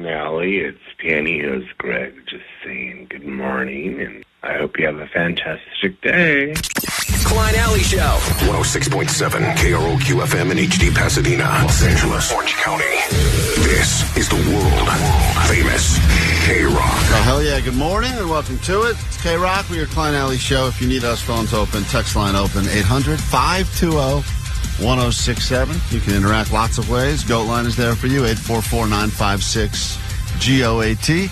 Klein Alley. It's Pantyhose Greg just saying good morning, and I hope you have a fantastic day. Klein Alley Show. 106.7 KROQ FM in HD Pasadena, Los Angeles, Orange County. This is the world famous KROQ. Oh, hell yeah. Good morning and welcome to it. It's KROQ. We're your Klein Alley Show. If you need us, phones open, text line open, 800-520-1067. You can interact lots of ways. Goat line is there for you, 844-956-GOAT.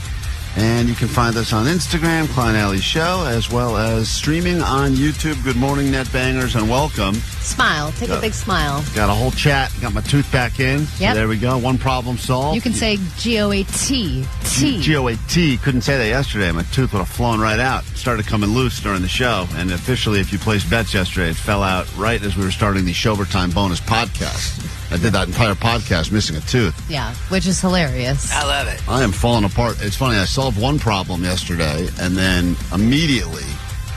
And you can find us on Instagram, Klein Alley Show, as well as streaming on YouTube. Good morning, net bangers, and welcome. Smile. Take a big smile. Got a whole chat. Got my tooth back in. Yep. So there we go. One problem solved. You can say G-O-A-T. G-O-A-T. Couldn't say that yesterday. My tooth would have flown right out. Started coming loose during the show. And officially, if you placed bets yesterday, it fell out right as we were starting the Showtime bonus podcast. I did that entire podcast missing a tooth. Yeah, which is hilarious. I love it. I am falling apart. It's funny. I solved one problem yesterday and then immediately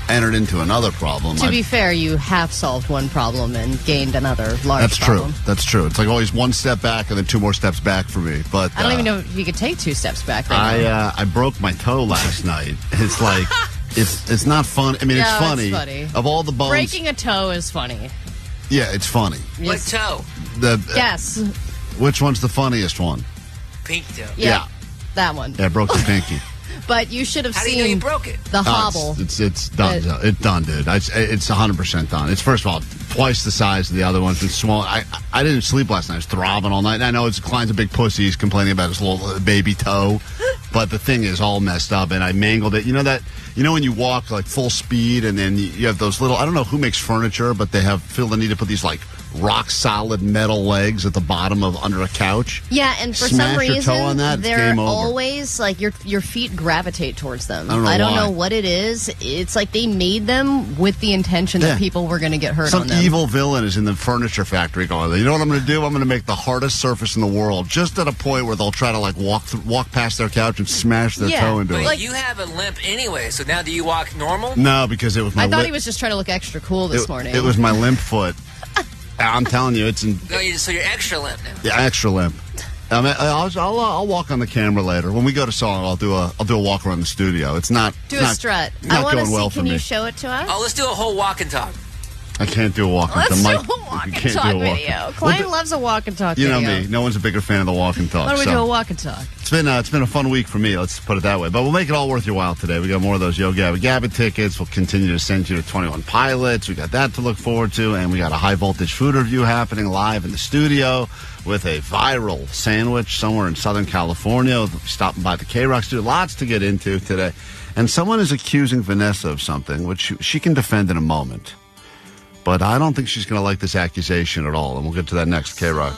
entered into another problem. To be fair, you half solved one problem and gained another large problem. That's true. It's like always one step back and then two more steps back for me. But I don't even know if you could take 2 steps back. I broke my toe last night. It's like it's not fun. I mean, it's funny. It's funny. Of all the bones, breaking a toe is funny. Yeah, it's funny. What toe? Yes. Which one's the funniest one? Pink toe. Yeah. That one. Yeah, I broke the pinky. But you should have How seen do you know you broke it? The hobble. It's done. It's done, dude. It's 100% done. It's, first of all, twice the size of the other ones. It's small. I didn't sleep last night. I was throbbing all night. And I know Klein's a big pussy. He's complaining about his little baby toe. But the thing is all messed up, and I mangled it. You know when you walk like full speed, and then you have those little, I don't know who makes furniture, but they feel the need to put these like rock solid metal legs at the bottom of under a couch. Yeah, and for Smash some your reason, toe on that, they're game over. always like your feet gravitate towards them. I don't know know what it is. It's like they made them with the intention that people were going to get hurt on them. Some evil villain is in the furniture factory going, you know what I'm going to do? I'm going to make the hardest surface in the world, just at a point where they'll try to like walk past their couch and smash their toe into it. But you have a limp anyway, so now do you walk normal? No, because it was my I thought he was just trying to look extra cool this morning. It was my limp foot. I'm telling you, it's in. No, so you're extra limp now. Yeah, extra limp. I'll walk on the camera later. When we go to song, I'll do a walk around the studio. It's not a strut. Not I want to going see. well for Can me. you show it to us? Oh, let's do a whole walk and talk. I can't do a walk and talk. Let's do a walk and talk video. Klein loves a walk and talk video. You know me. No one's a bigger fan of the walk and talk. Why don't we do a walk and talk? It's been a fun week for me. Let's put it that way. But we'll make it all worth your while today. We got more of those Gabba tickets. We'll continue to send you to 21 Pilots. We got that to look forward to, and we got a high voltage food review happening live in the studio with a viral sandwich somewhere in Southern California. We'll be stopping by the KROQ studio. Lots to get into today, and someone is accusing Vanessa of something, which she can defend in a moment. But I don't think she's going to like this accusation at all, and we'll get to that next, KROQ.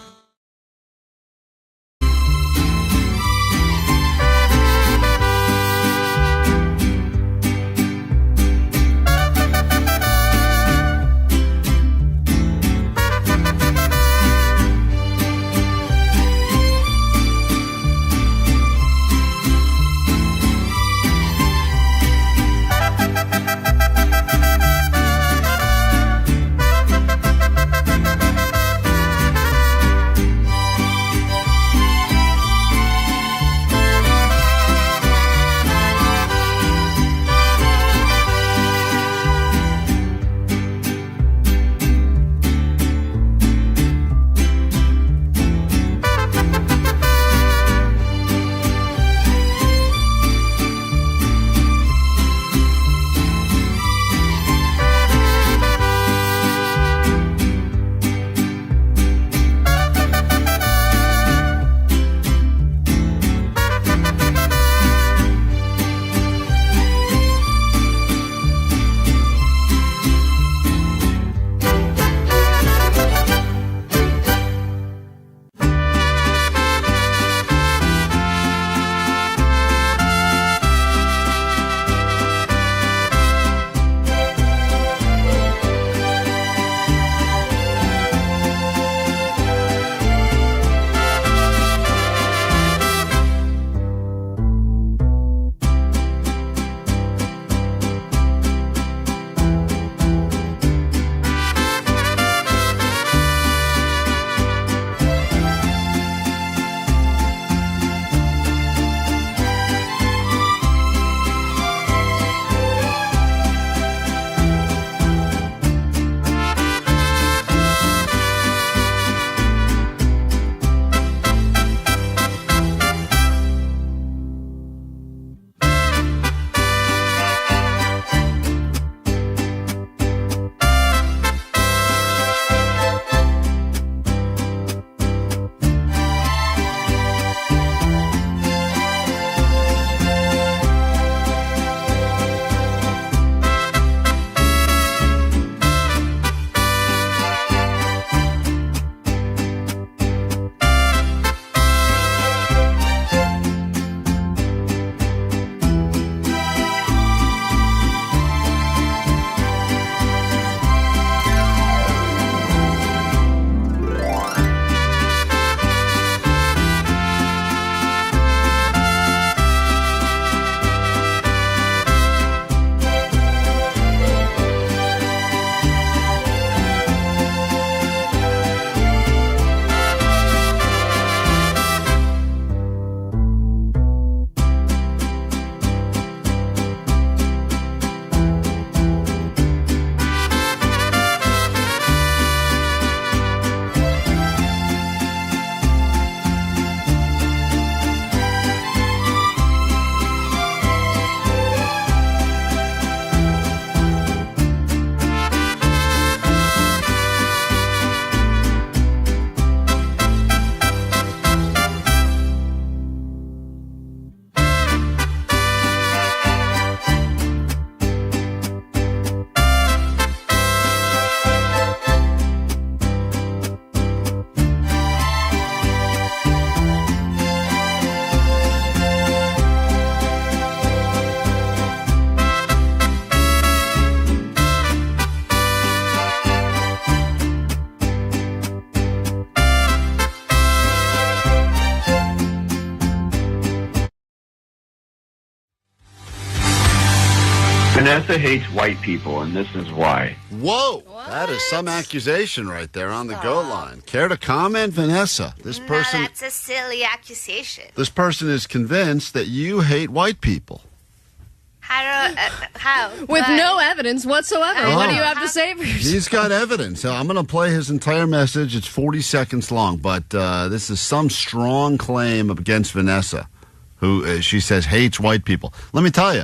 Vanessa hates white people, and this is why. Whoa, that is some accusation right there on the go line. Care to comment, Vanessa? This person, No, that's a silly accusation. this person is convinced that you hate white people. How? With no evidence whatsoever. What do you have to say for yourself? He's got evidence. So I'm going to play his entire message. It's 40 seconds long, but this is some strong claim against Vanessa, who she says hates white people. Let me tell you,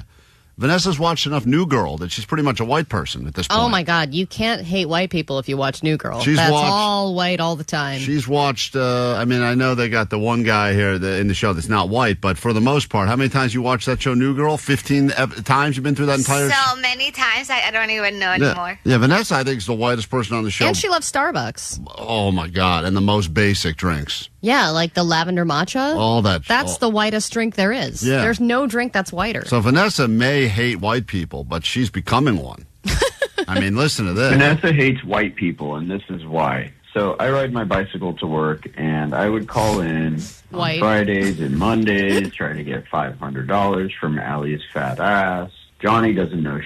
Vanessa's watched enough New Girl that she's pretty much a white person at this point. Oh, my God. You can't hate white people if you watch New Girl. She's That's watched- all white all the time. She's watched, I know they got the one guy here in the show that's not white, but for the most part, how many times you watched that show, New Girl? 15 times you've been through that entire So many times I don't even know anymore. Yeah, Vanessa, I think, is the whitest person on the show. And she loves Starbucks. Oh, my God. And the most basic drinks. Yeah, like the lavender matcha. All that. That's the whitest drink there is. Yeah. There's no drink that's whiter. So Vanessa may hate white people, but she's becoming one. I mean, listen to this. Vanessa hates white people, and this is why. So I ride my bicycle to work, and I would call in White. on Fridays and Mondays, trying to get $500 from Allie's fat ass. Johnny doesn't know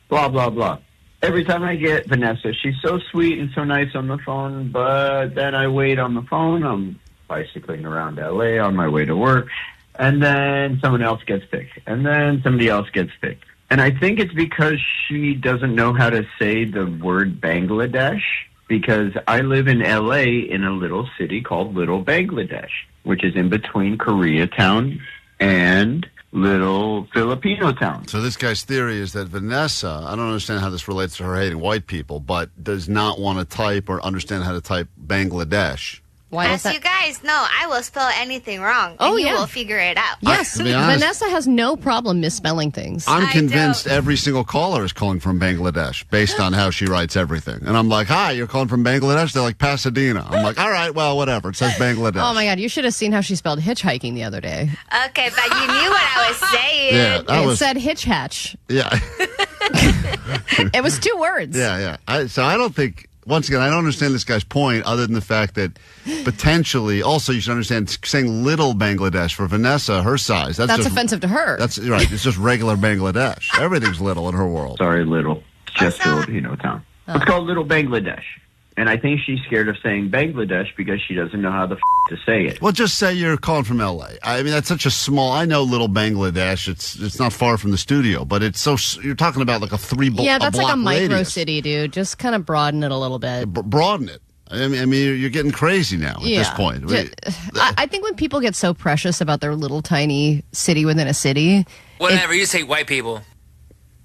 blah, blah, blah. Every time I get Vanessa, she's so sweet and so nice on the phone, but then I wait on the phone. I'm bicycling around L.A. on my way to work, and then someone else gets picked, and then somebody else gets picked. And I think it's because she doesn't know how to say the word Bangladesh, because I live in L.A. in a little city called Little Bangladesh, which is in between Koreatown and Little Filipino town. So this guy's theory is that Vanessa, I don't understand how this relates to her hating white people, but does not want to type or understand how to type Bangladesh. Why is As that? you guys know, I will spell anything wrong. Oh, and you yeah. will figure it out. Yes, To be honest- Vanessa has no problem misspelling things. I'm I convinced don't. every single caller is calling from Bangladesh based on how she writes everything. And I'm like, hi, you're calling from Bangladesh? They're like, Pasadena. I'm like, all right, well, whatever. It says Bangladesh. Oh, my God. You should have seen how she spelled hitchhiking the other day. Okay, but you knew what I was saying. Yeah, that It was, said hitch hatch. yeah, It was 2 words. yeah. So I don't think, once again, I don't understand this guy's point other than the fact that potentially, also you should understand, saying little Bangladesh for Vanessa, her size. That's just, offensive to her. That's right. It's just regular Bangladesh. Everything's little in her world. Sorry, Little. It's just Also- Filipino town. It's called Little Bangladesh. And I think she's scared of saying Bangladesh because she doesn't know how the to say it. Well, just say you're calling from L.A. I mean, that's such a small. I know little Bangladesh. It's not far from the studio, but it's so. You're talking about like a Yeah, that's like a block micro radius. city, dude. Just kind of broaden it a little bit. Broaden it. I mean, you're getting crazy now at this point. I think when people get so precious about their little tiny city within a city. Whatever, you just hate white people.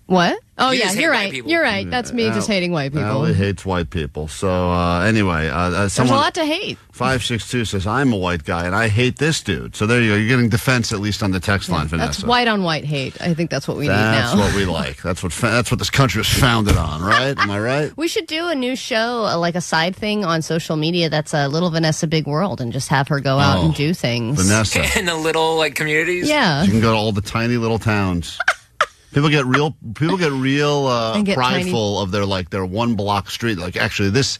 What? Oh, You yeah, just hate you're white right. people. You're right. That's me just hating white people. Allie hates white people. So anyway, There's a someone lot to hate. 562 says I'm a white guy and I hate this dude. So there you go. You're getting defense at least on the text line, Vanessa. That's white on white hate. I think that's what we need That's now. what we like. That's what this country was founded on, right? Am I right? We should do a new show, like a side thing on social media that's a little Vanessa Big World and just have her go out and do things. Vanessa. In the little like communities. Yeah. You can go to all the tiny little towns. People get real And get prideful of their 1 block street. Like actually this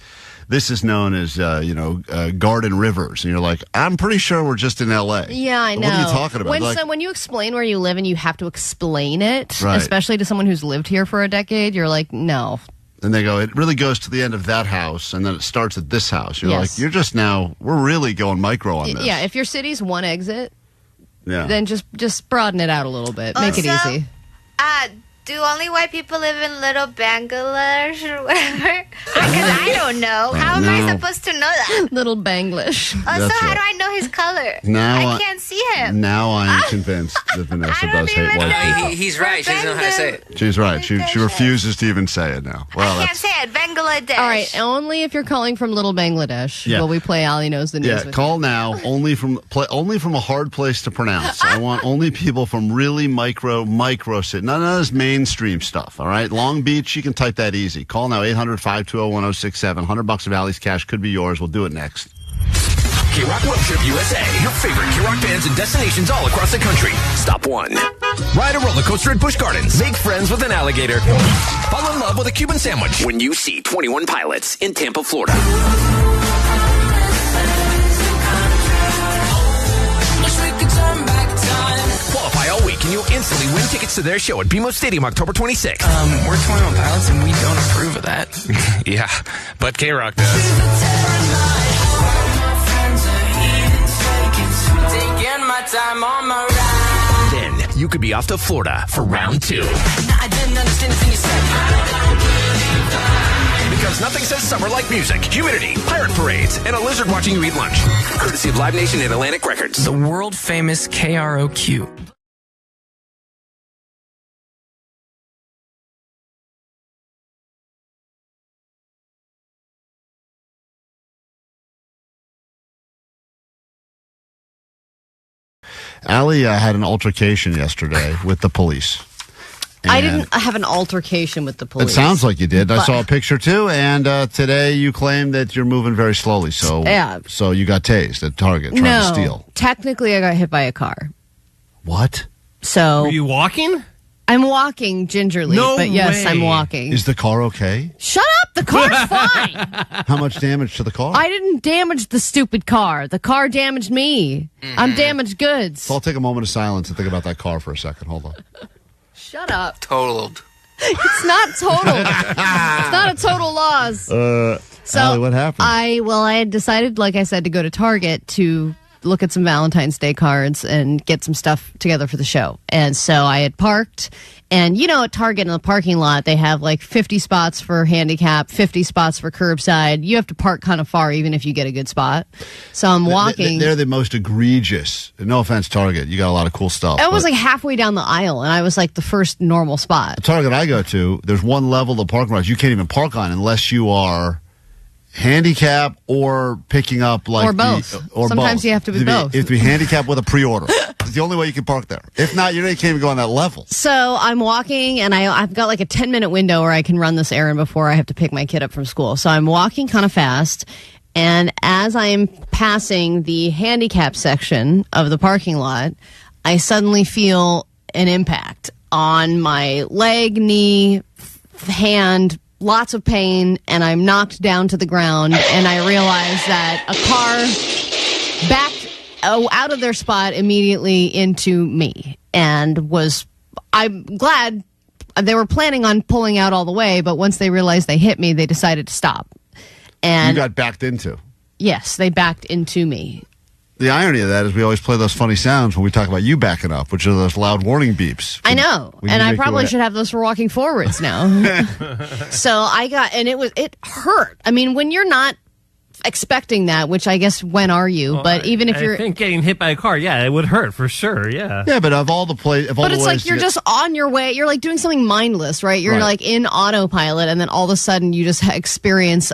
is known as Garden Rivers, and you're like, I'm pretty sure we're just in L.A. Yeah, I know. What are you talking about? When you explain where you live and you have to explain it, Right. especially to someone who's lived here for a decade, you're like, no. And they go, it really goes to the end of that house, and then it starts at this house. You're Yes. like, you're just now, we're really going micro on this. Yeah, if your city's one exit, Yeah. then just broaden it out a little bit. Make it Also, easy. Do only white people live in Little Bangladesh or whatever? Because I don't know. How am I No. supposed to know that? Little Banglish. Also, That's how right. do I know his color? Now I can't see him. Now I am convinced that Vanessa I don't does hate even white know. people. He's right. She doesn't know how to say it. She's right. She refuses to even say it now. Well, I can't that's say it. Bangladesh. All right, only if you're calling from Little Bangladesh Yeah. will we play Allie Knows the News yeah. with Call now. Only from a hard place to pronounce. I want only people from really micro city. None of this mainstream stuff. All right, Long Beach. You can type that easy. Call now 800-520-1067. $100 of Allie's cash could be yours. We'll do it next. KROQ Road Trip USA. Your favorite KROQ bands and destinations all across the country. Stop 1. Ride a roller coaster at Busch Gardens. Make friends with an alligator. Fall in love with a Cuban sandwich when you see 21 Pilots in Tampa, Florida. Qualify all week and you'll instantly win tickets to their show at BMO Stadium October 26th. We're 21 Pilots and we don't approve of that. Yeah, but KROQ does. Taking my time on my ride. Then you could be off to Florida for round 2. I didn't understand anything you said. Because nothing says summer like music, humidity, pirate parades, and a lizard watching you eat lunch. Courtesy of Live Nation and Atlantic Records. The world famous KROQ. Allie had an altercation yesterday with the police. I And didn't have an altercation with the police. It sounds like you did. I But- saw a picture too, and today you claim that you're moving very slowly. So, Yeah. so you got tased at Target trying to steal. Technically, I got hit by a car. What? So Were you walking? I'm walking gingerly, No but yes, way. I'm walking. Is the car okay? Shut up! The car's fine. How much damage to the car? I didn't damage the stupid car. The car damaged me. I'm damaged goods. So I'll take a moment of silence and think about that car for a second. Hold on. Shut up. Totaled. It's not total. It's not a total loss. So Allie, what happened? I had decided, like I said, to go to Target to look at some Valentine's Day cards and get some stuff together for the show. And so I had parked, and at Target in the parking lot, they have like 50 spots for handicap, 50 spots for curbside. You have to park kind of far, even if you get a good spot. So I'm walking. They're the most egregious. No offense, Target. You got a lot of cool stuff. I was but like halfway down the aisle, and I was like the first normal spot. Target I go to, there's one level of parking lots you can't even park on unless you are handicap or picking up like Or both. Or Sometimes both. you have to be You both. You have to be handicapped with a pre-order. It's the only way you can park there. If not, you can't even go on that level. So I'm walking, and I've got like a 10-minute window where I can run this errand before I have to pick my kid up from school. So I'm walking kind of fast, and as I'm passing the handicap section of the parking lot, I suddenly feel an impact on my leg, knee, hand, lots of pain, and I'm knocked down to the ground, and I realize that a car backed out of their spot immediately into me, and I'm glad they were planning on pulling out all the way, but once they realized they hit me, they decided to stop. And You got backed into. yes, they backed into me. The irony of that is we always play those funny sounds when we talk about you backing up, which are those loud warning beeps. I know, When and you I make your probably way- should have those for walking forwards now. So it hurt. I mean, when you're not expecting that, which I guess when are you? But even if you're, I think getting hit by a car, yeah, it would hurt for sure. Yeah. Yeah, but of all the but it's like you're just on your way. You're like doing something mindless, right? You're Right. like in autopilot, and then all of a sudden you just experience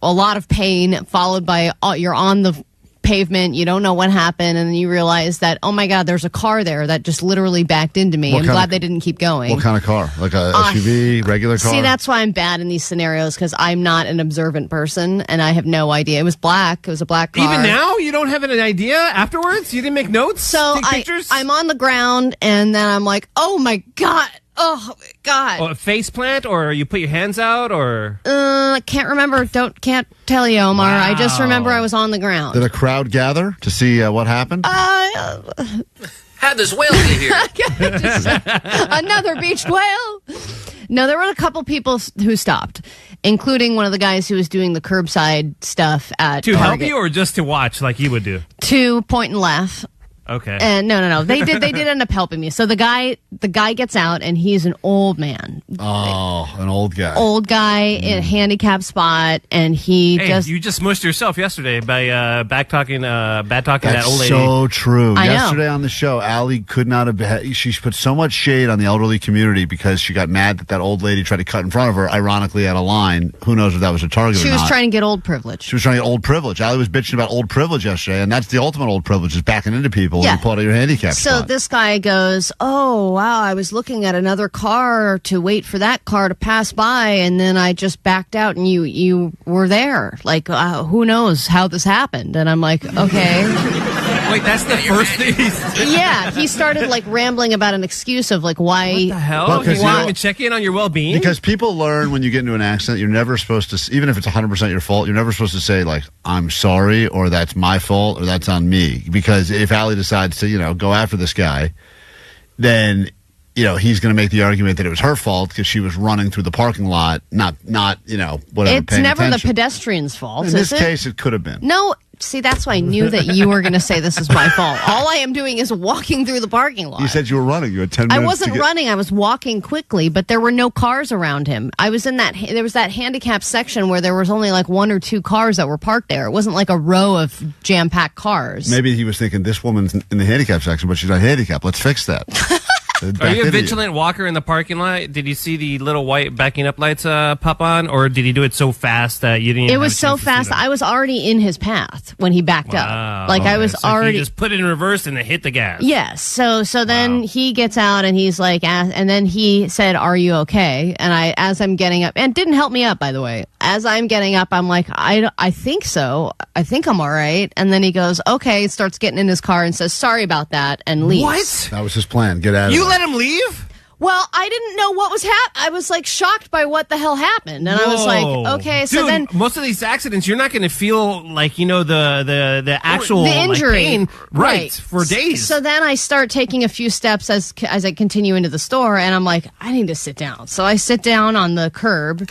a lot of pain, followed by you're on the pavement. You don't know what happened, and then you realize that, oh my God, there's a car there that just literally backed into me. What I'm kind glad of- they didn't keep going. What kind of car? Like a SUV, regular car? See, that's why I'm bad in these scenarios, because I'm not an observant person, and I have no idea. It was black. It was a black car. Even now, you don't have an idea afterwards? You didn't make notes? So Take pictures? I'm on the ground, and then I'm like, oh my God. Oh my God. Oh, a face plant, or you put your hands out, or Can't remember. Can't tell you, Omar. I just Wow. remember I was on the ground. Did a crowd gather to see what happened? How'd this whale get here? Another beached whale. No, there were a couple people who stopped, including one of the guys who was doing the curbside stuff at to help Target. you, or just to watch like you would do? To point and laugh. Okay. And no. They did end up helping me. So the guy gets out, and he's an old man. Oh, an old guy. Old guy in a handicap spot, and he Hey, just you just mushed yourself yesterday by bad talking that That's old lady. so true. I know. Yesterday on the show, Allie could not have. She put so much shade on the elderly community because she got mad that old lady tried to cut in front of her, ironically at a line. Who knows if that was a target she or was not. trying to get old privilege. She was trying to get old privilege. Allie was bitching about old privilege yesterday, and that's the ultimate old privilege, is backing into people Yeah. when you pull out your handicap So spot. this guy goes, oh, wow, I was looking at another car to wait for that car to pass by, and then I just backed out, and you were there. Like, who knows how this happened? And I'm like, okay. Wait, that's the first thing he said? Yeah, he started like rambling about an excuse of like why. What the hell? Well, You 'cause don't you- even check in on your well-being? Because people learn when you get into an accident, you're never supposed to, even if it's 100% your fault, you're never supposed to say, like, I'm sorry, or that's my fault, or that's on me. Because if Allie decides to, go after this guy, then he's going to make the argument that it was her fault because she was running through the parking lot, not whatever. It's never the pedestrian's fault. In this case, it could have been. No. See, that's why I knew that you were going to say this is my fault. All I am doing is walking through the parking lot. You said you were running. You had 10 minutes. I wasn't running. I was walking quickly, but there were no cars around him. I was in there was that handicap section where there was only like 1 or 2 cars that were parked there. It wasn't like a row of jam-packed cars. Maybe he was thinking, this woman's in the handicap section, but she's not handicapped. Let's fix that. Are you a vigilant walker in the parking lot? Did you see the little white backing up lights pop on, or did he do it so fast that you didn't even It was so fast. I was already in his path when he backed up. Like I was already. He just put it in reverse and then hit the gas. Yes. So then he gets out and he's like, and then he said, "Are you okay?" And as I'm getting up, and didn't help me up, by the way. As I'm getting up, I'm like, I think so. I think I'm all right. And then he goes, okay, starts getting in his car and says, sorry about that, and leaves. What? That was his plan. Get out of You there. let him leave? Well, I didn't know what was happening. I was like shocked by what the hell happened, and I was like, okay. So Dude, then, most of these accidents, you're not going to feel like the actual the injury, like, pain, right, for days. So then I start taking a few steps as I continue into the store, and I'm like, I need to sit down. So I sit down on the curb.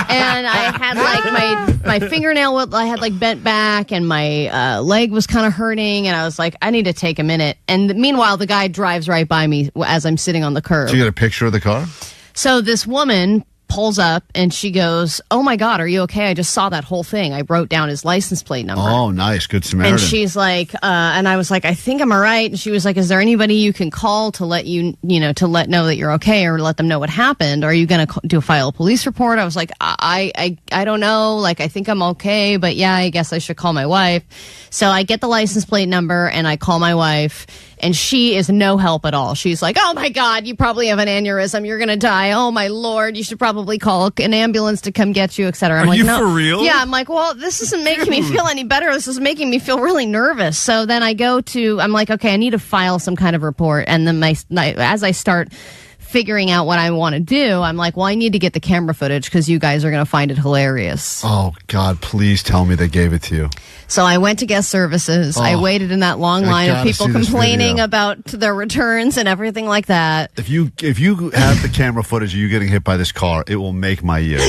And I had like my fingernail, I had like bent back, and my leg was kind of hurting, and I was like, I need to take a minute. And meanwhile, the guy drives right by me as I'm sitting on the curb. So you got a picture of the car? So this woman pulls up and she goes, oh my God, are you okay? I just saw that whole thing. I wrote down his license plate number. Oh, nice. Good Samaritan. And she's like, and I was like, I think I'm all right. And she was like, is there anybody you can call to let to let know that you're okay, or let them know what happened? Are you going to file a police report? I was like, I don't know. Like, I think I'm okay, but yeah, I guess I should call my wife. So I get the license plate number and I call my wife, and she is no help at all. She's like, oh my God, you probably have an aneurysm. You're going to die. Oh my Lord, you should probably call an ambulance to come get you, etc. I'm Are like, you no. for real? Yeah, I'm like, well, this isn't making me feel any better. This is making me feel really nervous. So then I'm like, okay, I need to file some kind of report. And then as I start figuring out what I want to do, I'm like, well, I need to get the camera footage because you guys are going to find it hilarious. Oh, God, please tell me they gave it to you. So I went to guest services. I waited in that long line of people complaining about their returns and everything like that. If you have the camera footage of you getting hit by this car, it will make my year.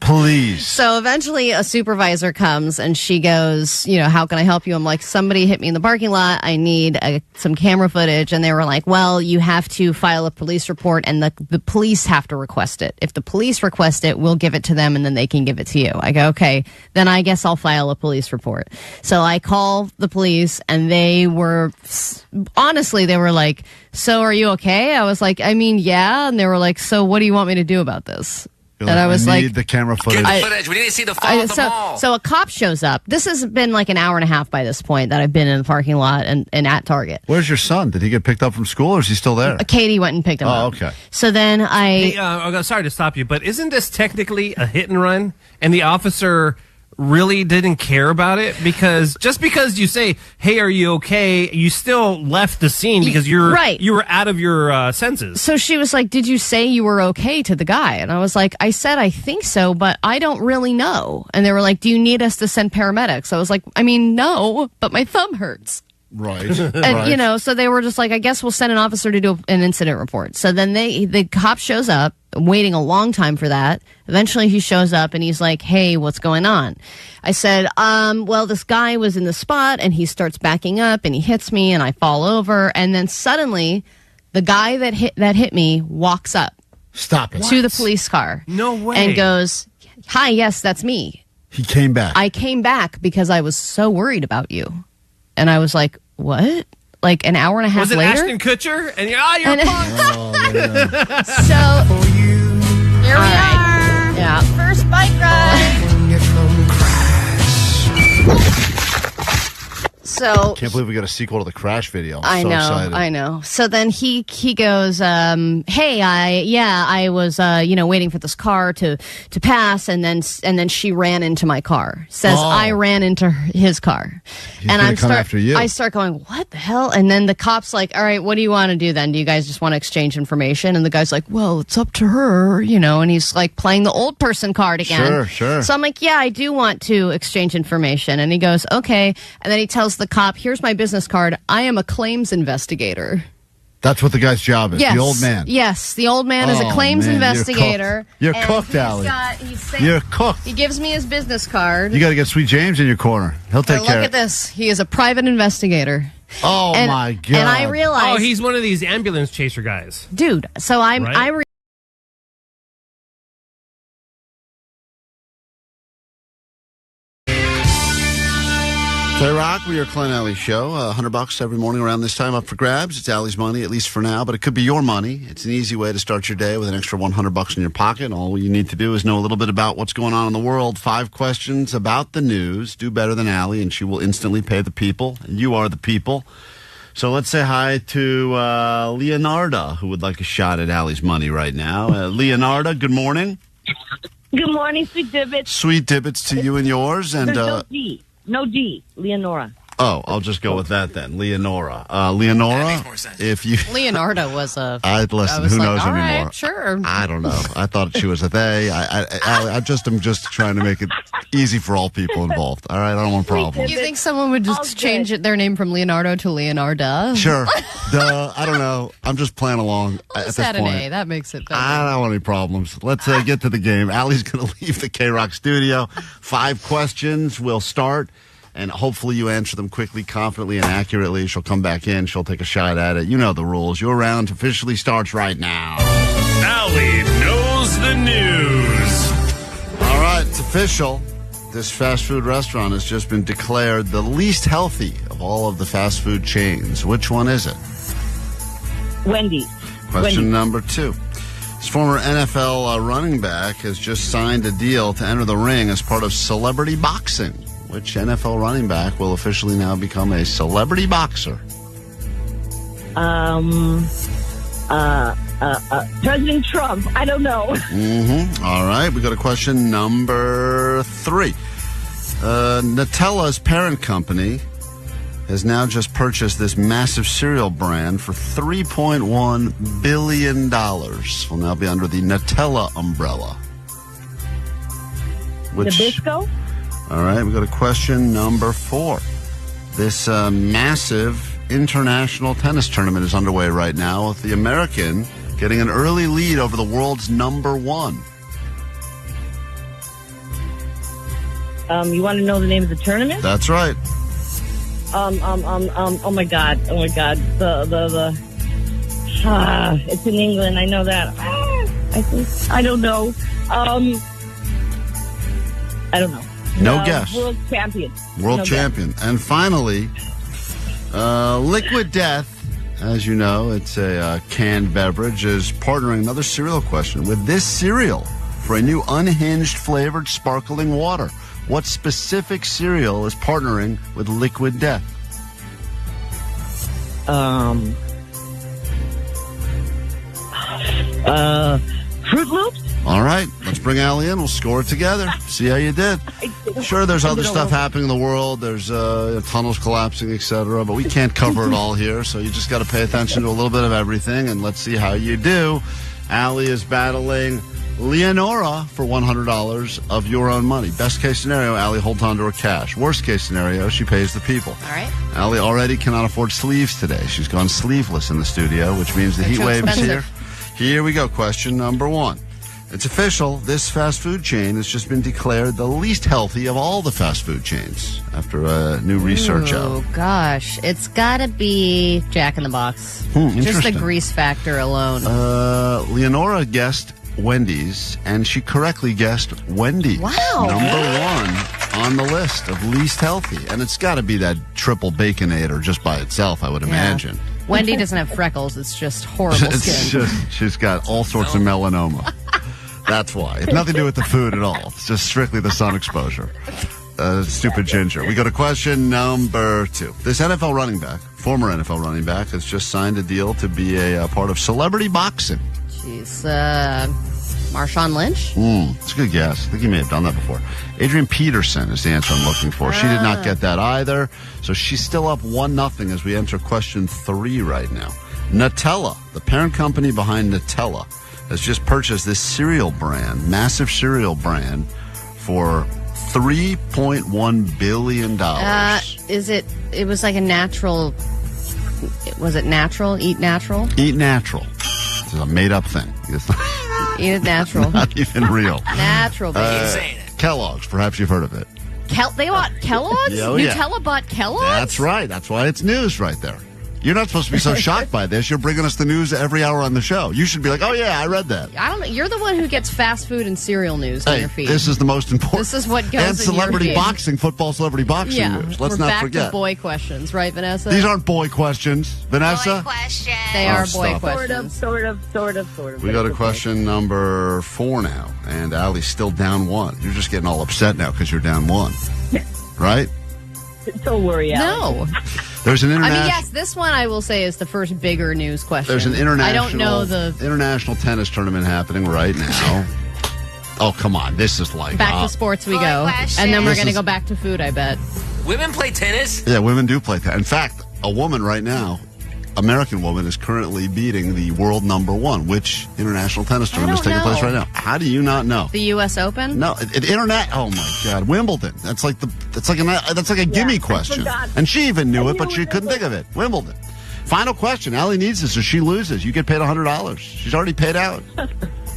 Please. So eventually a supervisor comes and she goes, how can I help you? I'm like, somebody hit me in the parking lot. I need some camera footage. And they were like, well, you have to file a police report and the police have to request it. If the police request it, we'll give it to them and then they can give it to you. I go, okay, then I guess I'll file a police report. So I call the police and they were like, so are you okay? I was like, I mean, yeah. And they were like, so what do you want me to do about this? And I was I need like, the camera footage. We need to see the fall of the mall. So a cop shows up. This has been like an hour and a half by this point that I've been in the parking lot and at Target. Where's your son? Did he get picked up from school, or is he still there? Katie went and picked him up. Oh, okay. So then Hey, sorry to stop you, but isn't this technically a hit and run? And the officer really didn't care about it, because just because you say, hey, are you okay, you still left the scene because you were out of your senses. So she was like, did you say you were okay to the guy? And I was like, I said I think so, but I don't really know. And they were like, do you need us to send paramedics? I was like, I mean, no, but my thumb hurts. Right. And so they were just like, I guess we'll send an officer to do an incident report. So then the cop shows up, waiting a long time for that. Eventually he shows up and he's like, hey, what's going on? I said, well, this guy was in the spot and he starts backing up and he hits me and I fall over. And then suddenly the guy that hit me walks up. Stop it. To the police car. No way. And goes, hi, yes, that's me. He came back. I came back because I was so worried about you. And I was like, what? Like an hour and a half later? Was it Ashton Kutcher? And you're a punk. So here we are. Yeah. First bike ride. So can't believe we got a sequel to the Crash video. I know. Excited. I know. So then he goes, hey, I was waiting for this car to pass, and then she ran into my car. Says I ran into his car. He's and I start going, what the hell? And then the cop's like, all right, what do you want to do then? Do you guys just want to exchange information? And the guy's like, well, it's up to her, and he's like playing the old person card again. Sure. So I'm like, yeah, I do want to exchange information. And he goes, okay. And then he tells the the cop, here's my business card. I am a claims investigator. That's what the guy's job is. Yes. The old man. Yes, the old man is a claims investigator. You're cooked, Allie. You're cooked. He gives me his business card. You got to get Sweet James in your corner. He'll take care. Look at this. He is a private investigator. Oh, my God. And I realized... Oh, he's one of these ambulance chaser guys. Dude, so KROQ, we are Klein Alley Show. $100 every morning around this time up for grabs. It's Allie's money, at least for now, but it could be your money. It's an easy way to start your day with an extra $100 in your pocket. All you need to do is know a little bit about what's going on in the world. 5 questions about the news. Do better than Allie, and she will instantly pay the people. And you are the people. So let's say hi to Leonarda, who would like a shot at Allie's money right now. Leonarda, good morning. Good morning, Sweet Dibbits. Sweet Dibbits to you and yours. And No D. Leonora. Oh, I'll just go with that then. Leonora. Leonora, That makes more sense. if you... Leonardo was a... Listen, who knows all anymore? Right, sure. I don't know. I thought she was a they. I'm just trying to make it easy for all people involved. All right? I don't want problems. You think someone would just change their name from Leonardo to Leonarda? Sure. I don't know. I'm just playing along at this Add an point. A. That makes it better. I don't want any problems. Let's get to the game. Allie's going to leave the KROQ studio. 5 questions. We'll start. And hopefully you answer them quickly, confidently, and accurately. She'll come back in. She'll take a shot at it. You know the rules. Your round officially starts right now. Allie knows the news. All right, it's official. This fast food restaurant has just been declared the least healthy of all of the fast food chains. Which one is it? Wendy's. Question number 2. This former NFL running back has just signed a deal to enter the ring as part of celebrity boxing. Which NFL running back will officially now become a celebrity boxer? President Trump. I don't know. All right, we got a question number 3. Nutella's parent company has now just purchased this massive cereal brand for $3.1 billion. Will now be under the Nutella umbrella. Nabisco? All right, we got a question number 4. This massive international tennis tournament is underway right now with the American getting an early lead over the world's number 1. You want to know the name of the tournament? That's right. Oh my God. It's in England. I know that. I don't know. I don't know. No guess. World champion. World champion. And finally, Liquid Death, as you know, it's a canned beverage, is partnering another cereal question with this cereal for a new unhinged flavored sparkling water. What specific cereal is partnering with Liquid Death? Fruit Loops? All right, let's bring Allie in. We'll score it together. See how you did. Sure, there's other stuff happening in the world. There's tunnels collapsing, etc. But we can't cover it all here, so you just got to pay attention to a little bit of everything, and let's see how you do. Allie is battling Leonora for $100 of your own money. Best case scenario, Allie holds on to her cash. Worst case scenario, she pays the people. All right. Allie already cannot afford sleeves today. She's gone sleeveless in the studio, which means the heat wave is here. Here we go. Question number 1. It's official. This fast food chain has just been declared the least healthy of all the fast food chains after a new research out. Oh, gosh. It's got to be Jack in the Box. Just the grease factor alone. Leonora guessed Wendy's, and she correctly guessed Wendy's. Wow. Number 1 on the list of least healthy. And it's got to be that triple Baconator just by itself, I would imagine. Wendy doesn't have freckles. It's just horrible skin. She's got all sorts of melanoma. That's why. It's nothing to do with the food at all. It's just strictly the sun exposure. Stupid ginger. We go to question number 2. This NFL running back, former NFL running back, has just signed a deal to be a part of celebrity boxing. She's Marshawn Lynch? It's a good guess. I think you may have done that before. Adrian Peterson is the answer I'm looking for. She did not get that either. So she's still up 1-0 as we enter question 3 right now. Nutella, the parent company behind Nutella, has just purchased this cereal brand, massive cereal brand, for $3.1 billion. It was like a natural. Was it natural? Eat natural? Eat natural. It's a made-up thing. It's Eat it natural. not even real. Natural, baby. Kellogg's, perhaps you've heard of it. They bought Kellogg's? Oh, yeah. Nutella bought Kellogg's? That's right. That's why it's news right there. You're not supposed to be so shocked by this. You're bringing us the news every hour on the show. You should be like, oh, yeah, I read that. I don't know. You're the one who gets fast food and cereal news on your feed. This is the most important. This is what goes and in celebrity your feed. boxing, football celebrity boxing news. Let's we're not back forget. to boy questions, right, Vanessa? These aren't boy questions. Vanessa? Boy question. They are boy stop. questions. Sort of. We got a question number 4 now, and Allie's still down 1. You're just getting all upset now because you're down 1. Right? Don't worry, Alex. No. There's an international. I mean, yes, this one I will say is the first bigger news question. There's an international. I don't know the international tennis tournament happening right now. Oh, come on! This is like back to sports we go, question. and then we're This going to is- go back to food. I bet. Women play tennis? Yeah, women do play tennis. In fact, a woman right now, American woman, is currently beating the world number 1. Which international tennis tournament is don't taking place know. right now? How do you not know? The U.S. Open? No, internet. Oh my God, Wimbledon. That's like a gimme question. forgot. And she even knew it, but knew she it. couldn't think of it. Wimbledon. Final question. Allie needs this, or she loses. You get paid $100. She's already paid out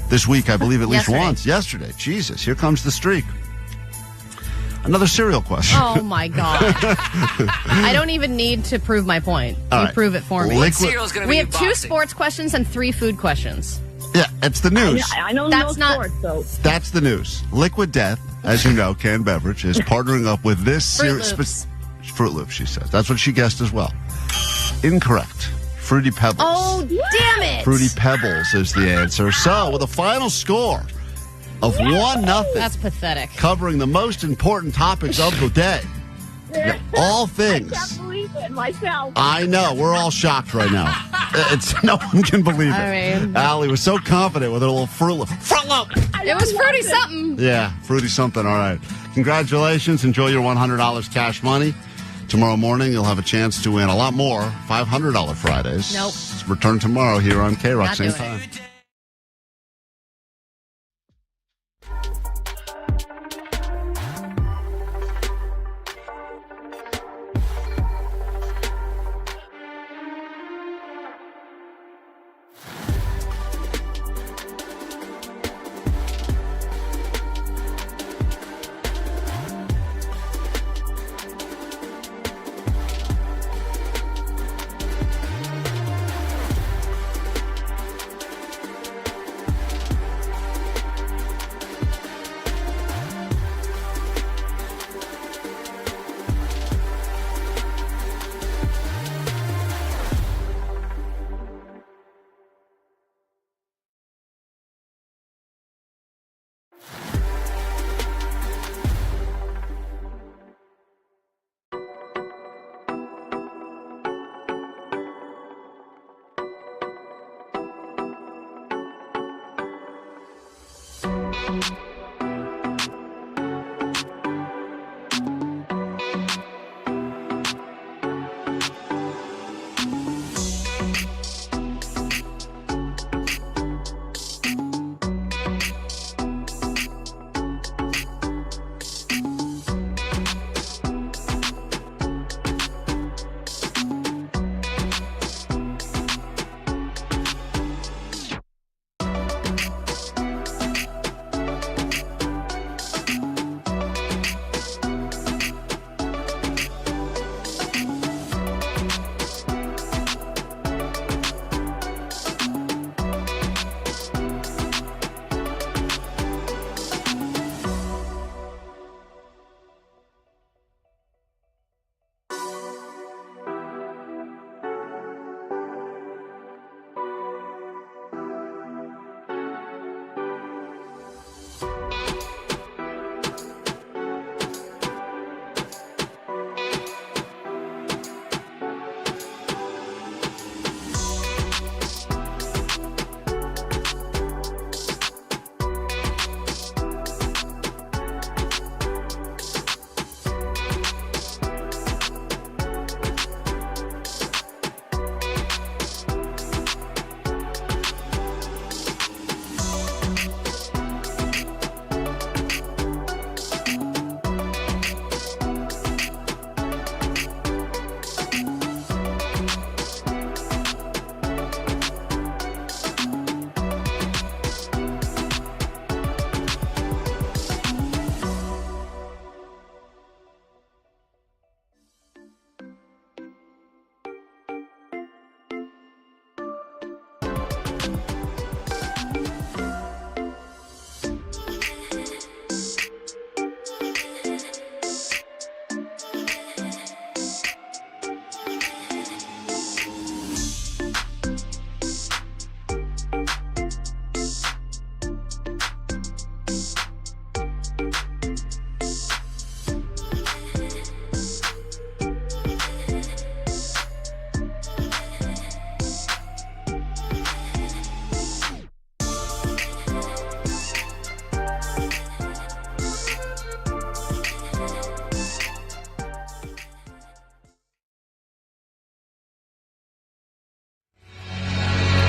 this week, I believe, at least Yesterday. once. Yesterday. Jesus, here comes the streak. Another cereal question. Oh my God! I don't even need to prove my point. All You right. prove it for me. Liquid- Cereal's going to We be have 2 boxing. sports questions and 3 food questions. Yeah, it's the news. I don't That's know not- sports, so That's the news. Liquid Death, as you know, canned beverage, is partnering up with this Fruit Loops. Fruit Loops, she says. That's what she guessed as well. Incorrect. Fruity Pebbles. Oh, damn it! Fruity Pebbles is the answer. So, with a final score of 1-0, That's pathetic. covering the most important topics of the day. All things. I can't believe it myself. I know. We're all shocked right now. No one can believe it. I mean- Allie was so confident with her little Fruit Loop. Fruit Loop! It was fruity something. Yeah, fruity something. All right. Congratulations. Enjoy your $100 cash money. Tomorrow morning, you'll have a chance to win a lot more $500 Fridays. Nope. Return tomorrow here on KROQ, Not same doing time. it.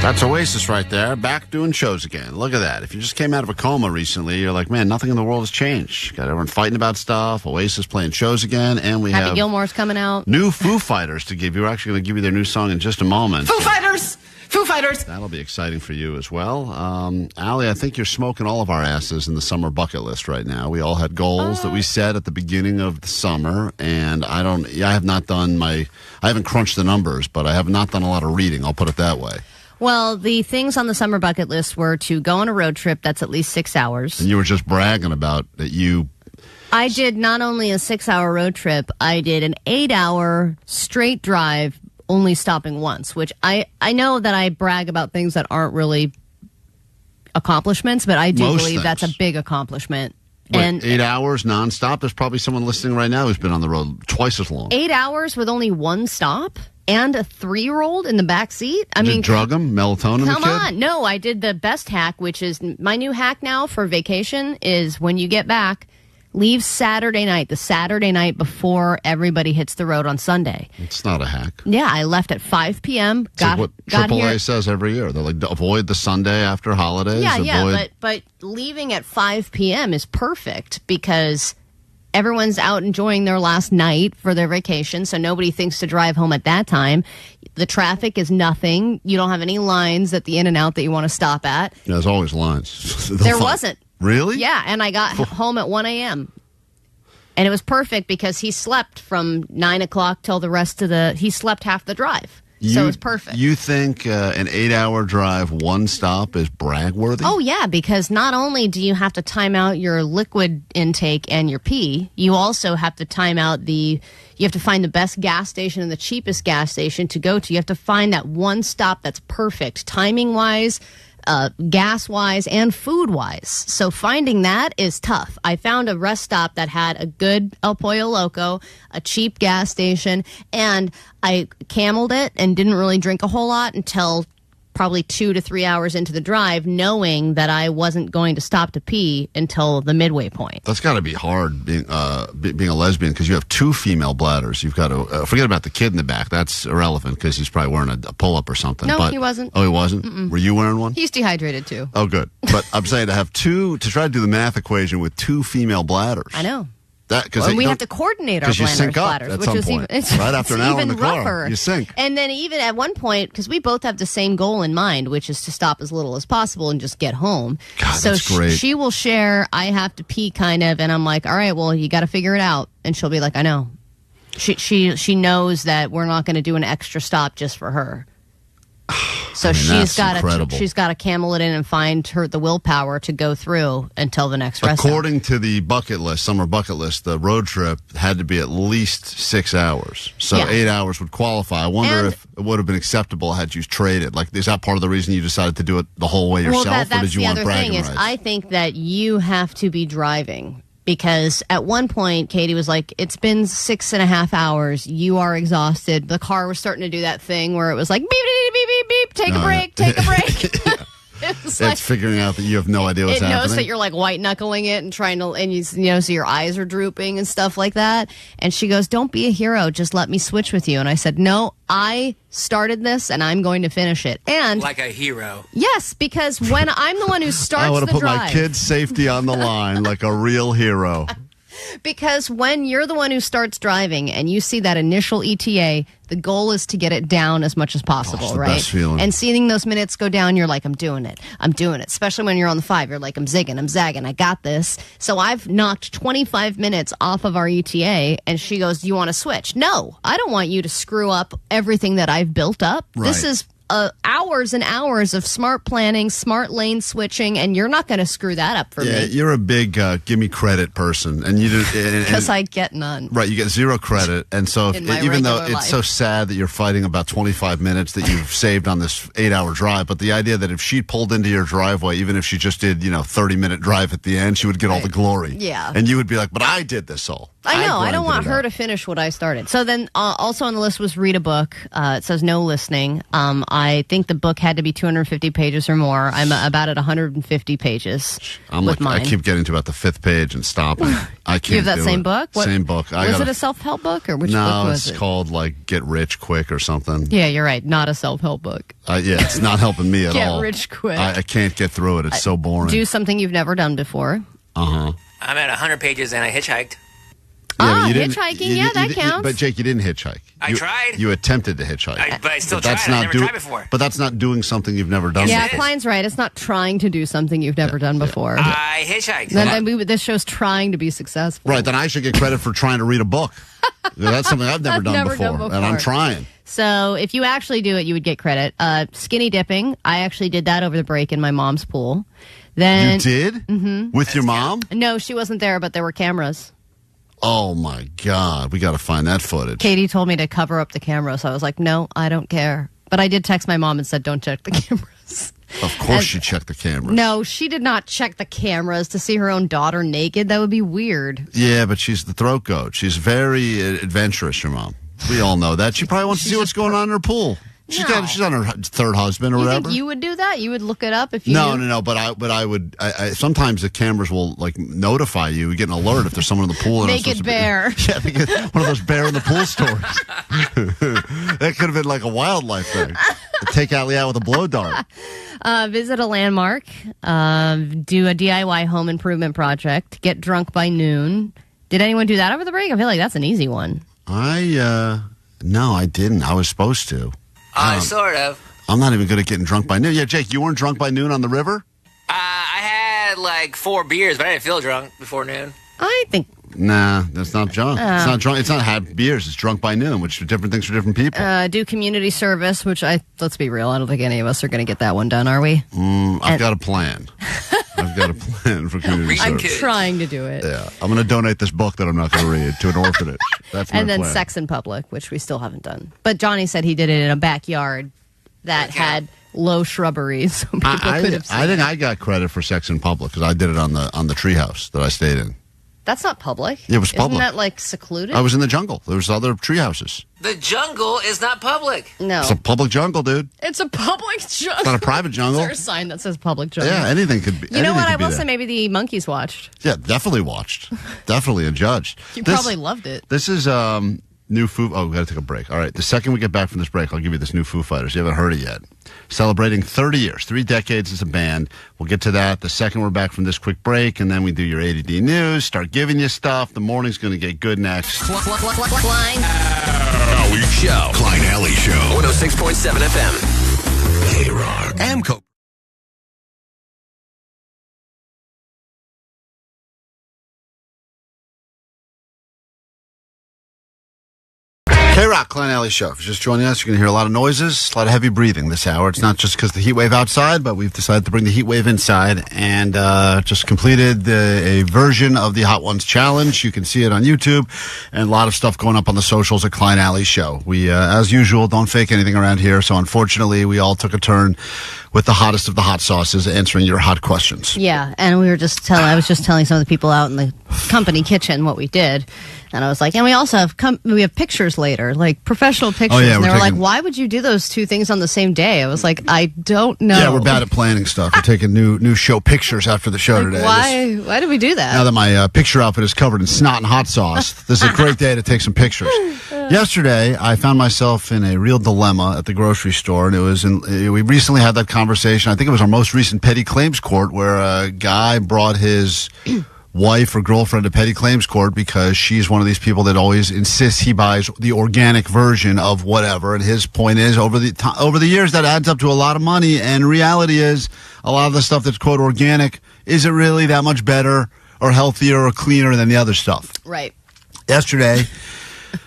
That's Oasis right there, back doing shows again. Look at that. If you just came out of a coma recently, you're like, man, nothing in the world has changed. Got everyone fighting about stuff, Oasis playing shows again, and we Happy have Gilmore's coming out. new Foo Fighters to give you. We're actually going to give you their new song in just a moment. Foo Fighters! Foo Fighters! That'll be exciting for you as well. Allie, I think you're smoking all of our asses in the summer bucket list right now. We all had goals that we set at the beginning of the summer, and I haven't crunched the numbers, but I have not done a lot of reading, I'll put it that way. Well, the things on the summer bucket list were to go on a road trip that's at least 6 hours. And you were just bragging about that you... I did not only a 6-hour road trip, I did an 8-hour straight drive, only stopping once, which I know that I brag about things that aren't really accomplishments, but I do believe that's a big accomplishment. Wait, and 8 hours nonstop? There's probably someone listening right now who's been on the road twice as long. 8 hours with only one stop? And a 3-year-old in the back seat? Did you drug him? Melatonin the kid? Come on. No, I did the best hack, which is my new hack now for vacation is when you get back, leave Saturday night, the Saturday night before everybody hits the road on Sunday. It's not a hack. Yeah, I left at 5 p.m. It's like what AAA says every year. They're like, avoid the Sunday after holidays. But leaving at 5 p.m. is perfect because everyone's out enjoying their last night for their vacation, so nobody thinks to drive home at that time. The traffic is nothing. You don't have any lines at the In-N-Out that you want to stop at. Yeah, there's always lines. There wasn't. Really? Yeah, and I got home at 1 a.m. And it was perfect because he slept from 9 o'clock till he slept half the drive. So it was perfect. You think an 8-hour drive, one stop, is brag-worthy? Oh, yeah, because not only do you have to time out your liquid intake and your pee, you also have to time out you have to find the best gas station and the cheapest gas station to go to. You have to find that one stop that's perfect, timing-wise, gas-wise, and food-wise. So finding that is tough. I found a rest stop that had a good El Pollo Loco, a cheap gas station, and I cameled it and didn't really drink a whole lot until probably 2 to 3 hours into the drive, knowing that I wasn't going to stop to pee until the midway point. That's got to be hard being a lesbian because you have 2 female bladders. You've got to forget about the kid in the back. That's irrelevant because he's probably wearing a pull-up or something. No, he wasn't. Oh, he wasn't? Mm-mm. Were you wearing one? He's dehydrated too. Oh, good. But I'm saying to try to do the math equation with 2 female bladders. I know. And we have to coordinate our bladders, which is even right after an hour in the rougher. car, you sink. And then even at one point, because we both have the same goal in mind, which is to stop as little as possible and just get home. God, so that's great. She will share, I have to pee kind of, and I'm like, all right, well, you got to figure it out. And she'll be like, I know. She knows that we're not going to do an extra stop just for her. So she's got to camel it in and find the willpower to go through until the next rest. According to the summer bucket list, the road trip had to be at least 6 hours. So 8 hours would qualify. I wonder if it would have been acceptable had you traded. Like, is that part of the reason you decided to do it the whole way yourself, or did you want bragging rights? I think that you have to be driving. Because at one point, Katie was like, it's been 6.5 hours. You are exhausted. The car was starting to do that thing where it was like, beep, beep, beep, beep, beep. Take a break, take a break. It's figuring out that you have no idea what's happening. It knows that you're like white knuckling it and trying to, and so your eyes are drooping and stuff like that. And she goes, don't be a hero. Just let me switch with you. And I said, no, I started this and I'm going to finish it. And like a hero. Yes, because when I'm the one who starts the drive. I want to put my kid's safety on the line like a real hero. Because when you're the one who starts driving and you see that initial ETA, the goal is to get it down as much as possible, right? Best feeling. And seeing those minutes go down, you're like, I'm doing it. Especially when you're on the 5, you're like, I'm zigging, I'm zagging, I got this. So I've knocked 25 minutes off of our ETA, and she goes, do you want to switch? No, I don't want you to screw up everything that I've built up. Right. This is hours and hours of smart planning, smart lane switching, and you're not going to screw that up for me. Yeah, you're a big give me credit person, and you do because I get none. Right, you get 0 credit, and so even though it's so sad that you're fighting about 25 minutes that you've saved on this 8-hour drive, but the idea that if she pulled into your driveway, even if she just did 30-minute drive at the end, she would get all the glory. Yeah, and you would be like, but I did this all. I know. I don't want grinded it her out. to finish what I started. So then also on the list was read a book. It says no listening. I think the book had to be 250 pages or more. I'm about at 150 pages with mine. I keep getting to about the 5th page and stopping. I can't You have that do same it. book? Same book. Was it a self-help book or which book was it? No, it's called like Get Rich Quick or something. Yeah, you're right. Not a self-help book. Yeah, it's not helping me at all. Get rich quick. I can't get through it. It's so boring. Do something you've never done before. I'm at 100 pages and I hitchhiked. Yeah, but you hitchhiking, yeah, that counts. But Jake, you didn't hitchhike. I tried. You attempted to hitchhike. But I still tried. I never tried before. But that's not doing something you've never done Yeah, before. Klein's right. It's not trying to do something you've never done before. I hitchhiked. This show's trying to be successful. Right, then I should get credit for trying to read a book. That's something I've never done before, and I'm trying. So if you actually do it, you would get credit. Skinny dipping, I actually did that over the break in my mom's pool. Then You did? Mm-hmm. With your mom? No, she wasn't there, but there were cameras. Oh, my God. We got to find that footage. Katie told me to cover up the camera, so I was like, no, I don't care. But I did text my mom and said, don't check the cameras. Of course she checked the cameras. No, she did not check the cameras to see her own daughter naked. That would be weird. Yeah, but she's the throat goat. She's very adventurous, your mom. We all know that. She probably wants to see what's going on in her pool. She's on her 3rd husband or You whatever. think you would do that? You would look it up if you No. But I would. Sometimes the cameras will like notify you. You get an alert if there's someone in the pool. Naked bear. Yeah, they get one of those bear in the pool stories. That could have been like a wildlife thing. Take Allie out with a blow dart. Visit a landmark. Do a DIY home improvement project. Get drunk by noon. Did anyone do that over the break? I feel like that's an easy one. No, I didn't. I was supposed to. Sort of. I'm not even good at getting drunk by noon. Yeah, Jake, you weren't drunk by noon on the river? I had like 4 beers, but I didn't feel drunk before noon. I think. Nah, that's not drunk. It's not drunk. It's not had beers. It's drunk by noon, which are different things for different people. Do community service, which let's be real, I don't think any of us are going to get that one done, are we? I've got a plan. I've got a plan for community I'm service. trying to do it. Yeah, I'm going to donate this book that I'm not going to read to an orphanage. That's my And then plan. sex in public, which we still haven't done. But Johnny said he did it in a backyard that had low shrubbery, so people could have seen I think I got credit for sex in public because I did it on the treehouse that I stayed in. That's not public. It was public. Isn't that like secluded? I was in the jungle. There was other tree houses. The jungle is not public. No. It's a public jungle, dude. It's a public jungle. It's not a private jungle. Is there a sign that says public jungle? Yeah, anything could be. You know what? I will say say maybe the monkeys watched. Yeah, definitely watched. Definitely and judged. You probably loved it. This is new Foo. Oh, we got to take a break. All right. The second we get back from this break, I'll give you this new Foo Fighters. You haven't heard it yet. Celebrating 30 years, 3 decades as a band. We'll get to that the second we're back from this quick break, and then we do your ADD news, start giving you stuff. The morning's going to get good next. Klein Alley Show. Klein Alley Show. 106.7 FM. KROQ. Amco. KROQ, Klein Alley Show. If you're just joining us, you're going to hear a lot of noises, a lot of heavy breathing this hour. It's not just because the heat wave outside, but we've decided to bring the heat wave inside and just completed a version of the Hot Ones Challenge. You can see it on YouTube and a lot of stuff going up on the socials at Klein Alley Show. We, as usual, don't fake anything around here, so unfortunately, we all took a turn with the hottest of the hot sauces answering your hot questions. Yeah, and I was just telling some of the people out in the company kitchen what we did. And I was like, and we also have we have pictures later, like professional pictures. Oh, yeah, and they we're were like, taking- why would you do those two things on the same day? I was like, I don't know. Yeah, we're bad at planning stuff. We're taking new show pictures after the show today. Why did we do that? Now that my picture outfit is covered in snot and hot sauce, this is a great day to take some pictures. Yesterday, I found myself in a real dilemma at the grocery store, and we recently had that conversation. I think it was our most recent petty claims court, where a guy brought his wife or girlfriend to petty claims court because she's one of these people that always insists he buys the organic version of whatever. And his point is, over the years, that adds up to a lot of money. And reality is, a lot of the stuff that's quote organic isn't really that much better or healthier or cleaner than the other stuff. Right. Yesterday,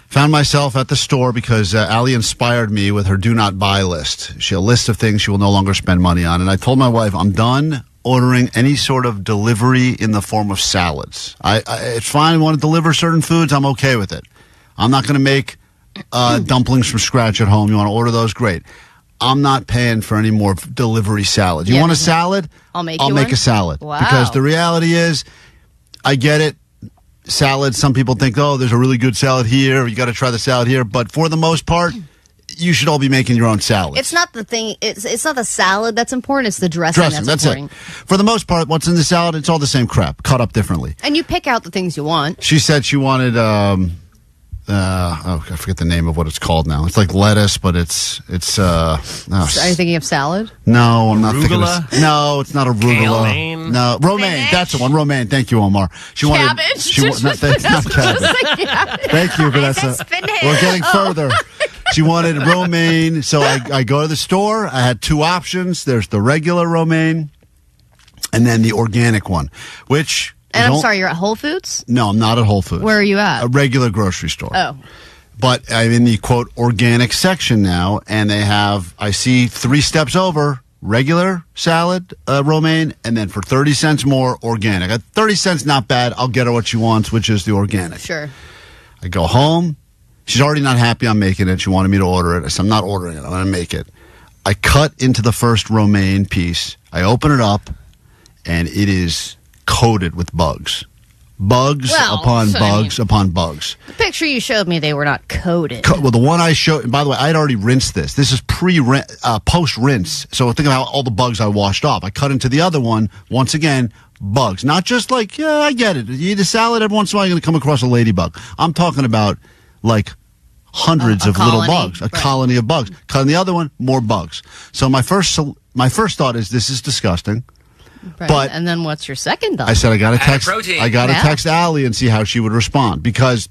found myself at the store because Allie inspired me with her do not buy list. She had a list of things she will no longer spend money on. And I told my wife, I'm done ordering any sort of delivery in the form of salads. It's fine. I want to deliver certain foods. I'm okay with it. I'm not going to make dumplings from scratch at home. You want to order those? Great. I'm not paying for any more delivery salads. You want a salad? I'll make a salad. Wow. Because the reality is, I get it. salads, some people think, oh, there's a really good salad here. You got to try the salad here. But for the most part, you should all be making your own salad. It's not the thing. It's not the salad that's important. It's the dressing that's important. It. For the most part, what's in the salad, it's all the same crap, cut up differently. And you pick out the things you want. She said she wanted, I forget the name of what it's called now. It's like lettuce, but it's. Are you thinking of salad? No, I'm not thinking of. No, it's not arugula. Romaine? No, romaine. That's the one. Romaine. Thank you, Omar. She wanted cabbage. Not cabbage. Thank you, Vanessa. We're getting further. She wanted romaine, so I go to the store. I had two options. There's the regular romaine, and then the organic one, which. And I'm sorry, you're at Whole Foods? No, I'm not at Whole Foods. Where are you at? A regular grocery store. Oh. But I'm in the, quote, organic section now, and they have, I see 3 steps over, regular salad, romaine, and then for 30 cents more, organic. At 30 cents, not bad. I'll get her what she wants, which is the organic. Sure. I go home. She's already not happy I'm making it. She wanted me to order it. I said, I'm not ordering it. I'm going to make it. I cut into the first romaine piece. I open it up, and it is coated with bugs. Bugs upon bugs. The picture you showed me, they were not coated. Well, the one I showed, and by the way, I had already rinsed this. This is post-rinse. So think about all the bugs I washed off. I cut into the other one, once again, bugs. Not just like, yeah, I get it. You eat a salad, every once in a while you're going to come across a ladybug. I'm talking about like hundreds of little bugs, colony of bugs. Cut in the other one, more bugs. So my first thought is, this is disgusting. Right. But and then what's your second thought? I said I got to text Allie and see how she would respond, because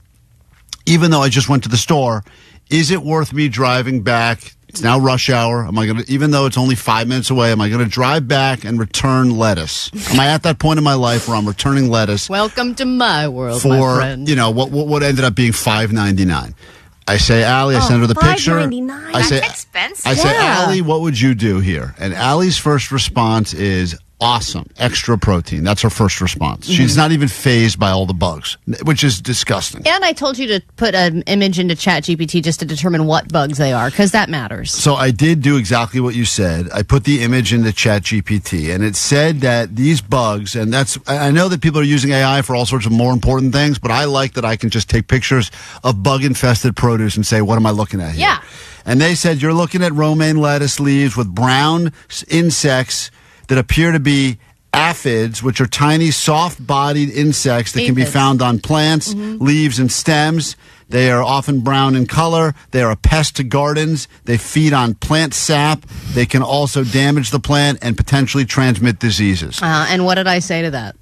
even though I just went to the store, is it worth me driving back? It's now rush hour. Am I going to, even though it's only 5 minutes away, am I going to drive back and return lettuce? Am I at that point in my life where I'm returning lettuce? Welcome to my world, for, my friend. What ended up being $5.99. I say, Allie, I send her the picture. $5.99. That's expensive. I say, Allie, what would you do here? And Allie's first response is, awesome. Extra protein. That's her first response. Mm-hmm. She's not even fazed by all the bugs, which is disgusting. And I told you to put an image into ChatGPT just to determine what bugs they are, because that matters. So I did do exactly what you said. I put the image into ChatGPT, and it said that these bugs, and I know that people are using AI for all sorts of more important things, but I like that I can just take pictures of bug-infested produce and say, what am I looking at here? Yeah. And they said, you're looking at romaine lettuce leaves with brown insects that appear to be aphids, which are tiny, soft-bodied insects that can be found on plants, leaves, and stems. They are often brown in color. They are a pest to gardens. They feed on plant sap. They can also damage the plant and potentially transmit diseases. And what did I say to that?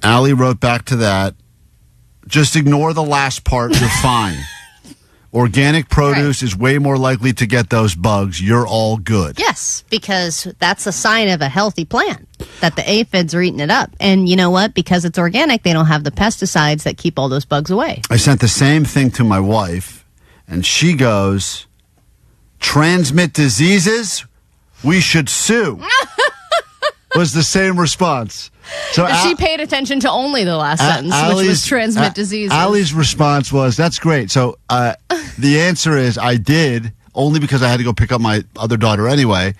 Allie wrote back to that, just ignore the last part. You're fine. Organic produce is way more likely to get those bugs. You're all good. Yes, because that's a sign of a healthy plant, that the aphids are eating it up. And you know what? Because it's organic, they don't have the pesticides that keep all those bugs away. I sent the same thing to my wife, and she goes, transmit diseases? We should sue. Was the same response. So she paid attention to only the last sentence, which was transmit diseases. Allie's response was, that's great. So the answer is, I did, only because I had to go pick up my other daughter anyway,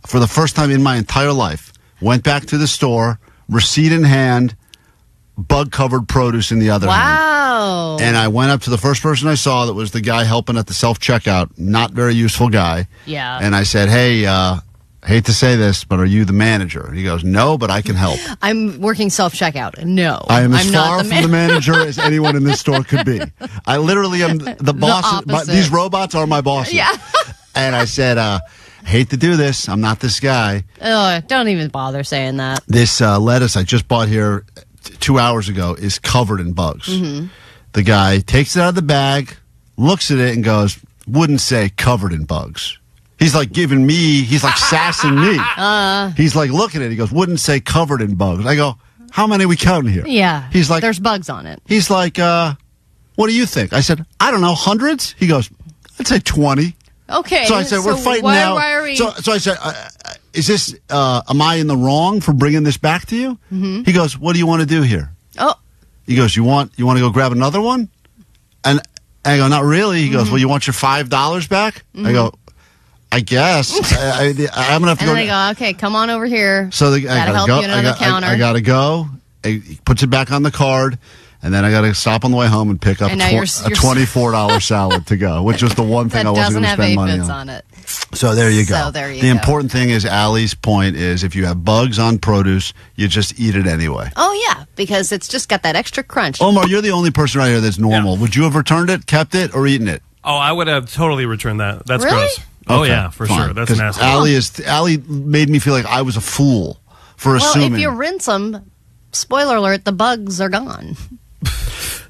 for the first time in my entire life, went back to the store, receipt in hand, bug-covered produce in the other hand. Wow. And I went up to the first person I saw that was the guy helping at the self-checkout, not very useful guy. Yeah. And I said, hey, hate to say this, but are you the manager? He goes, no, but I can help. I'm working self-checkout. No, I am as far from the manager as anyone in this store could be. I literally am the boss. These robots are my bosses. Yeah. And I said, hate to do this. I'm not this guy. Oh, don't even bother saying that. This lettuce I just bought here 2 hours ago is covered in bugs. Mm-hmm. The guy takes it out of the bag, looks at it, and goes, wouldn't say covered in bugs. He's like he's like sassing me. He's like looking at it. He goes, wouldn't say covered in bugs. I go, how many are we counting here? Yeah. He's like, there's bugs on it. He's like, what do you think? I said, I don't know, hundreds? He goes, I'd say 20. Okay. So I said, we're fighting now. Why are we? So I said, is this, am I in the wrong for bringing this back to you? Mm-hmm. He goes, what do you want to do here? Oh. He goes, you want to go grab another one? And I go, not really. He goes, well, you want your $5 back? Mm-hmm. I go, I guess. I'm going to have to go. And then I go, okay, come on over here. So I gotta help you another counter. I got to go. he puts it back on the card. And then I got to stop on the way home and pick up a $24 salad to go, which was the one thing I wasn't going to spend money on. It. So there you go. So there you the go. important thing is Allie's point is if you have bugs on produce, you just eat it anyway. Oh, yeah, because it's just got that extra crunch. Omar, you're the only person right here that's normal. Yeah. Would you have returned it, kept it, or eaten it? Oh, I would have totally returned that. That's really? gross. Oh, yeah, for fine. sure. That's nasty. Allie made me feel like I was a fool for assuming. Well, if you rinse them, spoiler alert, the bugs are gone.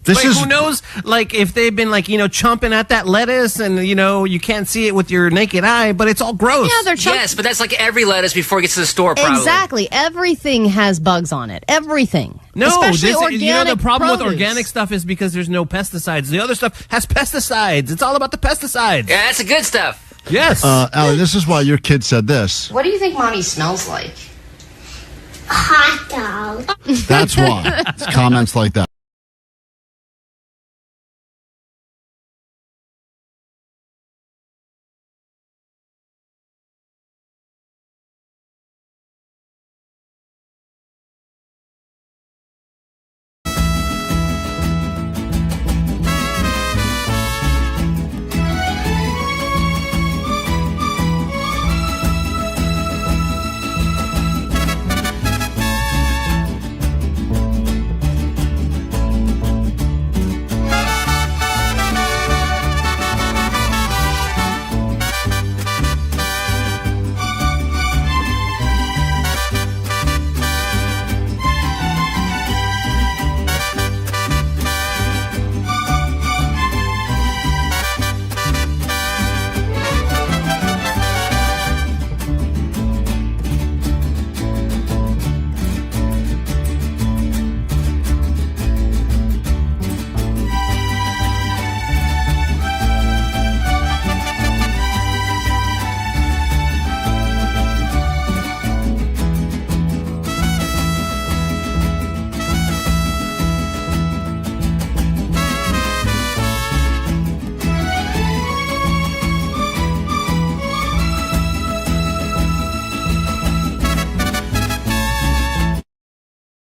Who knows, like, if they've been, like, chomping at that lettuce and, you can't see it with your naked eye, but it's all gross. Yeah, they're chomping. Yes, but that's like every lettuce before it gets to the store, probably. Exactly. Everything has bugs on it. Everything. No, especially organic the problem produce. with organic stuff is because there's no pesticides. The other stuff has pesticides. It's all about the pesticides. Yeah, that's the good stuff. Yes. Allie, this is why your kid said this. What do you think Mommy smells like? Hot dog. That's why. It's comments like that.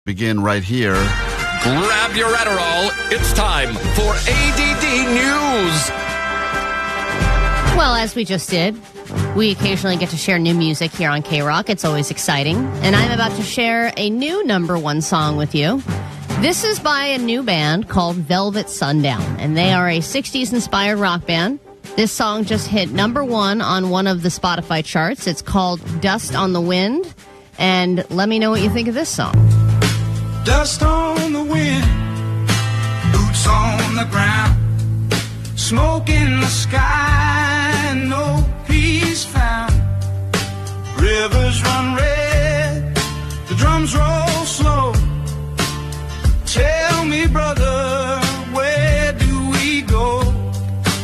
Begin right here. Grab your Adderall. It's time for ADD News. Well, as we just did, we occasionally get to share new music here on KROQ. It's always exciting. And I'm about to share a new #1 song with you. This is by a new band called Velvet Sundown, and they are a 60s-inspired rock band. This song just hit #1 on one of the Spotify charts. It's called Dust on the Wind. And let me know what you think of this song. Dust on the wind, boots on the ground, smoke in the sky, no peace found. Rivers run red, the drums roll slow. Tell me, brother, where do we go?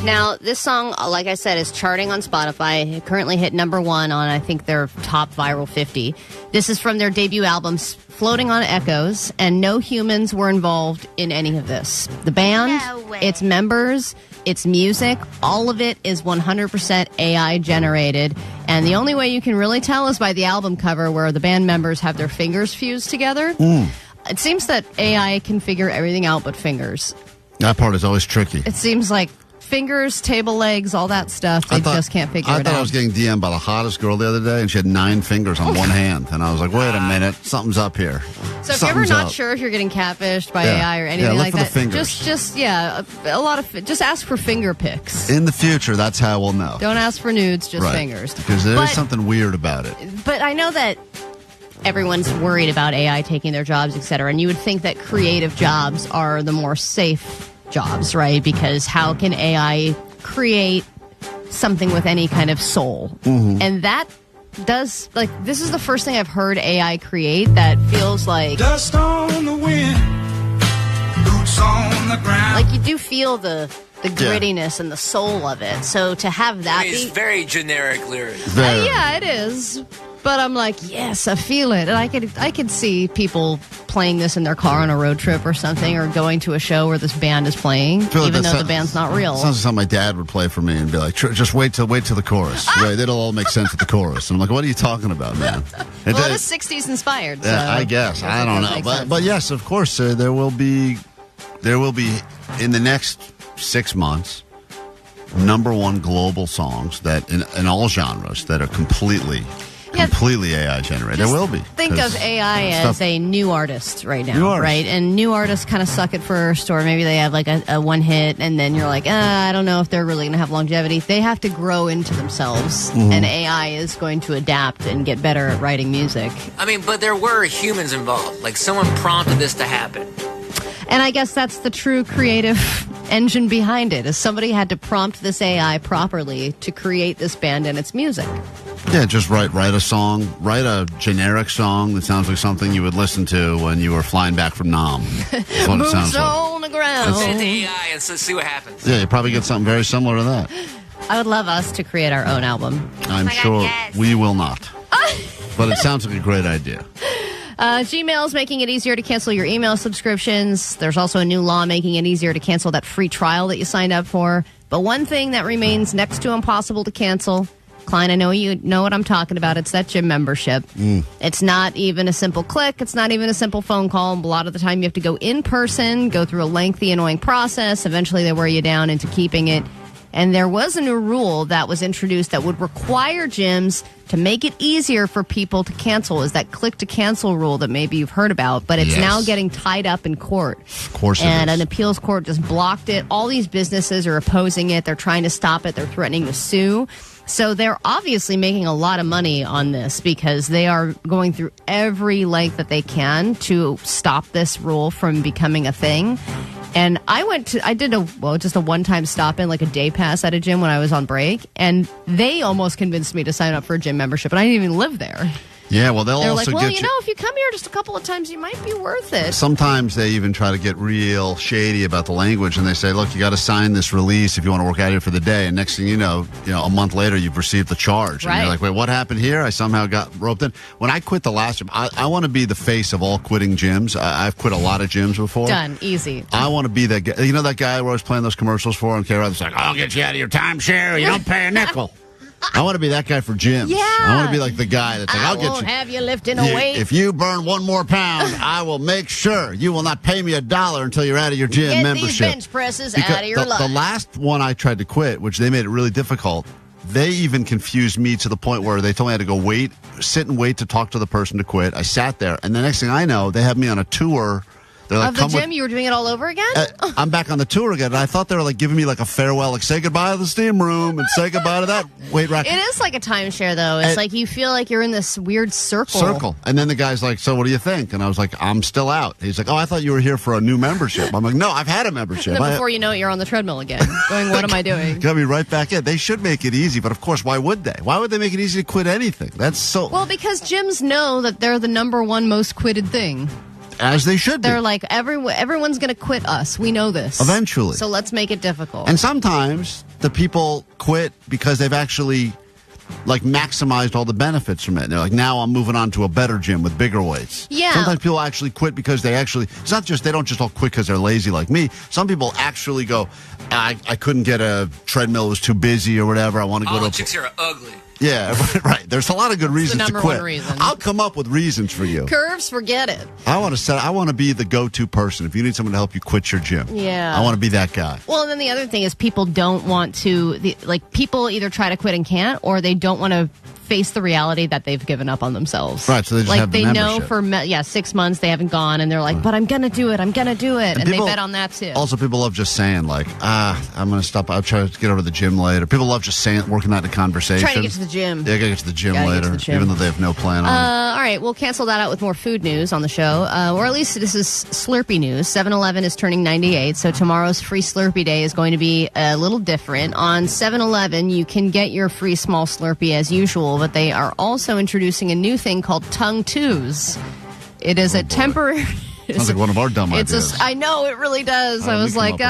Now, this song, like I said, is charting on Spotify. It currently hit #1 on, I think, their top viral 50. This is from their debut album, Floating on Echoes, and no humans were involved in any of this. The band, its members, its music, all of it is 100% AI generated. And the only way you can really tell is by the album cover where the band members have their fingers fused together. It seems that AI can figure everything out but fingers. That part is always tricky. It seems like fingers, table legs, all that stuff, they just can't figure it out. I thought I was getting DM'd by the hottest girl the other day, and she had 9 fingers on one hand. And I was like, wait a minute, something's up here. So if you're ever not sure if you're getting catfished by AI or anything like that, just ask for finger pics. In the future, that's how we'll know. Don't ask for nudes, just fingers. Because there is something weird about it. But I know that everyone's worried about AI taking their jobs, etc. And you would think that creative jobs are the more safe jobs, right? Because how can AI create something with any kind of soul? And that does, like, this is the first thing I've heard AI create that feels like dust on the wind, boots on the ground. Like, you do feel the the grittiness and the soul of it. So to have that It's very generic lyrics. yeah, it is. But I'm like, yes, I feel it. And I could see people playing this in their car on a road trip or something, or going to a show where this band is playing, even though the band's not real. Sounds like something my dad would play for me and be like, just wait till the chorus. Wait, it'll all make sense at the chorus. And I'm like, what are you talking about, man? Well, it is 60s inspired. So I guess. I don't know. But yes, of course, there will be in the next 6 months, #1 global songs that in all genres that are completely AI generated. There will be. Think of AI as a new artist right now, right? And new artists kind of suck at first, or maybe they have like a one hit, and then you're like, I don't know if they're really going to have longevity. They have to grow into themselves, and AI is going to adapt and get better at writing music. I mean, but there were humans involved. Like, someone prompted this to happen. And I guess that's the true creative engine behind it, is somebody had to prompt this AI properly to create this band and its music. Yeah, just write a song, write a generic song that sounds like something you would listen to when you were flying back from Nam. That's what it sounds like. on the ground. Send to AI and see what happens. Yeah, you probably get something very similar to that. I would love us to create our own album. I'm sure we will not. But it sounds like a great idea. Gmail's making it easier to cancel your email subscriptions. There's also a new law making it easier to cancel that free trial that you signed up for. But one thing that remains next to impossible to cancel, Klein, I know you know what I'm talking about. It's that gym membership. It's not even a simple click. It's not even a simple phone call. A lot of the time you have to go in person, go through a lengthy, annoying process. Eventually they wear you down into keeping it. And there was a new rule that was introduced that would require gyms to make it easier for people to cancel, is that click to cancel rule that maybe you've heard about, but it's now getting tied up in court. Of course it And is. an appeals court just blocked it. All these businesses are opposing it. They're trying to stop it. They're threatening to sue. So they're obviously making a lot of money on this, because they are going through every length that they can to stop this rule from becoming a thing. And I did just a one-time stop-in, like a day pass at a gym when I was on break, and they almost convinced me to sign up for a gym membership, and I didn't even live there. Yeah, well, they're like, also well, get you know, if you come here just a couple of times, you might be worth it. Sometimes they even try to get real shady about the language, and they say, look, you got to sign this release if you want to work out here for the day. And next thing you know, a month later, you've received the charge. Right. And you're like, wait, what happened here? I somehow got roped in. When I quit the last gym, I want to be the face of all quitting gyms. I've quit a lot of gyms before. Done. Easy. I want to be that guy. You know that guy we're always playing those commercials for on KROQ? It's like, I'll get you out of your timeshare. You don't pay a nickel. I want to be that guy for gyms. Yeah. I want to be like the guy that's like, I'll get you. I won't have you lifting a weight. If you burn one more pound, I will make sure you will not pay me $1 until you're out of your gym Get membership. these bench presses out of your life. The last one I tried to quit, which they made it really difficult, they even confused me to the point where they told me I had to go sit and wait to talk to the person to quit. I sat there, and the next thing I know, they have me on a tour. They're like, of the gym, you were doing it all over again? I'm back on the tour again, and I thought they were like giving me like a farewell, like say goodbye to the steam room and say goodbye to that weight rack. It is like a timeshare, though. It's like you feel like you're in this weird circle. And then the guy's like, so what do you think? And I was like, I'm still out. He's like, oh, I thought you were here for a new membership. I'm like, no, I've had a membership. And then before you know it, you're on the treadmill again, going, what am I doing? Got me right back in. They should make it easy, but of course, why would they? Why would they make it easy to quit anything? That's so... Well, because gyms know that they're the #1 most quitted thing. As they should be. They're like, everyone's going to quit us. We know this. Eventually. So let's make it difficult. And sometimes the people quit because they've actually like maximized all the benefits from it. And they're like, now I'm moving on to a better gym with bigger weights. Yeah. Sometimes people actually quit because it's not just, they don't just all quit because they're lazy like me. Some people actually go, I couldn't get a treadmill, it was too busy or whatever. I want to go to All the chicks here are ugly. Yeah, right. There's a lot of good reasons to quit. #1 reason. I'll come up with reasons for you. Curves, forget it. I want to be the go-to person. If you need someone to help you quit your gym, Yeah. I want to be that guy. Well, and then the other thing is people don't want to, people either try to quit and can't, or they don't want to face the reality that they've given up on themselves. Right, so they just have the they know membership. for 6 months they haven't gone, and they're like, but I'm going to do it. And they bet on that too. Also, people love just saying like, I'm going to stop. I'll try to get over to the gym later. People love just working that into conversation. Trying to get to the gym. Yeah, I got to get to the gym later, even though they have no plan on it. All right, we'll cancel that out with more food news on the show. Or at least this is Slurpee news. 7-Eleven is turning 98, so tomorrow's free Slurpee day is going to be a little different. On 7-Eleven, you can get your free small Slurpee as usual, but they are also introducing a new thing called Tongue Twos. It is a temporary Sounds like one of our dumb ideas. I know, it really does. I was like,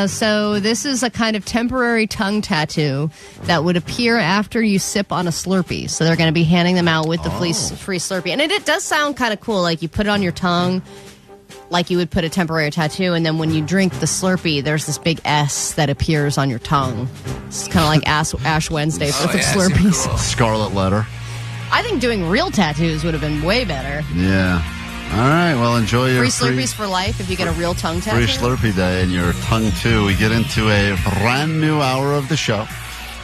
so this is a kind of temporary tongue tattoo that would appear after you sip on a Slurpee. So they're going to be handing them out with the free Slurpee. And it does sound kind of cool. Like you put it on your tongue like you would put a temporary tattoo, and then when you drink the Slurpee, there's this big S that appears on your tongue. It's kind of like Ash Wednesday for the Slurpees. Cool. Scarlet letter. I think doing real tattoos would have been way better. Yeah. All right, well, enjoy your free Slurpees for life if you get a real tongue tattoo. Free Slurpee day and your tongue, too. We get into a brand new hour of the show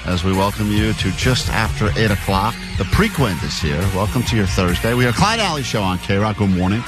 as we welcome you to just after 8 o'clock. The Prequint is here. Welcome to your Thursday. We are Klein Alley Show on KROQ. Good morning.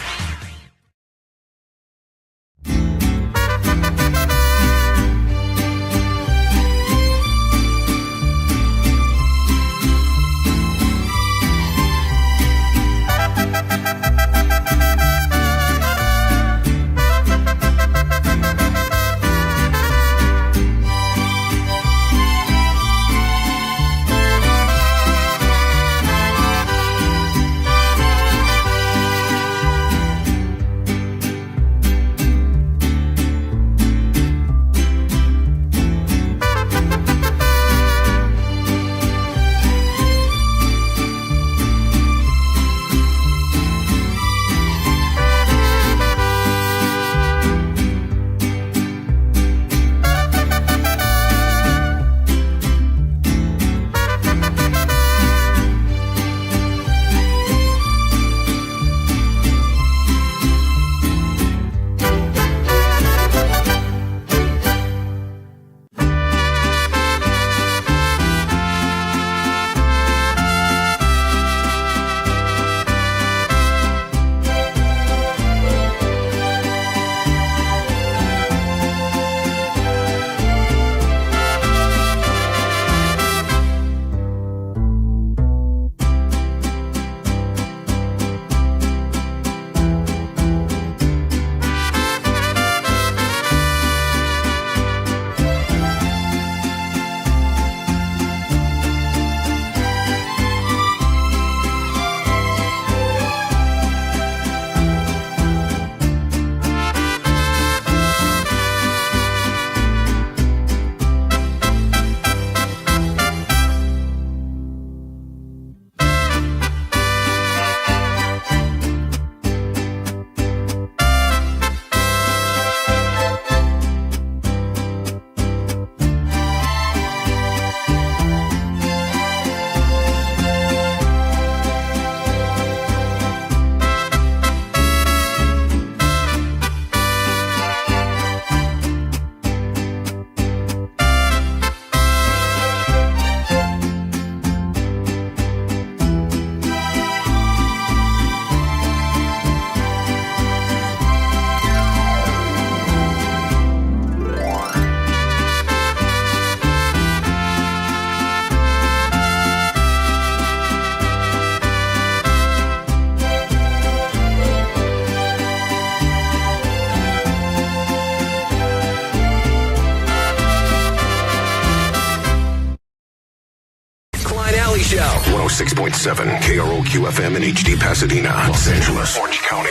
Show. 106.7 KROQ FM in HD Pasadena, Los Angeles, Orange County.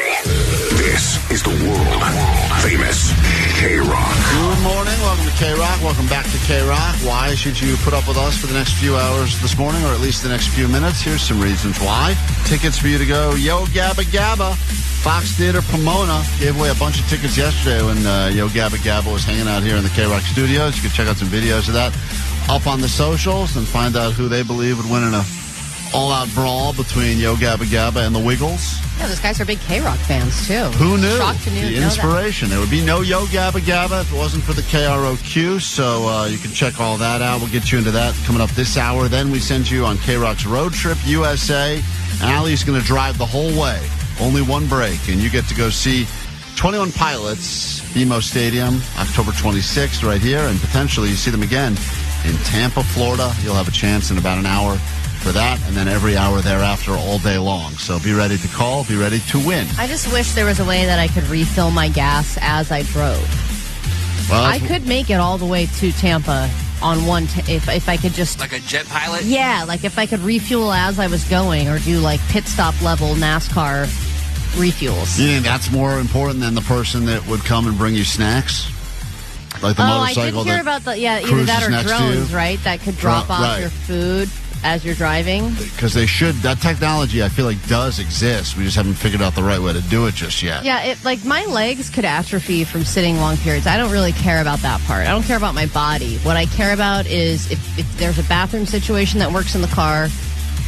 This is the world famous KROQ. Good morning. Welcome to KROQ. Welcome back to KROQ. Why should you put up with us for the next few hours this morning, or at least the next few minutes? Here's some reasons why. Tickets for you to go Yo Gabba Gabba. Fox Theater Pomona gave away a bunch of tickets yesterday when Yo Gabba Gabba was hanging out here in the KROQ studios. You can check out some videos of that up on the socials and find out who they believe would win in a all-out brawl between Yo Gabba Gabba and the Wiggles. Yeah, those guys are big KROQ fans, too. Who knew? Shocked to The inspiration. There would be no Yo Gabba Gabba if it wasn't for the KROQ, so you can check all that out. We'll get you into that coming up this hour. Then we send you on KROQ's Road Trip USA. Allie's going to drive the whole way. Only one break, and you get to go see 21 Pilots, BMO Stadium, October 26th right here, and potentially you see them again in Tampa, Florida. You'll have a chance in about an hour for that, and then every hour thereafter all day long. So be ready to call, be ready to win. I just wish there was a way that I could refill my gas as I drove. Well, I could make it all the way to Tampa on one, if I could just... Like a jet pilot? Yeah, like if I could refuel as I was going, or do like pit stop level NASCAR refuels. You think that's more important than the person that would come and bring you snacks? Like the motorcycle I did hear about either that or drones, right? That could drop off your food as you're driving. Because that technology, I feel like, does exist. We just haven't figured out the right way to do it just yet. Yeah, my legs could atrophy from sitting long periods. I don't really care about that part. I don't care about my body. What I care about is if there's a bathroom situation that works in the car,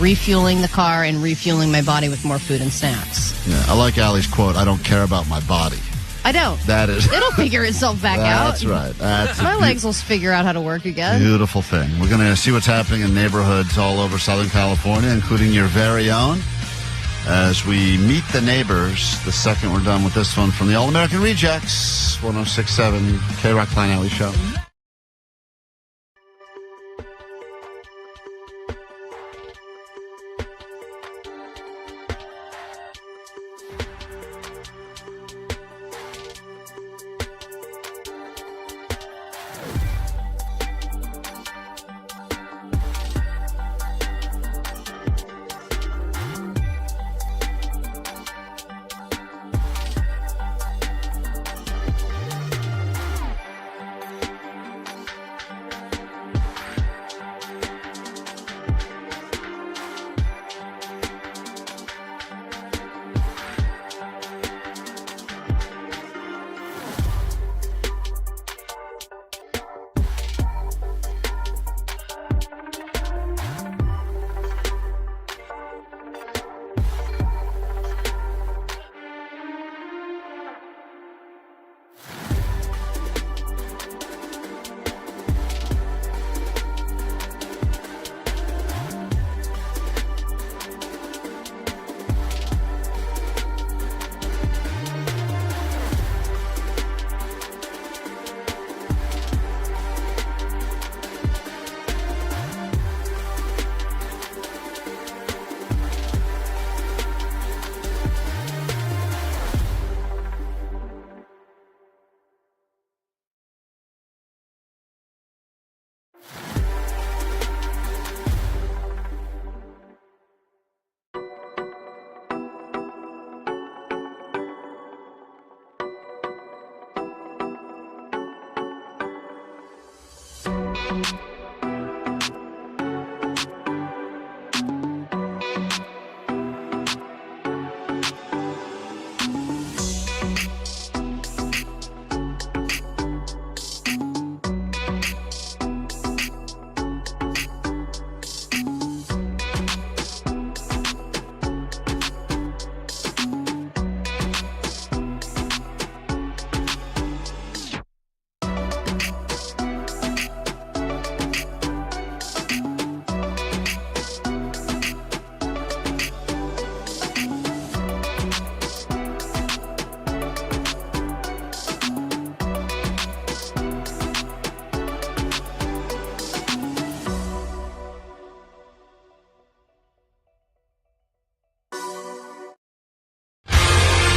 refueling the car and refueling my body with more food and snacks. Yeah, I like Allie's quote, I don't care about my body. I don't. That is. It'll figure itself back out. That's right. My legs will figure out how to work again. Beautiful thing. We're going to see what's happening in neighborhoods all over Southern California, including your very own, as we meet the neighbors. The second we're done with this one from the All-American Rejects, 106.7 KROQ Klein Alley Show.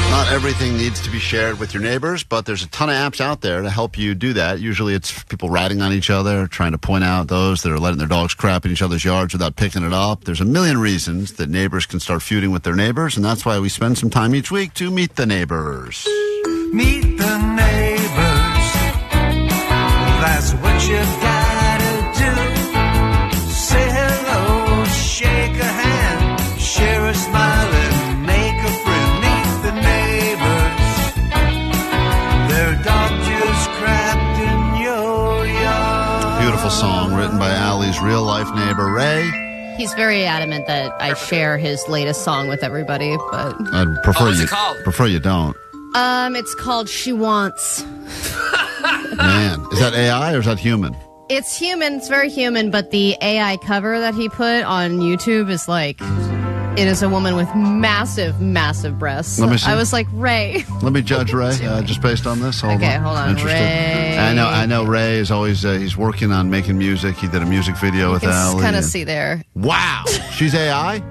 Not everything needs to be shared with your neighbors, but there's a ton of apps out there to help you do that. Usually it's people ratting on each other, trying to point out those that are letting their dogs crap in each other's yards without picking it up. There's a million reasons that neighbors can start feuding with their neighbors, and that's why we spend some time each week to meet the neighbors. Meet the neighbors. That's what you gotta do. Say hello, shake a hand, share a smile, and make a friend. Meet the neighbors. Their dog just crapped in your yard. Beautiful song written by Allie's real-life neighbor, Ray. He's very adamant that I share his latest song with everybody, but I'd prefer what's it called? Prefer you don't. It's called She Wants. Man, is that AI or is that human? It's human. It's very human, but the AI cover that he put on YouTube is like, it is a woman with massive, massive breasts. Let me see. I was like, Ray. Let me judge Ray just based on this. Hold on. Interesting. Ray. I know Ray is always, he's working on making music. He did a music video with You Allie. can kind of see there. Wow. She's AI?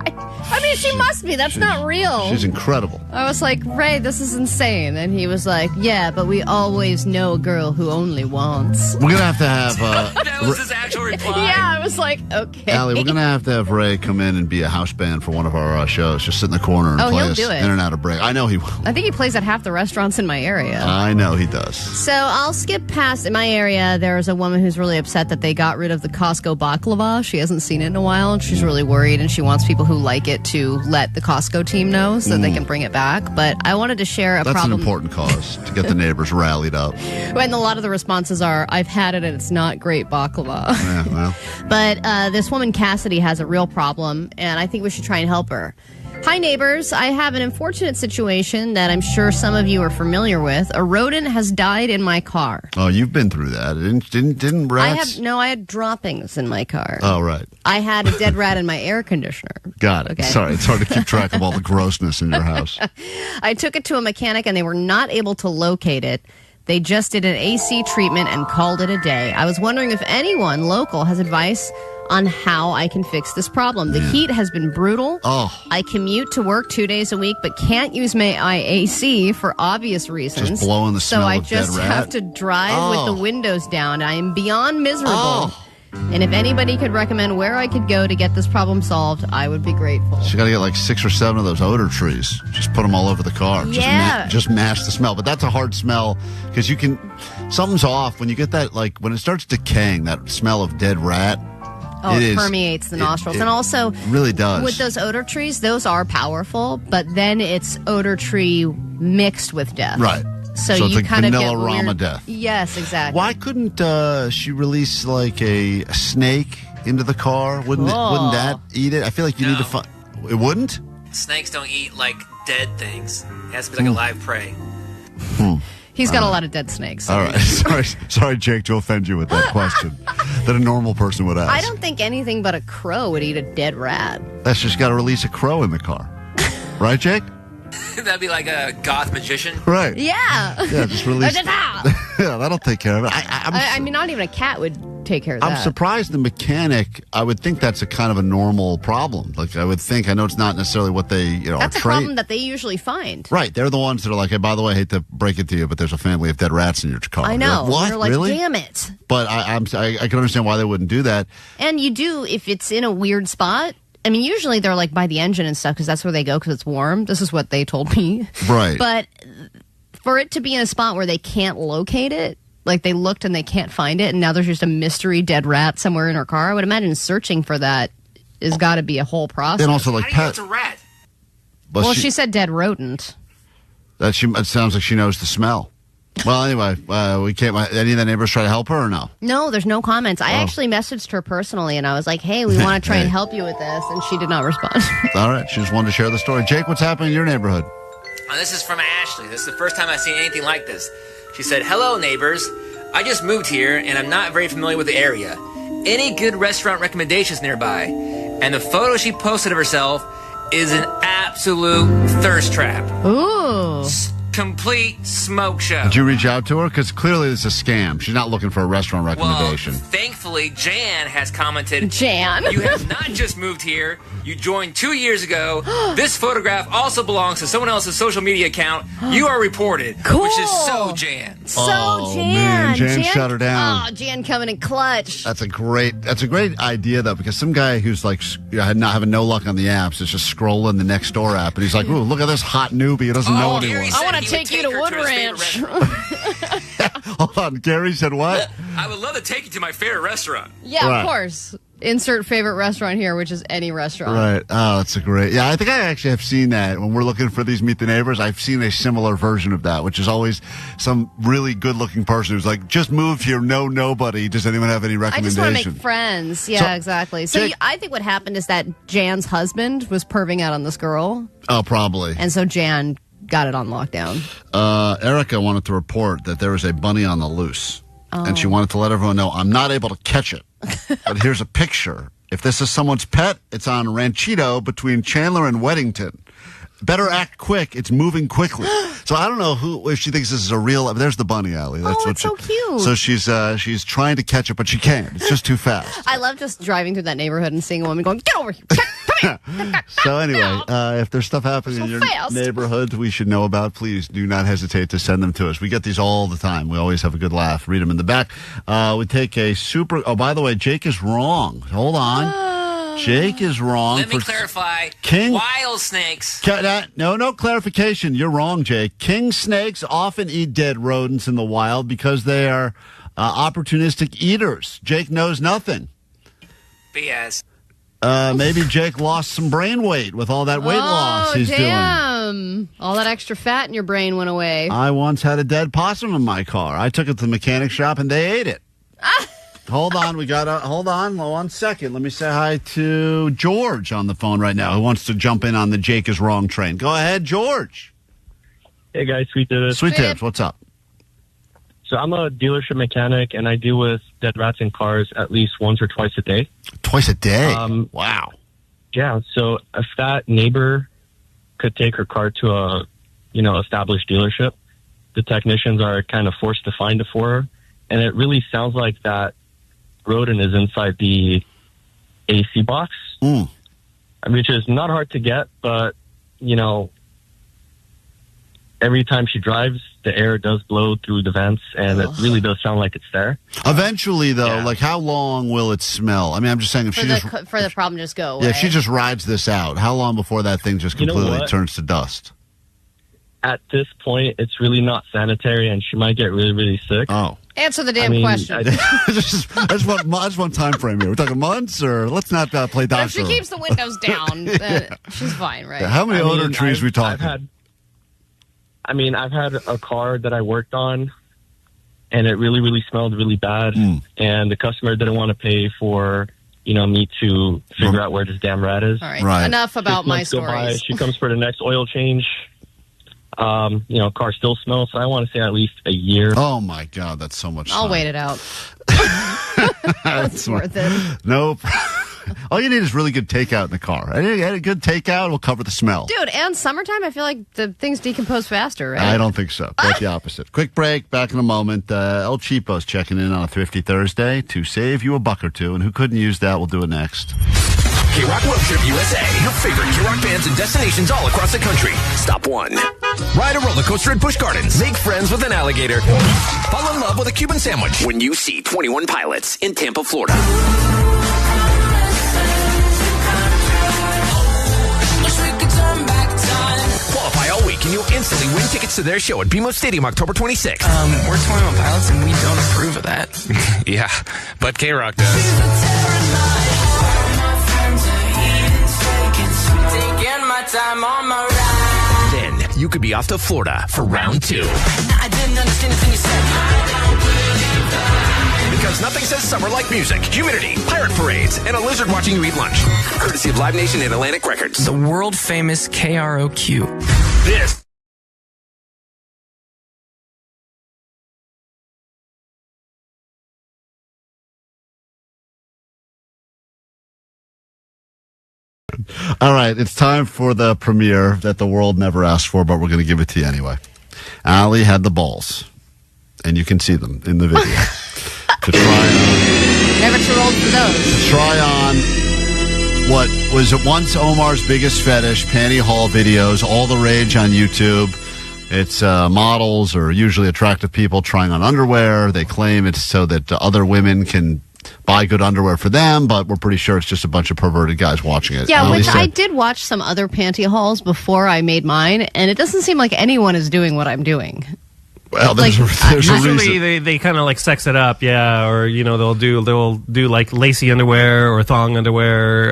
I mean, she must be. That's not real. She's incredible. I was like, Ray, this is insane. And he was like, yeah, but we always know a girl who only wants. We're going to have That was his actual reply. Yeah, I was like, okay. Allie, we're going to have Ray come in and be a house band for one of our shows. Just sit in the corner and play he'll us do it. in and out of break. I know he will. I think he plays at half the restaurants in my area. I know he does. So I'll skip past. In my area, there's a woman who's really upset that they got rid of the Costco baklava. She hasn't seen it in a while, and she's really worried, and she wants people who like it to let the Costco team know so that they can bring it back. But I wanted to share a That's problem. an important cause to get the neighbors rallied up. And a lot of the responses are, I've had it and it's not great baklava. Yeah, well. But this woman, Cassidy, has a real problem, and I think we should try and help her. Hi, neighbors. I have an unfortunate situation that I'm sure some of you are familiar with. A rodent has died in my car. Oh, you've been through that. Didn't rats? I had droppings in my car. Oh, right. I had a dead rat in my air conditioner. Got it. Okay. Sorry, it's hard to keep track of all the grossness in your house. I took it to a mechanic, and they were not able to locate it. They just did an AC treatment and called it a day. I was wondering if anyone local has advice on how I can fix this problem. The heat has been brutal. Oh. I commute to work 2 days a week, but can't use my AC for obvious reasons. Just blowing the smell so I of dead just rat? have to drive with the windows down. I am beyond miserable. And if anybody could recommend where I could go to get this problem solved, I would be grateful. So you got to get like 6 or 7 of those odor trees. Just put them all over the car. Yeah. Just mask the smell. But that's a hard smell because something's off when you get that, like when it starts decaying, that smell of dead rat. Oh, it permeates the nostrils. And also, really does. With those odor trees, those are powerful, but then it's odor tree mixed with death. Right. So it's you like kind of vanilla get Rama weird. death. Yes, exactly. Why couldn't she release like a snake into the car? Wouldn't that eat it? I feel like you need to find. It wouldn't? Snakes don't eat, like, dead things. It has to be like a live prey. He's got a lot of dead snakes. All right. Sorry, Jake, to offend you with that question that a normal person would ask. I don't think anything but a crow would eat a dead rat. That's just got to release a crow in the car. Right, Jake? That'd be like a goth magician. Right. Yeah. Yeah, just release. Yeah, that'll take care of it. I mean, not even a cat would take care of that. I'm surprised the mechanic, I would think that's a kind of a normal problem. Like, I would think, I know it's not necessarily what they, That's are a problem that they usually find. Right. They're the ones that are like, hey, by the way, I hate to break it to you, but there's a family of dead rats in your car. I know. You're like, what? You're like, really? damn it. But I can understand why they wouldn't do that. And you do, if it's in a weird spot. I mean, usually they're like by the engine and stuff because that's where they go because it's warm. This is what they told me. Right. But for it to be in a spot where they can't locate it, like they looked and they can't find it, and now there's just a mystery dead rat somewhere in her car, I would imagine searching for that has got to be a whole process. And also, like, How do you know it's a rat? Well, she said dead rodent. It sounds like she knows the smell. Well, anyway, we can't. Any of the neighbors try to help her or no? No, there's no comments. I actually messaged her personally, and I was like, hey, we want to try and help you with this, and she did not respond. All right, she just wanted to share the story. Jake, what's happening in your neighborhood? This is from Ashley. This is the first time I've seen anything like this. She said, hello, neighbors. I just moved here, and I'm not very familiar with the area. Any good restaurant recommendations nearby? And the photo she posted of herself is an absolute thirst trap. Ooh. Complete smoke show. Did you reach out to her? Because clearly it's a scam. She's not looking for a restaurant recommendation. Well, thankfully, Jan has commented. Jan? You have not just moved here. You joined 2 years ago. This photograph also belongs to someone else's social media account. You are reported. Cool. Which is so Jan. So Oh, Jan. man, Jan shut her down. Oh, Jan coming in clutch. That's a great idea, though, because some guy who's like not having no luck on the apps is just scrolling the next door app, and he's like, ooh, look at this hot newbie who doesn't know anyone. I want to take you to Wood Ranch. Hold on, Gary said what? I would love to take you to my favorite restaurant. Yeah, Right. of course. Insert favorite restaurant here, which is any restaurant. Right. Oh, that's a great. Yeah, I think I actually have seen that when we're looking for these Meet the Neighbors. I've seen a similar version of that, which is always some really good-looking person who's like, just moved here, know nobody. Does anyone have any I recommendation? just want to make friends. Yeah, So, exactly. So Jake- I think what happened is that Jan's husband was perving out on this girl, Oh, probably. and so Jan got it on lockdown. Erica wanted to report that there was a bunny on the loose, and she wanted to let everyone know, I'm not able to catch it, but here's a picture. If this is someone's pet, it's on Ranchito between Chandler and Weddington. Better act quick. It's moving quickly. So I don't know if she thinks this is a real. There's the bunny, Allie. That's it's so cute. So she's trying to catch it, but she can't. It's just too fast. I love just driving through that neighborhood and seeing a woman going, get over here, come So anyway, if there's stuff happening in your neighborhood we should know about, please do not hesitate to send them to us. We get these all the time. We always have a good laugh. Read them in the back. We take a super... Oh, by the way, Jake is wrong. Hold on. Jake is wrong. Let me clarify. Wild snakes. No clarification. You're wrong, Jake. King snakes often eat dead rodents in the wild because they are opportunistic eaters. Jake knows nothing. BS. Maybe Jake lost some brain weight with all that weight loss he's doing. All that extra fat in your brain went away. I once had a dead possum in my car. I took it to the mechanic shop and they ate it. Hold on, hold on 1 second. Let me say hi to George on the phone right now who wants to jump in on the Jake is wrong train. Go ahead, George. Hey guys, Sweet Tips. Sweet Tips, what's up? So I'm a dealership mechanic, and I deal with dead rats in cars at least once or twice a day. Twice a day? Wow. Yeah, so if that neighbor could take her car to a, established dealership, the technicians are kind of forced to find it for her, and it really sounds like that rodent is inside the AC box, which is not hard to get, but, every time she drives, the air does blow through the vents, and it really does sound like it's there. Eventually, though, like how long will it smell? I mean, I'm just saying, for the problem just go away. Yeah, if she just rides this out, how long before that thing just completely turns to dust? At this point, it's really not sanitary, and she might get really, really sick. Oh. Answer the damn question. I just want time frame here. We're talking months, or let's not play doctor. If she keeps the windows down, she's fine, right? Yeah, how many odor trees are we talking? I've had a car that I worked on, and it really, really smelled really bad, and the customer didn't want to pay for, me to figure out where this damn rat is. All right. Enough about my stories. She comes for the next oil change. Car still smells, so I want to say at least a year. Oh, my God, that's so much I'll time. wait it out. It's worth it. Nope. All you need is really good takeout in the car. A good takeout will cover the smell. Dude, and summertime, I feel like the things decompose faster, right? I don't think so. Quite the opposite. Quick break. Back in a moment. El Cheapo's checking in on a Thrifty Thursday to save you a buck or two. And who couldn't use that? We'll do it next. KROQ Road Trip USA. Your favorite KROQ bands and destinations all across the country. Stop 1. Ride a roller coaster at Busch Gardens. Make friends with an alligator. Fall in love with a Cuban sandwich when you see 21 Pilots in Tampa, Florida. Qualify all week and you'll instantly win tickets to their show at BMO Stadium October 26th. We're 21 Pilots and we don't approve of that. Yeah, but KROQ does. Then you could be off to Florida for round 2. I didn't understand the thing you said. Because nothing says summer like music, humidity, pirate parades, and a lizard watching you eat lunch. Courtesy of Live Nation and Atlantic Records. The world famous KROQ. This. All right, it's time for the premiere that the world never asked for, but we're going to give it to you anyway. Allie had the balls, and you can see them in the video. To try on. Never too old for those. To try on what was once Omar's biggest fetish, panty haul videos, all the rage on YouTube. It's models or usually attractive people trying on underwear. They claim it's so that other women can buy good underwear for them, but we're pretty sure it's just a bunch of perverted guys watching it. Yeah, which I did watch some other panty hauls before I made mine, and it doesn't seem like anyone is doing what I'm doing. Well, there's a usually reason. they kind of like sex it up, yeah, or they'll do like lacy underwear or thong underwear.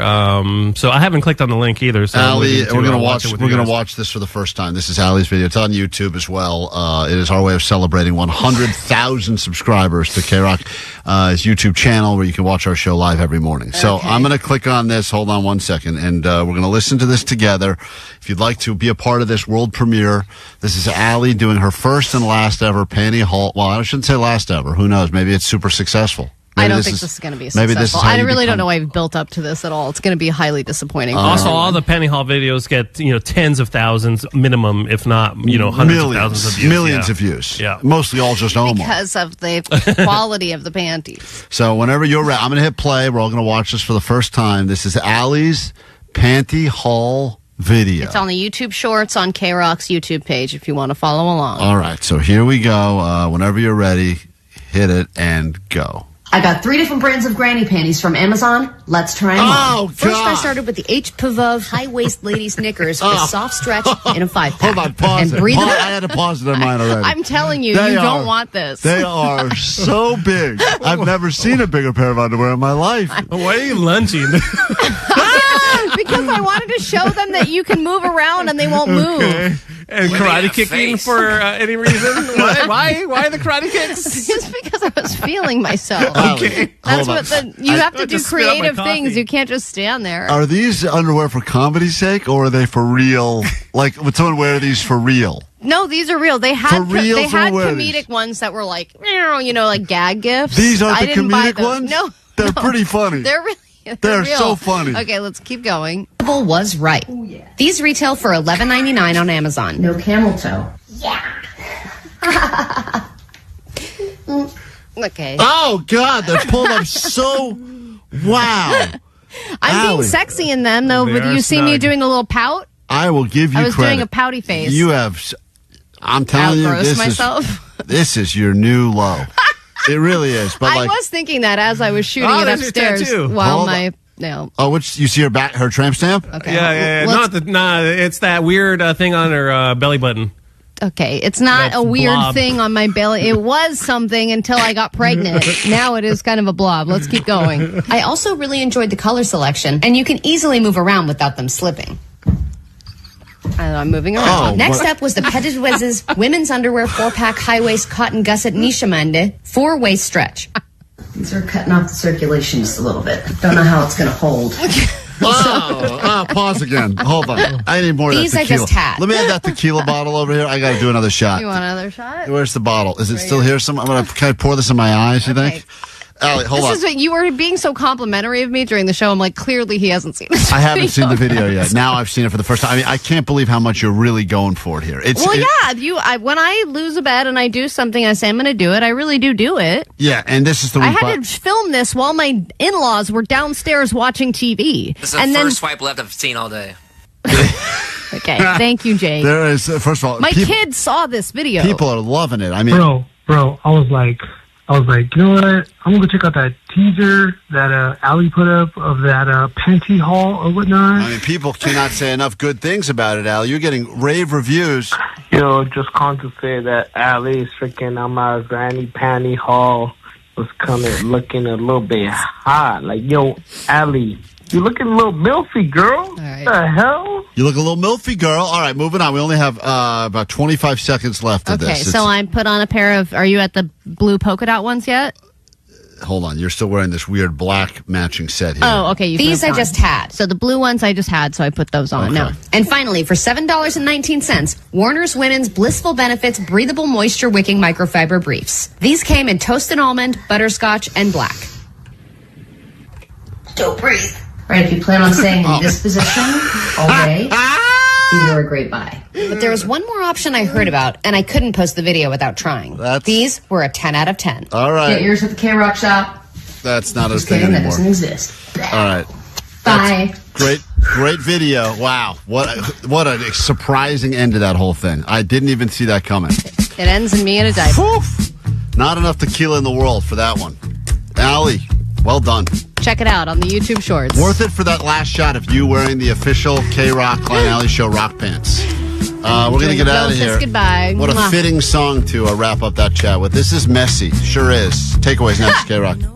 So I haven't clicked on the link either. So Allie, we're gonna watch this for the first time. This is Allie's video. It's on YouTube as well. It is our way of celebrating 100,000 subscribers to KROQ's YouTube channel, where you can watch our show live every morning. So I'm gonna click on this. Hold on 1 second, and we're gonna listen to this together. If you'd like to be a part of this world premiere, this is Allie doing her first and last ever panty haul. Well, I shouldn't say last ever. Who knows? Maybe it's super successful. I don't think this is going to be successful. I really don't know why I've built up to this at all. It's going to be highly disappointing. Also, all the panty haul videos get tens of thousands minimum, if not hundreds of thousands of views. Millions of views. Yeah, mostly all just Omar because of the quality of the panties. So whenever you're ready, I'm going to hit play. We're all going to watch this for the first time. This is Allie's panty haul video. It's on the YouTube Shorts on KROQ's YouTube page if you want to follow along. All right, so here we go. Whenever you're ready, hit it and go. I got 3 different brands of granny panties from Amazon. Let's try them on. First, I started with the H. Pavov high-waist ladies knickers with soft stretch in a 5-pack. Hold on, pause it. I had to pause it on mine already. I'm telling you, you don't want this. They are so big. I've never seen a bigger pair of underwear in my life. Why are you lunging? Because I wanted to show them that you can move around and they won't move. And karate kicking for any reason? Why the karate kicks? Just because I was feeling myself. Okay. That's what you have to do just spit out my creative coffee. things. You can't just stand there. Are these underwear for comedy's sake, or are they for real? Like, would someone wear these for real? No, these are real. They had For real, they had someone wear comedic these? ones that were like, like gag gifts. These aren't I the didn't buy comedic those. ones? No. They're pretty funny. They're really They're real. so funny. Okay, let's keep going. Was right. These retail for $11.99 on Amazon. No camel toe. Okay. Oh, God, they're pulled up so... Wow. I'm being Allie. sexy in them, though. They But are you see me snug. doing a little pout? I will give you I was credit. doing a pouty face. You have... I'm telling you, Outgross this myself. this is your new low. It really is. But I was thinking that as I was shooting it there's your upstairs tattoo. while Hold my... No. Oh, which you see her tramp stamp? Okay. Yeah. Let's- It's that weird thing on her belly button. Okay, it's not That's a weird blob. thing on my belly. It was something until I got pregnant. Now it is kind of a blob. Let's keep going. I also really enjoyed the color selection, and you can easily move around without them slipping. I'm moving around. Next up was the Petit Wiz's women's underwear 4-pack high-waist cotton gusset Nishamande 4-waist stretch. These are cutting off the circulation just a little bit. Don't know how it's going to hold. Pause again. Hold on. I need more of that These I tequila. just had. Let me have that tequila bottle over here. I got to do another shot. You want another shot? Where's the bottle? Is it still here? Can I pour this in my eyes, you think? Allie, hold on. This is what you were being so complimentary of me during the show. I'm like, clearly he hasn't seen this. I haven't seen the video yet. Now I've seen it for the first time. I mean, I can't believe how much you're really going for it here. When I lose a bet and I do something, I say I'm going to do it. I really do it. Yeah, and this is the I week. had to film this while my in-laws were downstairs watching TV. This is the first swipe left I've seen all day. Okay, thank you, Jake. There is, first of all, My kids saw this video. people are loving it. I mean, Bro, I was like, you know what? I'm gonna go check out that teaser that Allie put up of that panty haul or whatnot. I mean, people cannot say enough good things about it, Al. You're getting rave reviews. Just calling to say that Allie's freaking granny panty haul was looking a little bit hot. Like, yo, Allie, you looking a little milfy, girl. What the hell? You look a little milfy, girl. All right, moving on. We only have about 25 seconds left of Okay, this. so I put on a pair of. Are you at the blue polka dot ones yet? Hold on. You're still wearing this weird black matching set here. Oh, okay. These I just had. So the blue ones I just had, so I put those on. Okay. No. And finally, for $7.19, Warner's Women's Blissful Benefits Breathable Moisture Wicking Microfiber Briefs. These came in toasted almond, butterscotch, and black. Don't breathe. Right, if you plan on staying in this position all day, these are a great buy. But there was one more option I heard about, and I couldn't post the video without trying. These were a 10 out of 10. All right. Get yours at the KROQ shop. That's not a Just thing kidding, that anymore. doesn't exist. All right. Bye. Great video. Wow. What a surprising end to that whole thing. I didn't even see that coming. It ends in me in a diaper. Not enough tequila in the world for that one. Allie, well done. Check it out on the YouTube Shorts. Worth it for that last shot of you wearing the official KROQ Klein Alley Show rock pants. We're going to get out of here. Goodbye. What a Mwah. fitting song to wrap up that chat with. This is messy. Sure is. Takeaways next, KROQ.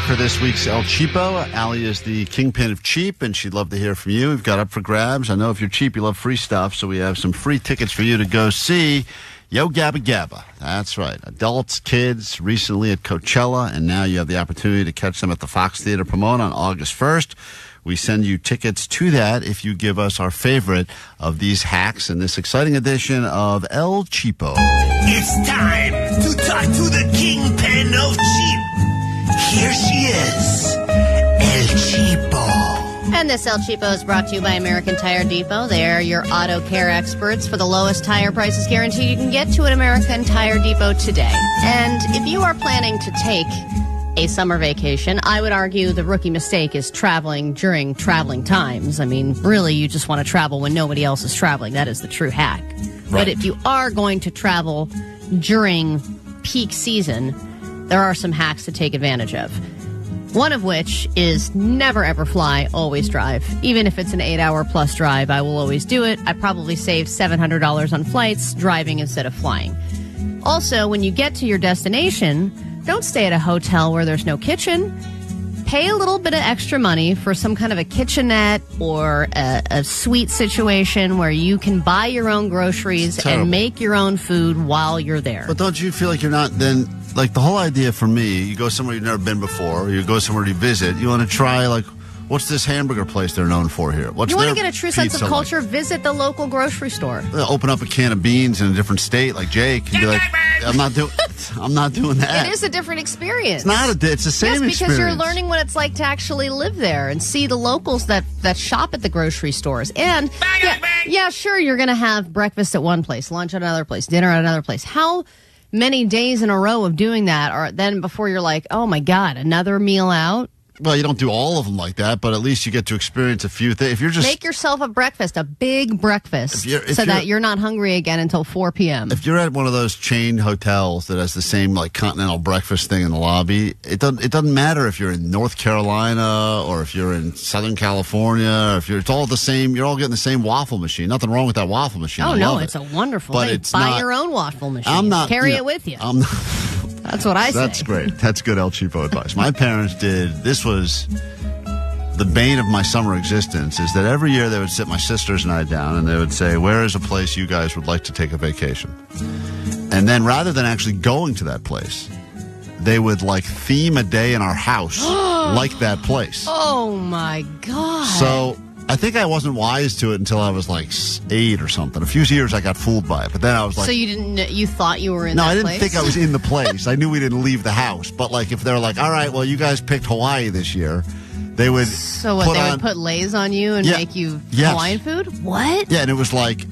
for this week's El Cheapo. Allie is the kingpin of cheap, and she'd love to hear from you. We've got up for grabs. I know if you're cheap, you love free stuff, so we have some free tickets for you to go see Yo Gabba Gabba. That's right. Adults, kids, recently at Coachella, and now you have the opportunity to catch them at the Fox Theater Pomona on August 1st. We send you tickets to that if you give us our favorite of these hacks in this exciting edition of El Cheapo. It's time to talk to the kingpin of cheap. Here she is, El Cheapo. And this El Cheapo is brought to you by American Tire Depot. They're your auto care experts. For the lowest tire prices guaranteed, you can get to an American Tire Depot today. And if you are planning to take a summer vacation, I would argue the rookie mistake is traveling during traveling times. I mean, really, you just want to travel when nobody else is traveling. That is the true hack. Right. But if you are going to travel during peak season, there are some hacks to take advantage of. One of which is never ever fly, always drive. Even if it's an 8-hour plus drive, I will always do it. I probably save $700 on flights driving instead of flying. Also, when you get to your destination, don't stay at a hotel where there's no kitchen. Pay a little bit of extra money for some kind of a kitchenette or a suite situation where you can buy your own groceries and make your own food while you're there. But don't you feel like you're not then, like the whole idea for me, you go somewhere you've never been before, or you go somewhere to visit, you want to try like, what's this hamburger place they're known for here? What's you want to get a true sense of pizza culture, like? Visit the local grocery store. Open up a can of beans in a different state like Jake and be like, I'm not doing that. It is a different experience. It's the same experience. Yes, because you're learning what it's like to actually live there and see the locals that shop at the grocery stores. And yeah, sure, you're going to have breakfast at one place, lunch at another place, dinner at another place. How many days in a row of doing that are then before you're like, oh my God, another meal out? Well, you don't do all of them like that, but at least you get to experience a few things. If you're just make yourself a breakfast, a big breakfast, so that you're not hungry again until 4 p.m. If you're at one of those chain hotels that has the same like continental breakfast thing in the lobby, it doesn't matter if you're in North Carolina or if you're in Southern California or if it's all the same. You're all getting the same waffle machine. Nothing wrong with that waffle machine. Oh no, it's a wonderful thing. Buy your own waffle machine. Carry it with you. I'm not. That's what I say. That's great. That's good El Cheapo advice. My parents did. This was the bane of my summer existence, is that every year they would sit my sisters and I down and they would say, where is a place you guys would like to take a vacation? And then rather than actually going to that place, they would like theme a day in our house like that place. Oh my God. So I think I wasn't wise to it until I was like 8 or something. A few years I got fooled by it, but then I was like... So you thought you were in that place? No, I didn't think I was in the place. I knew we didn't leave the house. But like if they're like, all right, well, you guys picked Hawaii this year, they would would put Lay's on you and make you Hawaiian food? What? Yeah, and it was like,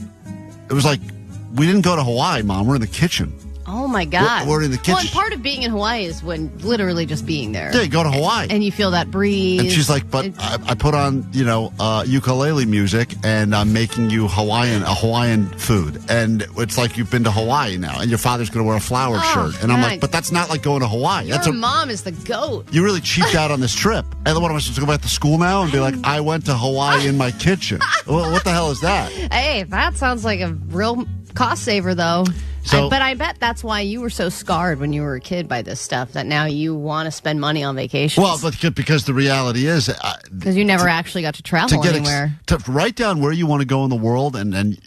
we didn't go to Hawaii, Mom. We're in the kitchen. Oh, my God. We're in the kitchen. Well, and part of being in Hawaii is when literally just being there. Yeah, you go to Hawaii. And you feel that breeze. And she's like, but I put on, ukulele music, and I'm making you Hawaiian food. And it's like you've been to Hawaii now, and your father's going to wear a flowered shirt. And I'm like, but that's not like going to Hawaii. Your mom is the goat. You really cheaped out on this trip. And then what, am I supposed to go back to school now and be like, I went to Hawaii in my kitchen? What the hell is that? Hey, that sounds like a real cost saver, though. But I bet that's why you were so scarred when you were a kid by this stuff, that now you want to spend money on vacations. Well, but because the reality is... Because you never actually got to travel anywhere. To write down where you want to go in the world, and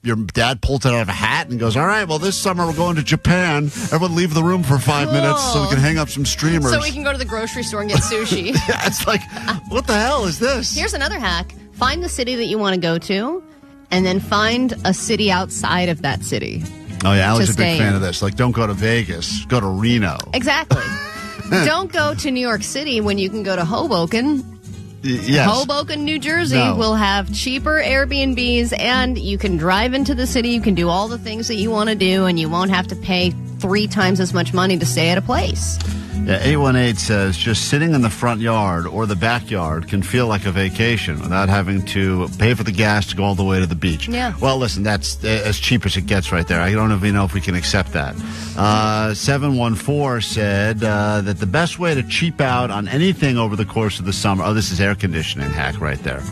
your dad pulls it out of a hat and goes, all right, well, this summer we're going to Japan. Everyone leave the room for 5 minutes so we can hang up some streamers. So we can go to the grocery store and get sushi. Yeah, it's like, what the hell is this? Here's another hack. Find the city that you want to go to, and then find a city outside of that city. Oh, yeah, Allie's a big fan of this. Like, don't go to Vegas. Go to Reno. Exactly. Don't go to New York City when you can go to Hoboken. Yes. Hoboken, New Jersey will have cheaper Airbnbs, and you can drive into the city. You can do all the things that you want to do, and you won't have to pay 3 times as much money to stay at a place. Yeah, 818 says, just sitting in the front yard or the backyard can feel like a vacation without having to pay for the gas to go all the way to the beach. Yeah. Well, listen, that's as cheap as it gets right there. I don't even know if we can accept that. 714 said that the best way to cheap out on anything over the course of the summer, this is air conditioning hack right there,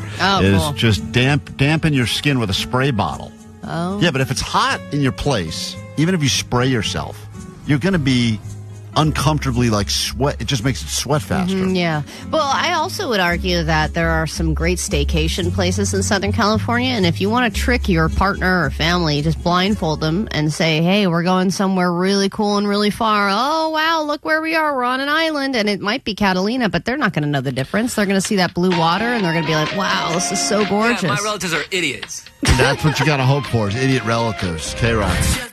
is cool. Just dampen your skin with a spray bottle. Oh. Yeah, but if it's hot in your place, even if you spray yourself, you're going to be uncomfortably like sweat. It just makes it sweat faster. Yeah. Well, I also would argue that there are some great staycation places in Southern California, and if you want to trick your partner or family, just blindfold them and say, hey, we're going somewhere really cool and really far. Oh, wow, look where we are. We're on an island, and it might be Catalina, but they're not going to know the difference. They're going to see that blue water, and they're going to be like, wow, this is so gorgeous. Yeah, my relatives are idiots. That's what you got to hope for, is idiot relatives. KROQ.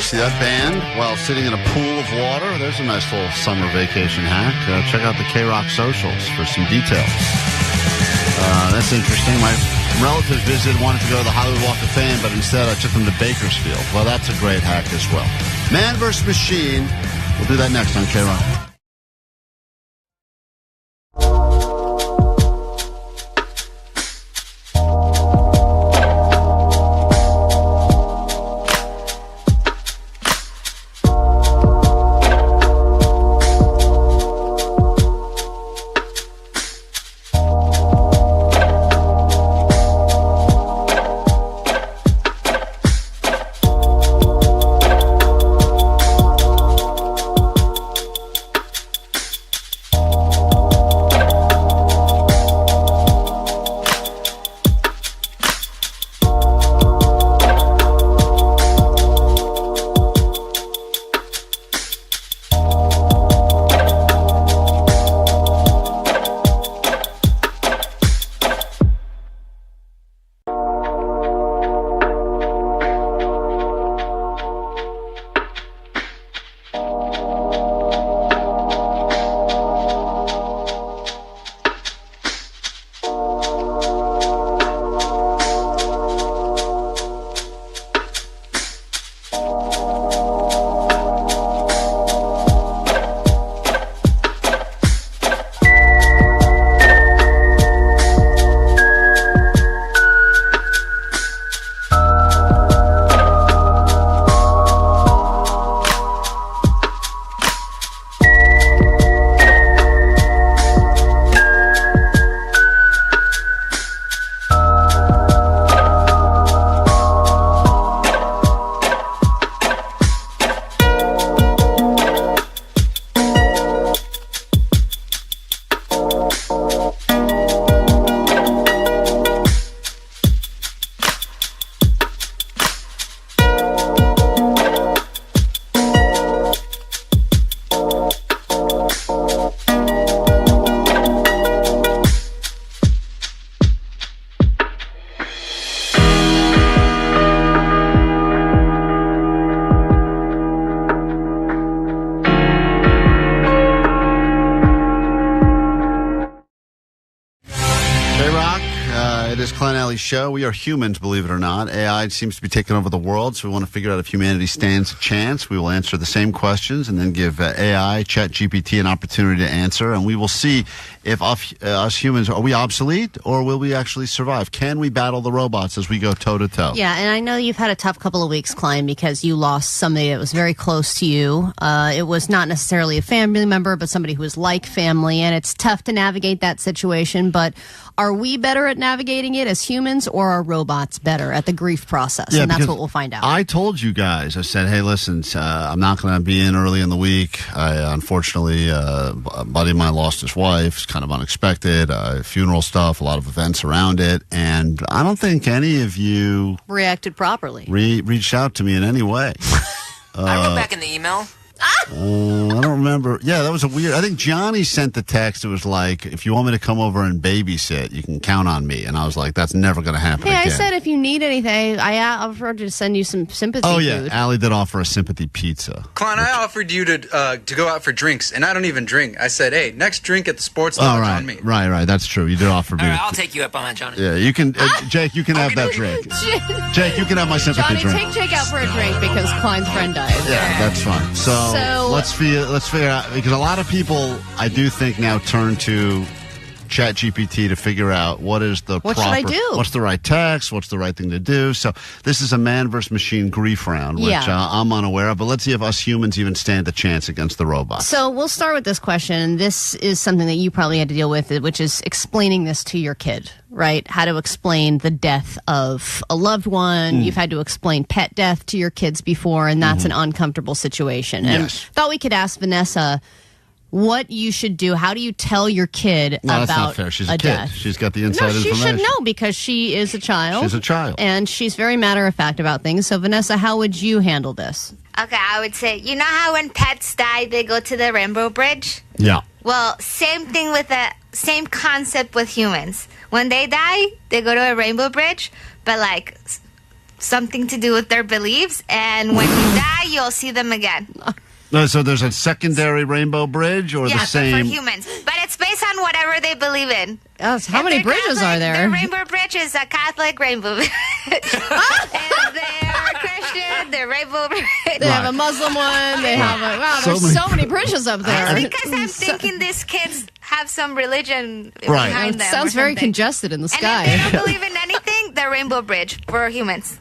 See that band while sitting in a pool of water? There's a nice little summer vacation hack. Check out the KROQ socials for some details. That's interesting. My relative visited, wanted to go to the Hollywood Walk of Fame, but instead I took them to Bakersfield. Well, that's a great hack as well. Man vs. Machine. We'll do that next on KROQ. K-Rock, it is Klein Alley's show. We are humans, believe it or not. AI seems to be taking over the world, so we want to figure out if humanity stands a chance. We will answer the same questions and then give AI, ChatGPT, an opportunity to answer, and we will see if us humans, are we obsolete or will we actually survive? Can we battle the robots as we go toe-to-toe? Yeah, and I know you've had a tough couple of weeks, Klein, because you lost somebody that was very close to you. It was not necessarily a family member, but somebody who was like family, and it's tough to navigate that situation, but are we better at navigating it as humans, or are robots better at the grief process? Yeah, and that's what we'll find out. I told you guys, I said, hey, listen, I'm not going to be in early in the week. Unfortunately, a buddy of mine lost his wife. It's kind of unexpected. Funeral stuff, a lot of events around it. And I don't think any of you reacted properly. Reached out to me in any way. I wrote back in the email. I don't remember. Yeah, that was a weird. I think Johnny sent the text. It was like, if you want me to come over and babysit, you can count on me. And I was like, that's never going to happen Hey, again. I said if you need anything, I offered to send you some sympathy Oh, yeah. food. Allie did offer a sympathy pizza. Klein, I offered you to go out for drinks, and I don't even drink. I said, hey, next drink at the sports lodge on me. Right. That's true. You did offer me. All right, I'll take you up on that, Johnny. Yeah, you can. Jake, you can have that drink. Jake, you can have my sympathy Johnny, drink. take Jake out for a drink because Klein's friend died. Yeah, that's fine. So let's figure out, because a lot of people, I do think, now turn to ChatGPT to figure out what is the What should I do? What's the right text, what's the right thing to do. So this is a man versus machine grief round, which I'm unaware of, but let's see if us humans even stand a chance against the robots. So we'll start with this question. This is something that you probably had to deal with, which is explaining this to your kid, right? How to explain the death of a loved one. You've had to explain pet death to your kids before, and that's an uncomfortable situation. And thought we could ask Vanessa what you should do. How do you tell your kid about that's not fair. She's a kid. death? She's got the inside she information. should know because she is a child. She's a child. And she's very matter-of-fact about things. So, Vanessa, how would you handle this? Okay, I would say, you know how when pets die, they go to the Rainbow Bridge? Yeah. Well, same concept with humans. When they die, they go to a Rainbow Bridge, but like something to do with their beliefs. And when you die, you'll see them again. So there's a secondary Rainbow Bridge, or the same? Yeah, for humans. But it's based on whatever they believe in. How many bridges are there? The Rainbow Bridge is a Catholic Rainbow Bridge. If they're Christian, they're Rainbow Bridge. They have a Muslim one. They have a... Wow, there's so many bridges up there. Because I'm thinking these kids have some religion behind them. It sounds very congested in the sky. And if they don't believe in anything, the Rainbow Bridge for humans.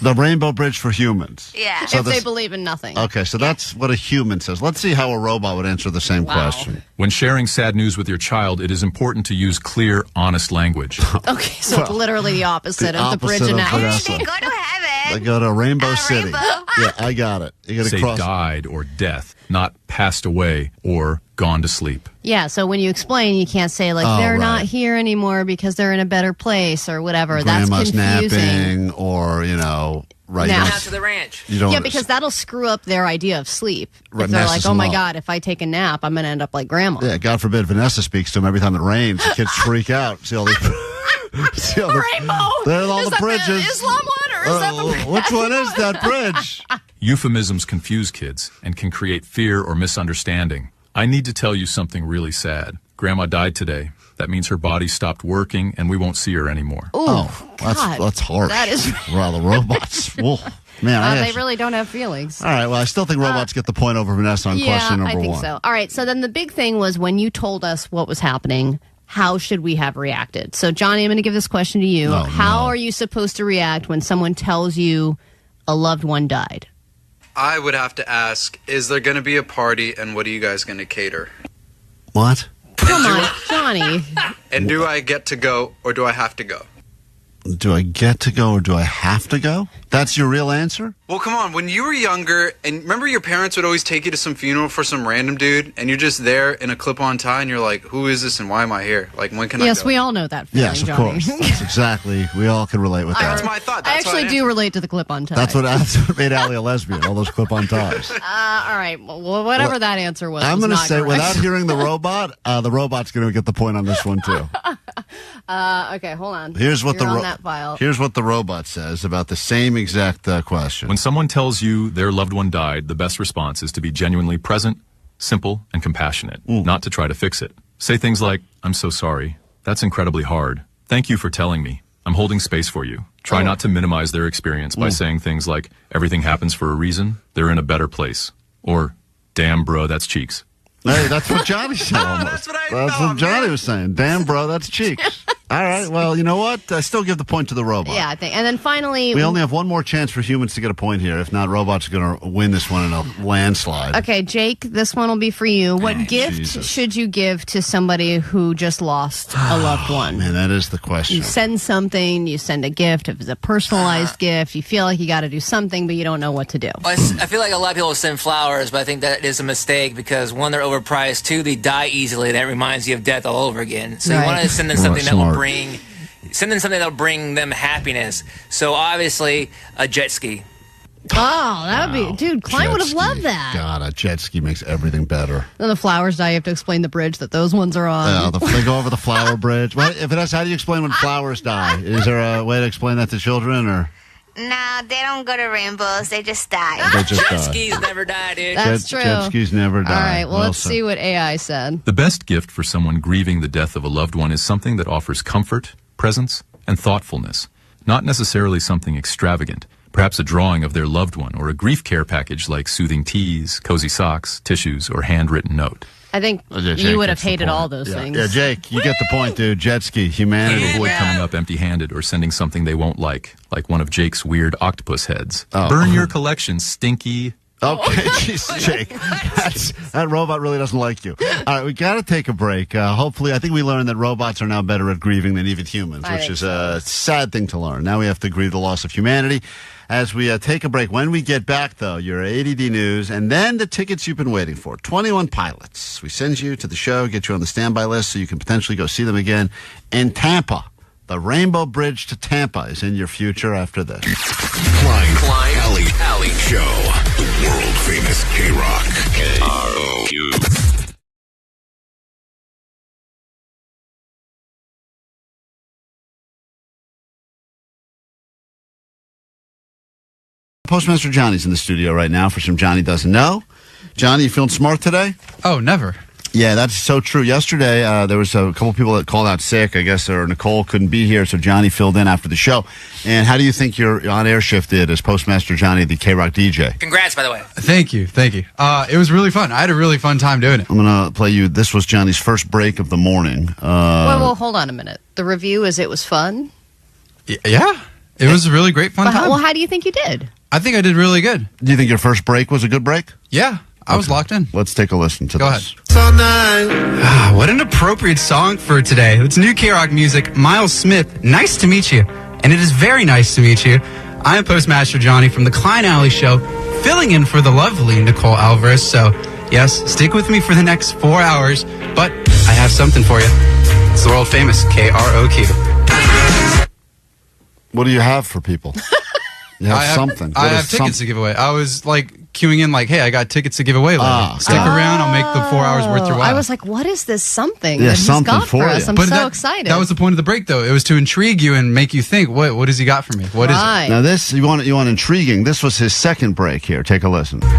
The Rainbow Bridge for humans. Yeah. So if they believe in nothing. Okay, so that's what a human says. Let's see how a robot would answer the same question. When sharing sad news with your child, it is important to use clear, honest language. Okay, so it's literally the opposite of the bridge analogy. They go to heaven. They go to Rainbow City. Yeah, I got it. You got to Say cross. died or death, not passed away or gone to sleep. Yeah, so when you explain, you can't say, like, they're not here anymore because they're in a better place or whatever. Grandma's That's confusing. napping, or, right Now. Out to the ranch. Yeah, because that'll screw up their idea of sleep. Right, If they're like, messes oh them my up. God, if I take a nap, I'm going to end up like grandma. Yeah, God forbid Vanessa speaks to him every time it rains. The kids freak out. See all these... Rainbow! There's all Is the that bridges. the Islam one, or is that the... Which one is that bridge? Euphemisms confuse kids and can create fear or misunderstanding. I need to tell you something really sad. Grandma died today. That means her body stopped working and we won't see her anymore. God. That's harsh. That is... Well, the robots. Whoa. Man, they really don't have feelings. All right, well, I still think robots get the point over Vanessa on question number one. I think so. All right, so then the big thing was when you told us what was happening, how should we have reacted? So, Johnny, I'm going to give this question to you. How are you supposed to react when someone tells you a loved one died? I would have to ask, is there going to be a party, and what are you guys going to cater? What? Come on, Johnny. And do I get to go, or do I have to go? Do I get to go, or do I have to go? That's your real answer? Well, come on. When you were younger, and remember your parents would always take you to some funeral for some random dude, and you're just there in a clip-on tie, and you're like, who is this, and why am I here? Like, when can I go? Yes, we all know that feeling, Yes, of Johnny. course. That's exactly. We all can relate with that. That's my thought. I That's actually what do relate to the clip-on tie. That's what made Allie a lesbian, all those clip-on ties. All right, well, whatever that answer was. I'm going to say, correct. without hearing the robot's going to get the point on this one, too. Okay, hold on. Here's what You're on that file. Here's what the robot says about the same exact question. When someone tells you their loved one died, the best response is to be genuinely present, simple, and compassionate, not to try to fix it. Say things like, I'm so sorry, That's incredibly hard. Thank you for telling me. I'm holding space for you. Try not to minimize their experience by saying things like, everything happens for a reason, they're in a better place. Or, damn, bro, that's cheeks. Hey, that's what Johnny said almost. That's what Johnny was saying. Damn, bro, that's cheeks. All right, well, you know what? I still give the point to the robot. Yeah, I think. And then finally... We only have one more chance for humans to get a point here. If not, robots are going to win this one in a landslide. Okay, Jake, this one will be for you. What gift should you give to somebody who just lost a loved one? Man, that is the question. You send something, you send a gift. If it's a personalized gift, you feel like you got to do something, but you don't know what to do. I feel like a lot of people send flowers, but I think that is a mistake because, one, they're overpriced. Two, they die easily. That reminds you of death all over again. So you want to send them something that will bring them happiness. So obviously, a jet ski. Oh, that would be... Dude, Klein would have loved that. God, a jet ski makes everything better. Then the flowers die. You have to explain the bridge that those ones are on. They go over the flower bridge. Vanessa, how do you explain when flowers die? Is there a way to explain that to children, or... No, they don't go to rainbows. They just die. They just jet skis never die, dude. That's true. Jet skis never die. All right, well, let's see what AI said. The best gift for someone grieving the death of a loved one is something that offers comfort, presence, and thoughtfulness. Not necessarily something extravagant. Perhaps a drawing of their loved one or a grief care package like soothing teas, cozy socks, tissues, or handwritten note. I think you would have hated all those things. Yeah, Jake, you get the point, dude. Jet ski, humanity. Avoid coming up empty-handed or sending something they won't like one of Jake's weird octopus heads. Burn your collection, stinky. Okay, jeez, Jake. That robot really doesn't like you. All right, we got to take a break. Hopefully, I think we learned that robots are now better at grieving than even humans, which is a sad thing to learn. Now we have to grieve the loss of humanity. As we take a break, when we get back, though, your ADD news, and then the tickets you've been waiting for. 21 Pilots. We send you to the show, get you on the standby list so you can potentially go see them again in Tampa. The Rainbow Bridge to Tampa is in your future after this. Klein, Alley Show. World Famous KROQ. KROQ. Postmaster Johnny's in the studio right now for some Johnny Doesn't Know. Johnny, you feeling smart today? Oh, never. Yeah, that's so true. Yesterday, there was a couple people that called out sick. I guess Nicole couldn't be here, so Johnny filled in after the show. And how do you think your on-air shift did as Postmaster Johnny, the KROQ DJ? Congrats, by the way. Thank you. It was really fun. I had a really fun time doing it. I'm going to play you. This was Johnny's first break of the morning. Well, hold on a minute. The review is it was fun? Yeah. It was a really great fun time. Well, how do you think you did? I think I did really good. Do you think your first break was a good break? Yeah, I was locked in. Let's take a listen to this. Go ahead. What an appropriate song for today. It's new KROQ music, Miles Smith. Nice to meet you. And it is very nice to meet you. I am Postmaster Johnny from the Klein Alley Show, filling in for the lovely Nicole Alvarez. So, yes, stick with me for the next 4 hours. But I have something for you. It's the world famous KROQ. What do you have for people? You have something. I have tickets to give away. I was like queuing in like, hey, I got tickets to give away later. Stick around. I'll make the 4 hours worth your while. I was like, what is this something Yeah, that he's something got for us? I'm so excited. That was the point of the break, though. It was to intrigue you and make you think, what has he got for me? What is it? Now this, you want intriguing. This was his second break here. Take a listen. Cut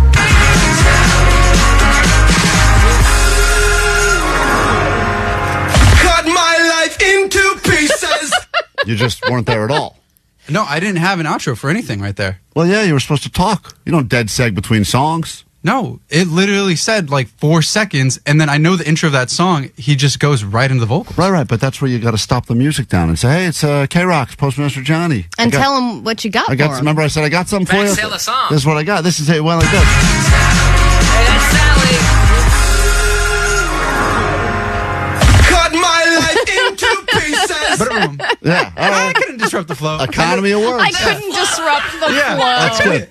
my life into pieces. You just weren't there at all. No, I didn't have an outro for anything right there. Well, yeah, you were supposed to talk. You don't dead seg between songs. No, it literally said like 4 seconds, and then I know the intro of that song, he just goes right into the vocals. Right, but that's where you got to stop the music down and say, hey, it's KROQ, Postmaster Johnny. And tell him what you got for him. Remember I said I got something for you? Sell the song. This is what I got. This is it went like this. Hey, that's Sally. Cut my life into pieces. Yeah, all right. I couldn't disrupt the flow. Economy of words. I couldn't disrupt the flow. That's good.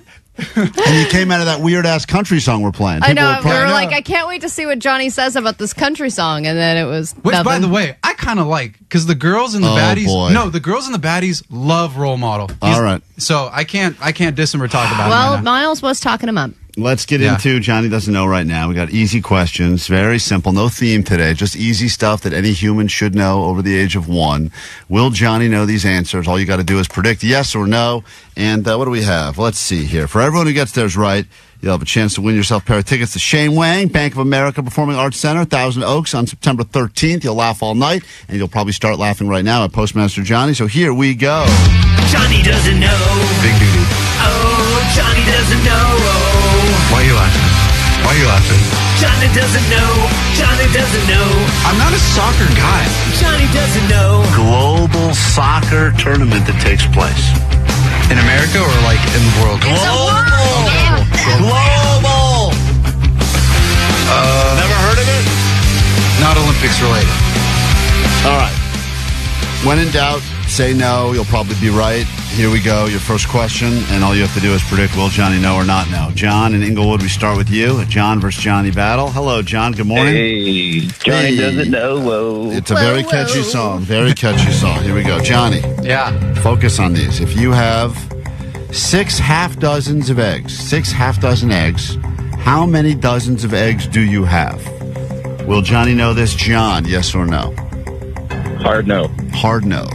And you came out of that weird-ass country song we're playing. I know. We were like, I can't wait to see what Johnny says about this country song. And then it was Which, nothing. by the way, I kind of like, because the girls and the baddies... boy. No, the girls and the baddies love Role Model. All right. So I can't diss him or talk about him Well, right now. Miles was talking him up. Let's get into Johnny Doesn't Know right now. We got easy questions, very simple, no theme today, just easy stuff that any human should know over the age of 1. Will Johnny know these answers? All you got to do is predict yes or no. And what do we have? Let's see here. For everyone who gets theirs right, you'll have a chance to win yourself a pair of tickets to Shane Wang, Bank of America Performing Arts Center, Thousand Oaks on September 13th. You'll laugh all night, and you'll probably start laughing right now at Postmaster Johnny. So here we go. Johnny doesn't know. Big duty. Oh, Johnny doesn't know. Why are you laughing? Why are you laughing? Johnny doesn't know. Johnny doesn't know. I'm not a soccer guy. Johnny doesn't know. Global soccer tournament that takes place. In America or like in the world? Global! Never heard of it? Not Olympics related. All right. When in doubt, say no. You'll probably be right. Here we go. Your first question, and all you have to do is predict will Johnny know or not know. John in Inglewood, we start with you. A John versus Johnny battle. Hello, John. Good morning. Hey, Johnny doesn't know. Whoa. It's a very catchy song. Very catchy song. Here we go. Johnny. Yeah. Focus on these. If you have 6 half dozens of eggs, 6 half dozen eggs, how many dozens of eggs do you have? Will Johnny know this? John, yes or no? Hard no. Hard no.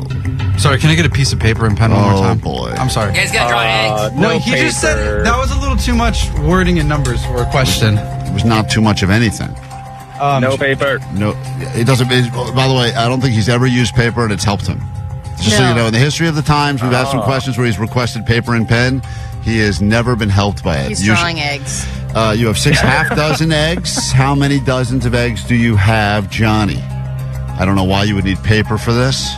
Sorry, can I get a piece of paper and pen one more time? Oh, boy. I'm sorry. You guys gotta draw eggs. No, he just said that was a little too much wording and numbers for a question. It was not too much of anything. No paper. No, it doesn't. By the way, I don't think he's ever used paper, and it's helped him. Just so you know, in the history of the Times, we've asked some questions where he's requested paper and pen. He has never been helped by it. He's drawing eggs. You have 6 half dozen eggs. How many dozens of eggs do you have, Johnny? I don't know why you would need paper for this.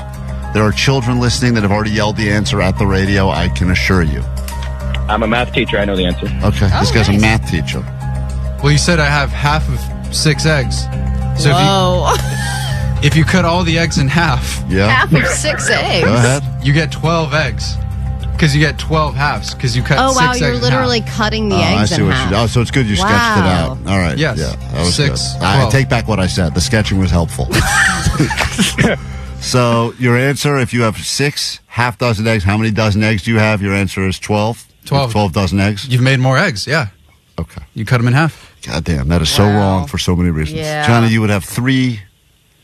There are children listening that have already yelled the answer at the radio, I can assure you. I'm a math teacher. I know the answer. Okay, this guy's a math teacher. Well, you said I have half of 6 eggs. So Whoa. if you cut all the eggs in half, Half of 6 eggs. Go ahead. you get 12 eggs. Because you get 12 halves. Because you cut 6 eggs you're in literally half. cutting the I eggs see in what half. you. Oh, so it's good you sketched it out. All right. Yes. Yeah, that was 6, good. I 12. take back what I said. The sketching was helpful. So your answer, if you have 6 half dozen eggs, how many dozen eggs do you have? Your answer is 12? 12. 12 dozen eggs? You've made more eggs, yeah. Okay. You cut them in half. God damn, that is so wrong for so many reasons. Yeah. Johnny, you would have 3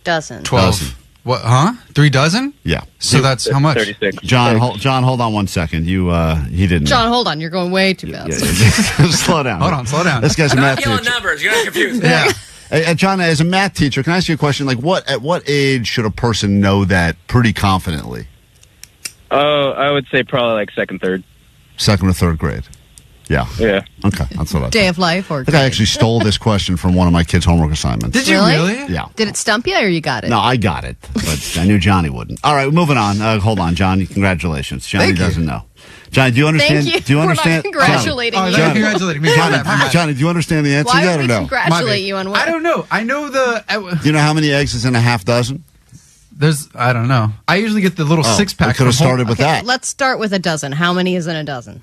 Dozen. 12. dozen. What, huh? 3 dozen? Yeah. So that's how much? 36. John, hold on 1 second. He didn't. John, hold on. You're going way too fast. Slow down. Hold on, slow down. This guy's a math Stop yelling teacher. numbers. You're not confused. Yeah. Hey, John, as a math teacher, can I ask you a question? Like, at what age should a person know that pretty confidently? I would say probably like second, third. 2nd or 3rd grade. Yeah. Yeah. Okay, that's what I Day of life or I think I actually stole this question from one of my kids' homework assignments. Did you really? Yeah. Did it stump you or you got it? No, I got it, but I knew Johnny wouldn't. All right, moving on. Hold on, Johnny. Congratulations. Johnny Thank you. doesn't know. Johnny, do you understand? Thank you. Do you understand? We're not congratulating Oh, you. they're congratulating me. My bad, my bad. Johnny, do you understand the answer Why yet would or we no? congratulate you on what? I don't know. I know the... Do you know how many eggs is in a half dozen? I don't know. I usually get the little 6-pack. We could have started with Okay, that. let's start with a dozen. How many is in a dozen?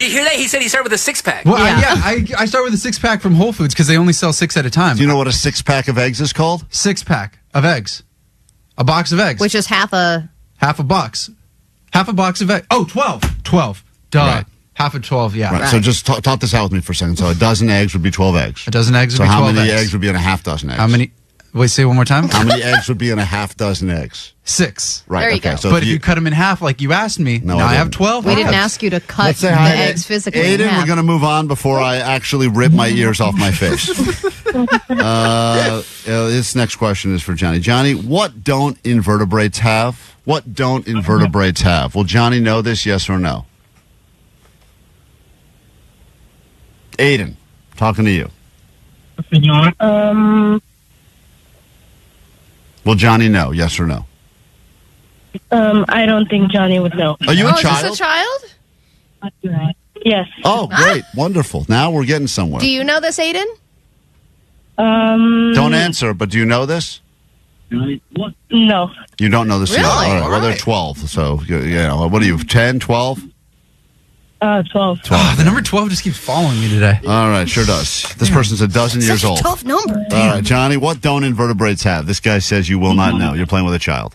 You hear that? He said he started with a 6-pack. Well, Yeah. I start with a 6-pack from Whole Foods because they only sell 6 at a time. Do you know what a 6-pack of eggs is called? 6-pack of eggs. A box of eggs. Which is half a... Half a box. Half a box of eggs. Oh, 12. 12. Duh. Right. Half of 12, yeah. Right. So just talk this out with me for a second. So a dozen eggs would be 12 eggs. A dozen eggs would So be how 12 many eggs. eggs would be in a half dozen eggs? How many? Wait, say it one more time. How many eggs would be in a half dozen eggs? 6. Right. There you okay. go. So But if you cut them in half like you asked me, No, now I I have didn't. 12. We didn't eggs. ask you to cut Let's the say hi to eggs physically in Aiden, half. we're going to move on before I actually rip my ears off my face. This next question is for Johnny. Johnny, what don't invertebrates have? What don't invertebrates have? Will Johnny know this, yes or no? Aiden, talking to you. Will Johnny know, yes or no? I don't think Johnny would know. Are you a Is child? this a child? Yes. Oh, great. Wonderful. Now we're getting somewhere. Do you know this, Aiden? Don't answer, but do you know this? No. You don't know this Really? yet. All right. All Well, they're right. 12. So, what are you, 10, 12? 12. Oh, the number 12 just keeps following me today. All right, sure does. This person's a dozen years Such old. a tough number. All right, Johnny, what don't invertebrates have? This guy says you will not know. You're playing with a child.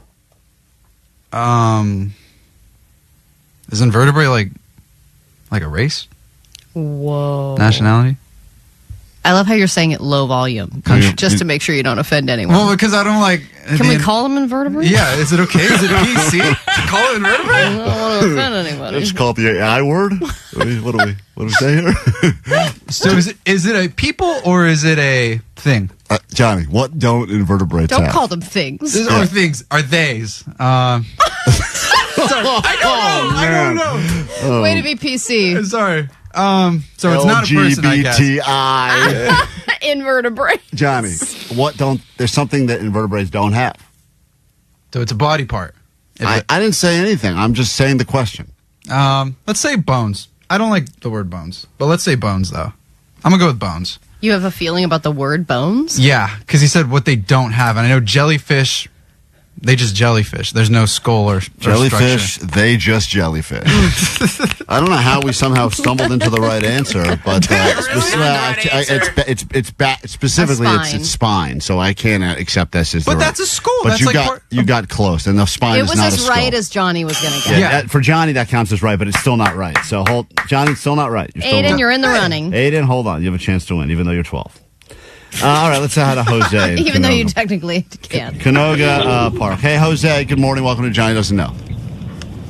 Is invertebrate like a race? Whoa. Nationality? I love how you're saying it low volume, just to make sure you don't offend anyone. Well, because I don't like... Can we call them invertebrates? Yeah, is it okay? Is it PC? Call it invertebrate? I don't want to offend anybody. Let's call it the I word. What do we say here? So is it a people or is it a thing? Johnny, what don't invertebrates Don't have? call them things. These are things. Are theys? Sorry, I don't know. Way to be PC. Sorry. So it's not a person, I guess. LGBTI. Invertebrate. Johnny, there's something that invertebrates don't have. So it's a body part. I didn't say anything. I'm just saying the question. Let's say bones. I don't like the word bones, but let's say bones, though. I'm going to go with bones. You have a feeling about the word bones? Yeah, because he said what they don't have. And I know jellyfish, they just jellyfish. There's no skull or jellyfish, structure. they just jellyfish. I don't know how we somehow stumbled into the right answer, but specifically it's spine, so I can't accept this as But that's a skull. But That's you got close, and the spine It is was not a as skull. right as Johnny was going to get. Yeah, for Johnny that counts as right, but it's still not right. So Johnny, still not right. Aiden, you're in the running. Aiden, hold on. You have a chance to win, even though you're 12. All right, let's say hi to Jose. Even though you technically can't. Canoga Park. Hey, Jose, good morning. Welcome to Johnny Doesn't Know.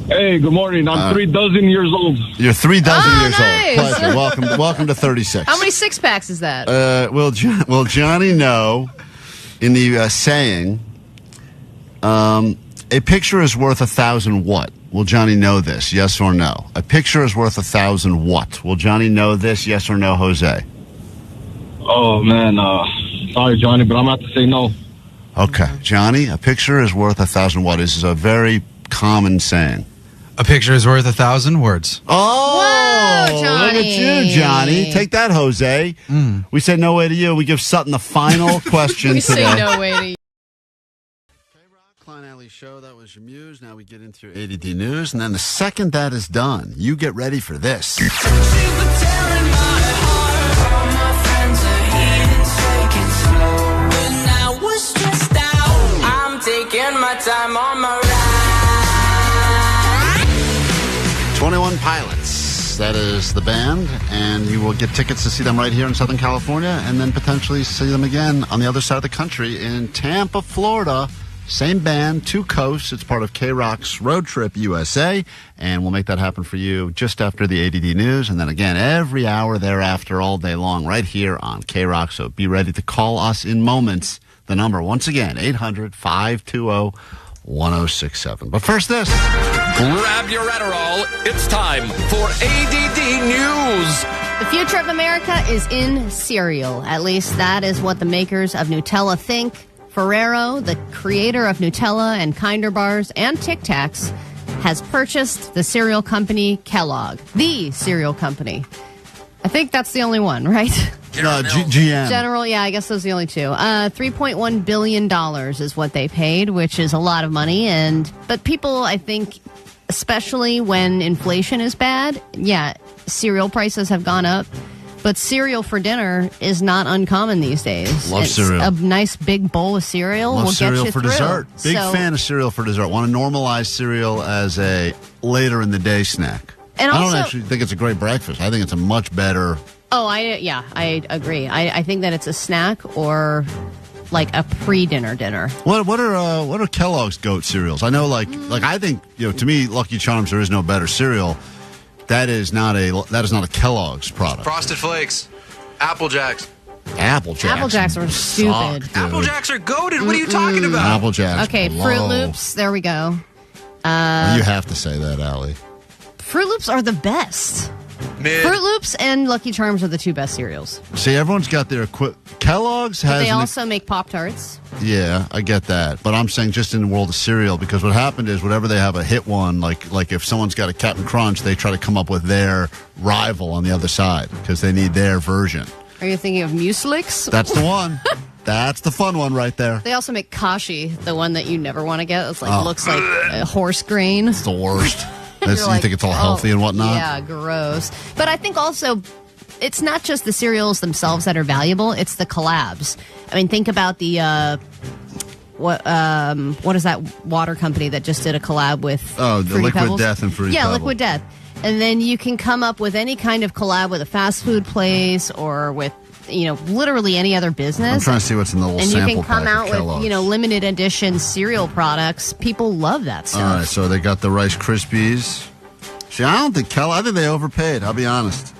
Hey, good morning. I'm 3 dozen years old. You're 3 dozen years nice. old. Pleasure. Welcome to 36. How many six-packs is that? Will Johnny know, in the saying, a picture is worth 1,000 what? Will Johnny know this, yes or no? A picture is worth 1,000 what? Will Johnny know this, yes or no, Jose? Oh, man. Sorry, Johnny, but I'm going to have to say no. Okay. Johnny, a picture is worth 1,000 what? This is a very common saying. A picture is worth 1,000 words. Oh, whoa, Johnny. Look at you, Johnny. Take that, Jose. We say no way to you. We give Sutton the final question We today. say no way to you. Klein Alley Show, that was your muse. Now we get into your ADD news, and then the second that is done, you get ready for this. Taking my time on my ride. 21 Pilots, that is the band, and you will get tickets to see them right here in Southern California, and then potentially see them again on the other side of the country in Tampa, Florida. Same band, 2 coasts. It's part of KROQ's Road Trip USA, and we'll make that happen for you just after the ADD news, and then again every hour thereafter all day long right here on KROQ. So be ready to call us in moments. The number, once again, 800-520-1067. But first this. Grab your Adderall. It's time for ADD News. The future of America is in cereal. At least that is what the makers of Nutella think. Ferrero, the creator of Nutella and Kinder Bars and Tic Tacs, has purchased the cereal company Kellogg. The cereal company. I think that's the only one, right? GM. General, yeah, I guess those are the only two. $3.1 billion is what they paid, which is a lot of money. But people, I think, especially when inflation is bad, yeah, cereal prices have gone up. But cereal for dinner is not uncommon these days. Love cereal. A nice big bowl of cereal Love will cereal get you for through. dessert. Big fan of cereal for dessert. Want to normalize cereal as a later in the day snack. And I also, don't actually think it's a great breakfast. I think it's a much better. Oh, I agree. I think that it's a snack or like a pre-dinner dinner. What are Kellogg's goat cereals? I know, like I think, to me, Lucky Charms, there is no better cereal. That is not a Kellogg's product. Frosted Flakes, Apple Jacks. Apple Jacks are stupid. Apple Jacks are goated. What are you talking about? Apple Jacks. Okay, Fruit Loops. There we go. You have to say that, Allie. Fruit Loops are the best. Mid. Fruit Loops and Lucky Charms are the 2 best cereals. See, everyone's got their Kellogg's But has. they also make Pop-Tarts. Yeah, I get that, but I'm saying just in the world of cereal, because what happened is whenever they have a hit one, like if someone's got a Captain Crunch, they try to come up with their rival on the other side because they need their version. Are you thinking of Mueslix? That's the one. That's the fun one right there. They also make Kashi, the one that you never want to get. It's looks like a horse grain. It's the worst. You Like, think it's all healthy and whatnot? Yeah, gross. But I think also it's not just the cereals themselves that are valuable, it's the collabs. I mean, think about the what is that water company that just did a collab with the Fruity Liquid Pebbles? Death and Fruity Yeah, Pebbles. Liquid Death. And then you can come up with any kind of collab with a fast food place or with, literally any other business. I'm trying to see what's in the little and sample you can come pack out of with, Kellogg's. limited edition cereal products. People love that stuff. All right, so they got the Rice Krispies. See, I don't think I think they overpaid. I'll be honest.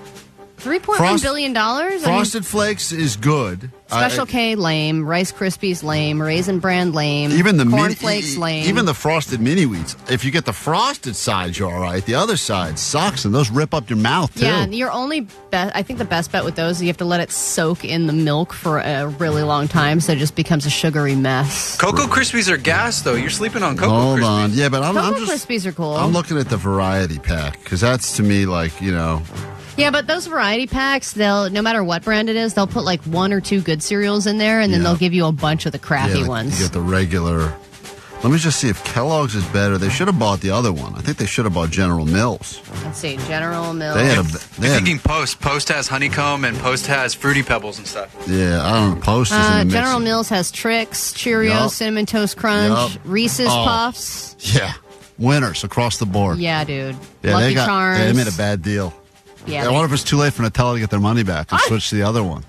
$3.1 billion? Frosted Flakes is good. Special K, lame. Rice Krispies, lame. Raisin Bran, lame. Even the Corn mini, Flakes, lame. Even the Frosted Mini Wheats. If you get the frosted side, you're all right. The other side sucks, and those rip up your mouth, too. Yeah, and your only I think the best bet with those is you have to let it soak in the milk for a really long time, so it just becomes a sugary mess. Cocoa Krispies are gas, though. You're sleeping on Cocoa Hold Krispies. on. Yeah, but I'm Cocoa just... Krispies are cool. I'm looking at the variety pack, because that's, to me, like, Yeah, but those variety packs, no matter what brand it is, they'll put like 1 or 2 good cereals in there, and then they'll give you a bunch of the crappy ones. You get the regular. Let me just see if Kellogg's is better. They should have bought the other one. I think they should have bought General Mills. Let's see, General Mills. You're thinking Post. Post has honeycomb, and Post has Fruity Pebbles and stuff. Yeah, I don't know. Post is in the mix. General Mills has Trix, Cheerios, Cinnamon Toast Crunch, Reese's Puffs. Yeah, winners across the board. Yeah, dude. Yeah, Lucky Charms. They made a bad deal. Yeah, I wonder if it's too late for Nutella to get their money back and switch to the other one.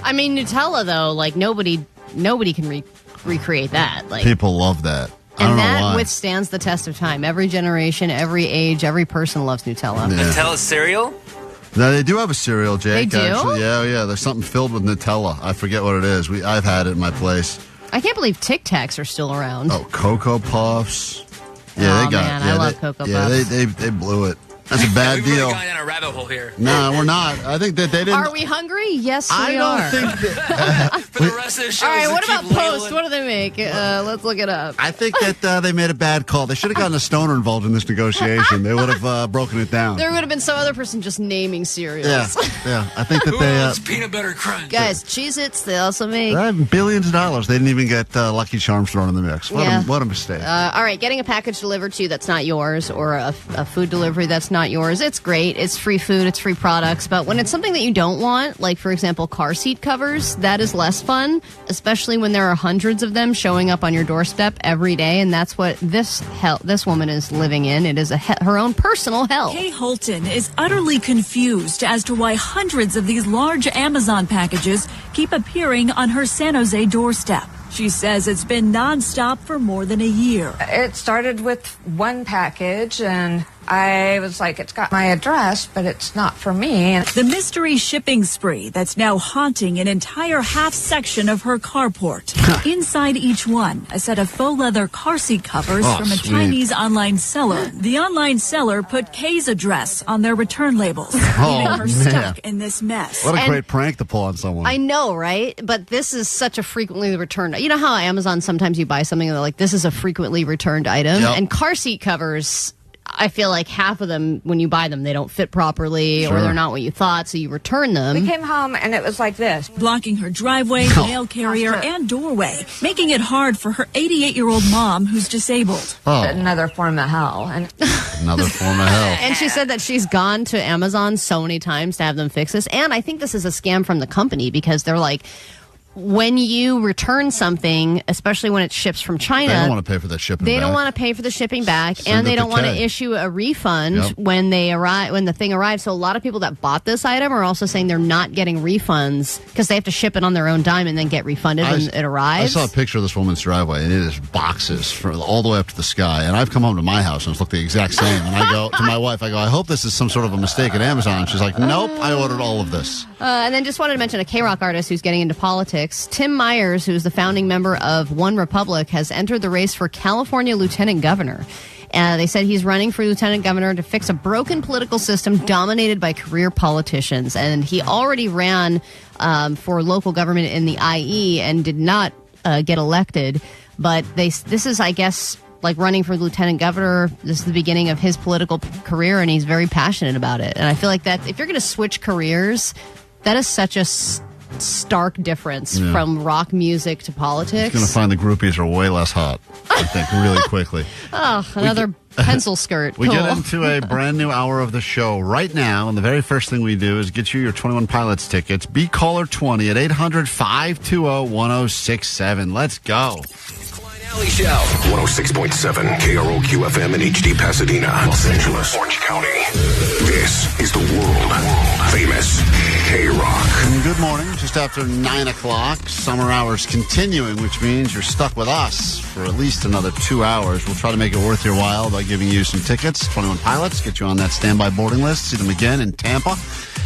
I mean, Nutella though, like nobody can recreate that. Like people love that. I don't know that why. withstands the test of time. Every generation, every age, every person loves Nutella. Yeah. Nutella cereal? No, they do have a cereal, Jake. They do? Actually. Yeah. There's something filled with Nutella. I forget what it is. I've had it in my place. I can't believe Tic Tacs are still around. Oh, Cocoa Puffs. Yeah, they got. Man, yeah, I love Cocoa Yeah, Puffs. they blew it. That's a bad We've deal. really gone down a rabbit hole here. No, we're not. I think that they didn't. Are we hungry? Yes, we I are. don't think that. For the rest of the show, All right, what about Post? What do they make? Let's look it up. I think that they made a bad call. They should have gotten a stoner involved in this negotiation. They would have broken it down. There would have been some other person just naming cereals. Yeah. I think that It's peanut butter crunch. Guys, Cheez-Its, they also make. they have billions of dollars. They didn't even get Lucky Charms thrown in the mix. What a mistake. All right, getting a package delivered to you that's not yours or a food delivery that's not yours, it's great. It's free food, it's free products. But when it's something that you don't want, like, for example, car seat covers, that is less fun, especially when there are hundreds of them showing up on your doorstep every day. And that's what this woman is living in. It is her own personal hell. Kay Holton is utterly confused as to why hundreds of these large Amazon packages keep appearing on her San Jose doorstep. She says it's been nonstop for more than a year. It started with one package, and I was like, it's got my address, but it's not for me. The mystery shipping spree that's now haunting an entire half section of her carport. Inside each one, a set of faux leather car seat covers from a sweet. Chinese online seller. The online seller put Kay's address on their return labels, leaving her stuck in this mess. What a great prank to pull on someone. I know, right? But this is such a frequently returned. You know how Amazon sometimes you buy something and they're like, this is a frequently returned item? Yep. And car seat covers, I feel like half of them, when you buy them, they don't fit properly or they're not what you thought, so you return them. We came home, and it was like this. Blocking her driveway, mail carrier, and doorway, making it hard for her 88-year-old mom who's disabled. Another form of hell. And Another form of hell. And she said that she's gone to Amazon so many times to have them fix this. And I think this is a scam from the company because they're like, when you return something, especially when it ships from China, They don't want to pay for that shipping They back. don't want to pay for the shipping back, Send and they it don't to want to Kay. issue a refund when they arrive, when the thing arrives. So a lot of people that bought this item are also saying they're not getting refunds because they have to ship it on their own dime and then get refunded when it I arrives. saw a picture of this woman's driveway, and it is boxes all the way up to the sky. And I've come home to my house, and it's looked the exact same. And I go to my wife, I hope this is some sort of a mistake at Amazon. She's like, nope, I ordered all of this. And then just wanted to mention a KROQ artist who's getting into politics. Tim Myers, who's the founding member of One Republic, has entered the race for California lieutenant governor. They said he's running for lieutenant governor to fix a broken political system dominated by career politicians. And he already ran for local government in the IE and did not get elected. But this is, I guess, like running for lieutenant governor. This is the beginning of his political career, and he's very passionate about it. And I feel like that if you're going to switch careers, that is such a stark difference from rock music to politics. He's going to find the groupies are way less hot, I think, really quickly. Oh, another pencil skirt. We Cool. get into a brand new hour of the show right now, and the very first thing we do is get you your 21 Pilots tickets. Be caller 20 at 800-520-1067. Let's go. Alley Show. 106.7 KROQ FM in HD Pasadena, Los Angeles, Orange County. This is the world famous KROQ. Good morning. Just after 9 o'clock. Summer hours continuing, which means you're stuck with us for at least another 2 hours. We'll try to make it worth your while by giving you some tickets. 21 Pilots, get you on that standby boarding list. See them again in Tampa.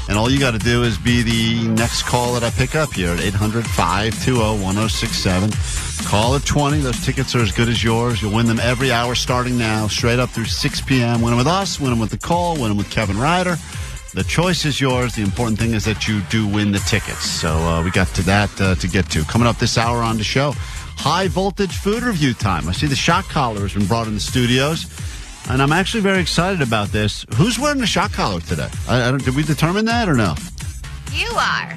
And all you got to do is be the next call that I pick up here at 800-520-1067. Call at 20. Those tickets are as good as yours. You'll win them every hour starting now, straight up through 6 p.m. Win them with us, win them with the call, win them with Kevin Ryder. The choice is yours. The important thing is that you do win the tickets. So we got to that to get to. Coming up this hour on the show, high voltage food review time. I see the shock collar has been brought in the studios. And I'm actually very excited about this. Who's wearing the shock collar today? Did we determine that or no? You are.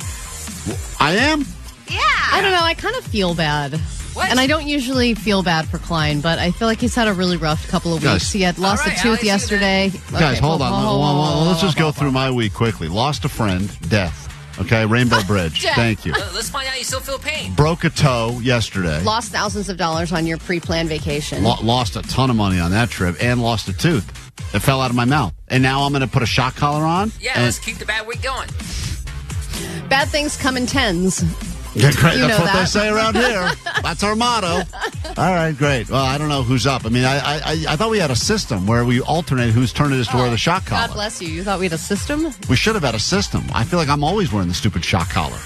I am? Yeah. I don't know. I kind of feel bad. What? And I don't usually feel bad for Klein, but I feel like he's had a really rough couple of weeks. He had lost a tooth yesterday. Guys, hold on. Let's just go through my week quickly. Lost a friend, death. Okay, Rainbow Bridge. Thank you. Let's find out you still feel pain. Broke a toe yesterday. Lost thousands of dollars on your pre-planned vacation. Lost a ton of money on that trip and lost a tooth. It fell out of my mouth. And now I'm going to put a shock collar on. Yeah, let's keep the bad week going. Bad things come in tens. Yeah, great. That's what they say around here. That's our motto. All right, great. Well, I don't know who's up. I mean, I thought we had a system where we alternate whose turn it is to wear the shock collar. God bless you. You thought we had a system? We should have had a system. I feel like I'm always wearing the stupid shock collar.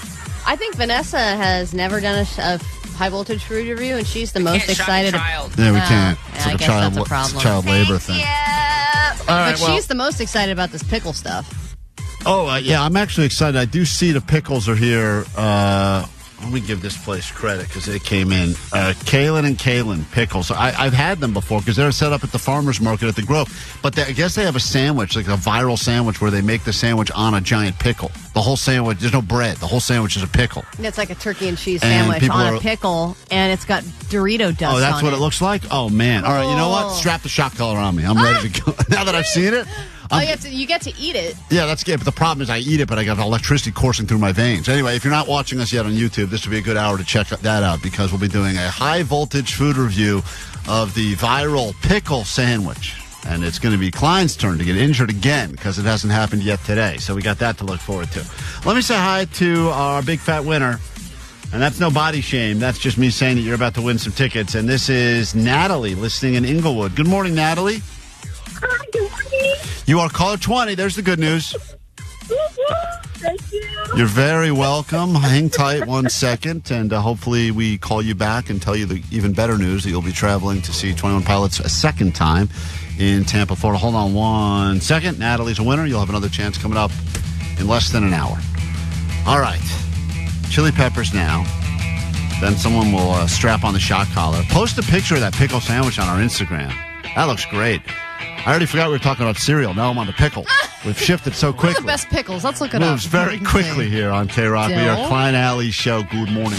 I think Vanessa has never done a high voltage food review, and she's the most excited. Yeah, we can't. It's like I guess that's a problem. It's a child labor thing. All right, but she's the most excited about this pickle stuff. Oh, yeah, I'm actually excited. I do see the pickles are here. Let me give this place credit because they came in. Kaylin Pickles. I've had them before because they're set up at the farmer's market at the Grove. But I guess they have a sandwich, like a viral sandwich, where they make the sandwich on a giant pickle. The whole sandwich, there's no bread. The whole sandwich is a pickle. It's like a turkey and cheese sandwich on a pickle, and it's got Dorito dust on it. Oh, that's what it looks like? Oh, man. All right, you know what? Strap the shock collar on me. I'm ready to go. Now that I've seen it. You get to eat it. Yeah, that's good. But the problem is I eat it, but I got electricity coursing through my veins. Anyway, if you're not watching us yet on YouTube, this would be a good hour to check that out because we'll be doing a high voltage food review of the viral pickle sandwich. And it's going to be Klein's turn to get injured again because it hasn't happened yet today. So we got that to look forward to. Let me say hi to our big fat winner. And that's no body shame. That's just me saying that you're about to win some tickets. And this is Natalie listening in Inglewood. Good morning, Natalie. Hi, good morning. You are caller 20. There's the good news. Thank you. You're very welcome. Hang tight 1 second, and hopefully we call you back and tell you the even better news that you'll be traveling to see 21 Pilots a second time in Tampa, Florida. Hold on 1 second. Natalie's a winner. You'll have another chance coming up in less than an hour. All right. Chili peppers now. Then someone will strap on the shock collar. Post a picture of that pickle sandwich on our Instagram. That looks great. I already forgot we were talking about cereal. Now I'm on the pickle. We've shifted so quickly. What are the best pickles? Let's look it up. Moves very quickly here on KROQ. We are Klein Alley Show. Good morning.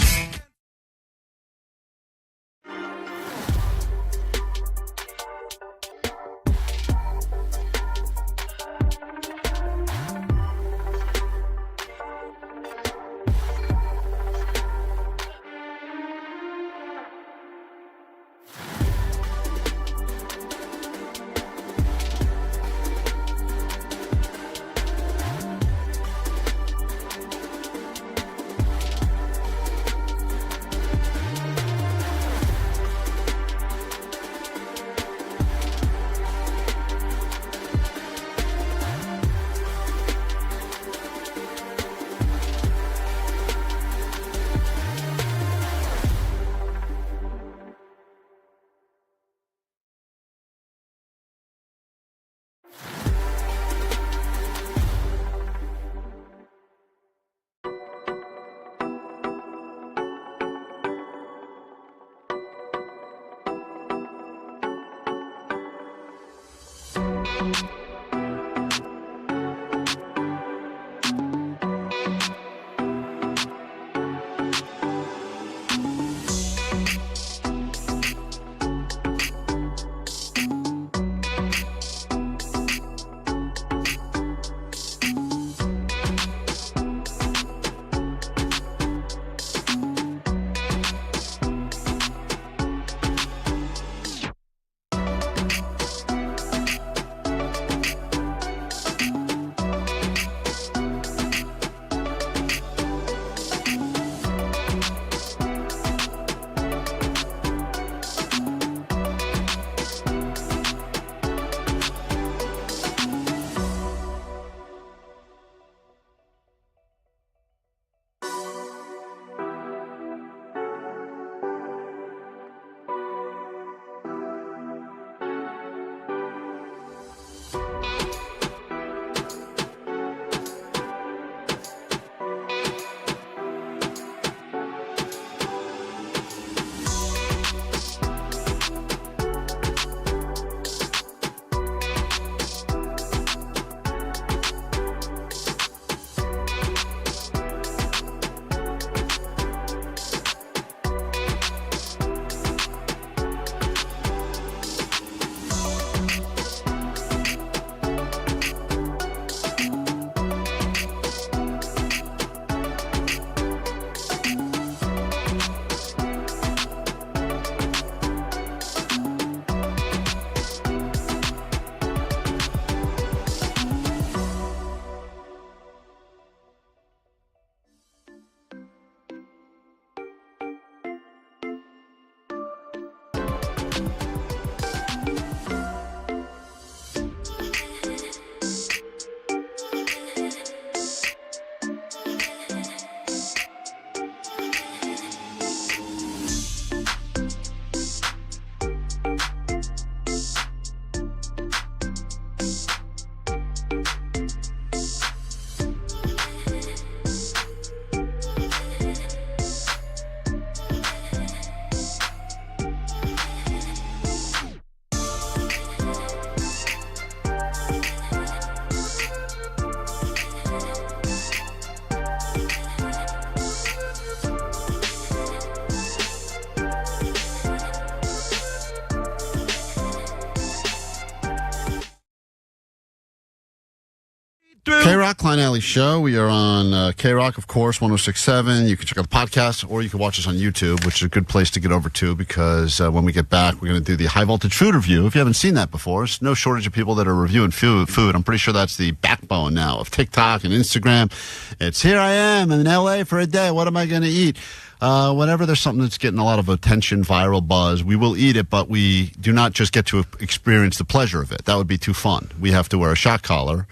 KROQ, Klein Alley Show. We are on KROQ, of course, 106.7. You can check out the podcast, or you can watch us on YouTube, which is a good place to get over to, because when we get back, we're going to do the high voltage food review. If you haven't seen that before, there's no shortage of people that are reviewing food. I'm pretty sure that's the backbone now of TikTok and Instagram. It's here I am in LA for a day. What am I going to eat? Whenever there's something that's getting a lot of attention, viral buzz, we will eat it, but we do not just get to experience the pleasure of it. That would be too fun. We have to wear a shock collar